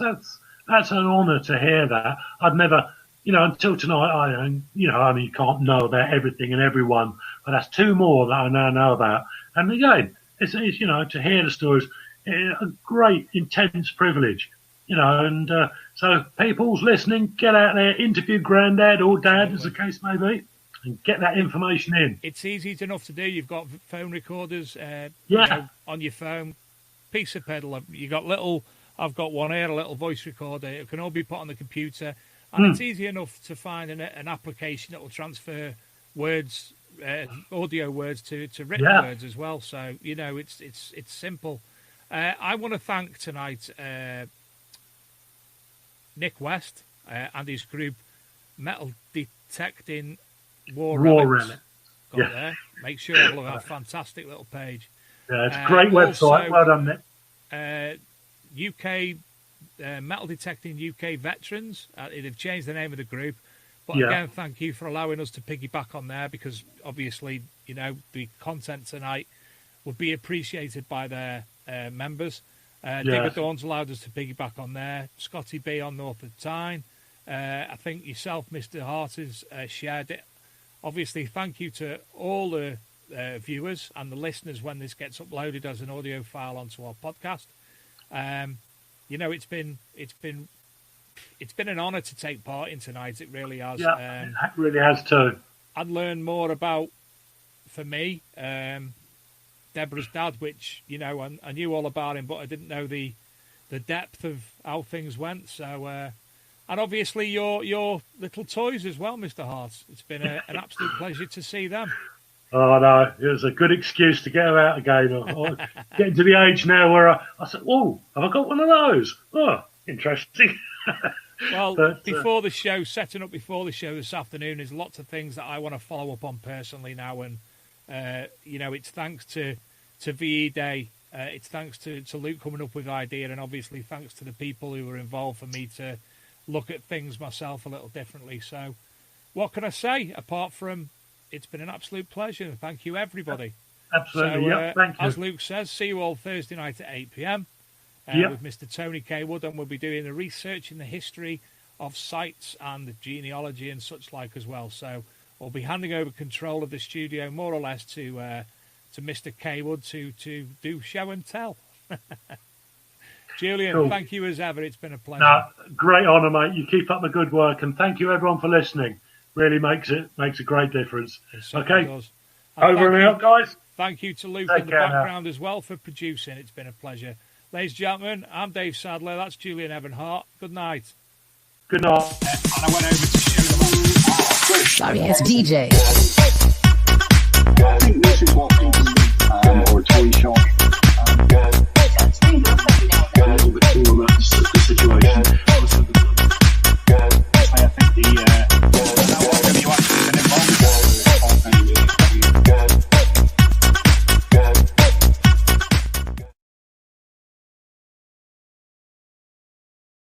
an honour to hear that. I'd never until tonight, I only can't know about everything and everyone, but that's two more that I now know about. And again, it's to hear the stories, a great, intense privilege, and so people's listening, get out there, interview Grandad or Dad, as the case may be, and get that information in. It's easy enough to do. You've got phone recorders on your phone, piece of pedal. I've got one here, a little voice recorder. It can all be put on the computer. And it's easy enough to find an application that will transfer words, audio words to written words as well. So, it's simple. I want to thank tonight Nick West and his group, Metal Detecting War Relics. Got there. Make sure you look at that fantastic little page. Yeah, it's a great website. Well done, Nick. UK Metal Detecting UK Veterans. They've changed the name of the group. But again, thank you for allowing us to piggyback on there, because obviously, the content tonight would be appreciated by their members. Digger Dawn's allowed us to piggyback on there. Scotty B on North of Tyne. I think yourself, Mr. Hart, has shared it. Obviously, thank you to all the viewers and the listeners when this gets uploaded as an audio file onto our podcast. It's been an honour to take part in tonight. It really has. Yeah, it really has too. I'd learned more about, for me, Deborah's dad, which I knew all about him, but I didn't know the depth of how things went. So, and obviously your little toys as well, Mr. Hart. It's been an absolute pleasure to see them. Oh, no, it was a good excuse to get her out again. Getting to the age now where I said, oh, have I got one of those? Oh, interesting. Well, before the show, setting up before the show this afternoon, there's lots of things that I want to follow up on personally now. And, it's thanks to VE Day. It's thanks to Luke coming up with the idea. And obviously thanks to the people who were involved for me to look at things myself a little differently. So what can I say apart from it's been an absolute pleasure. Thank you, everybody. Absolutely, so, thank you. As Luke says, see you all Thursday night at 8 p.m. With Mr. Tony K. Wood, and we'll be doing the research in the history of sites and the genealogy and such like as well. So we'll be handing over control of the studio more or less to Mr. K. Wood to do show and tell. Julian, cool. Thank you as ever. It's been a pleasure. No, great honour, mate. You keep up the good work, and thank you everyone for listening. Really makes a great difference. Okay, over and out, guys. Thank you to Luke in the background as well for producing. It's been a pleasure. Ladies and gentlemen, I'm Dave Sadler. That's Julian Evan-Hart. Good night. Good night. And I went over to show them. Sorry, it's DJ. I think this is what people or a toy shop. A little bit too much the situation.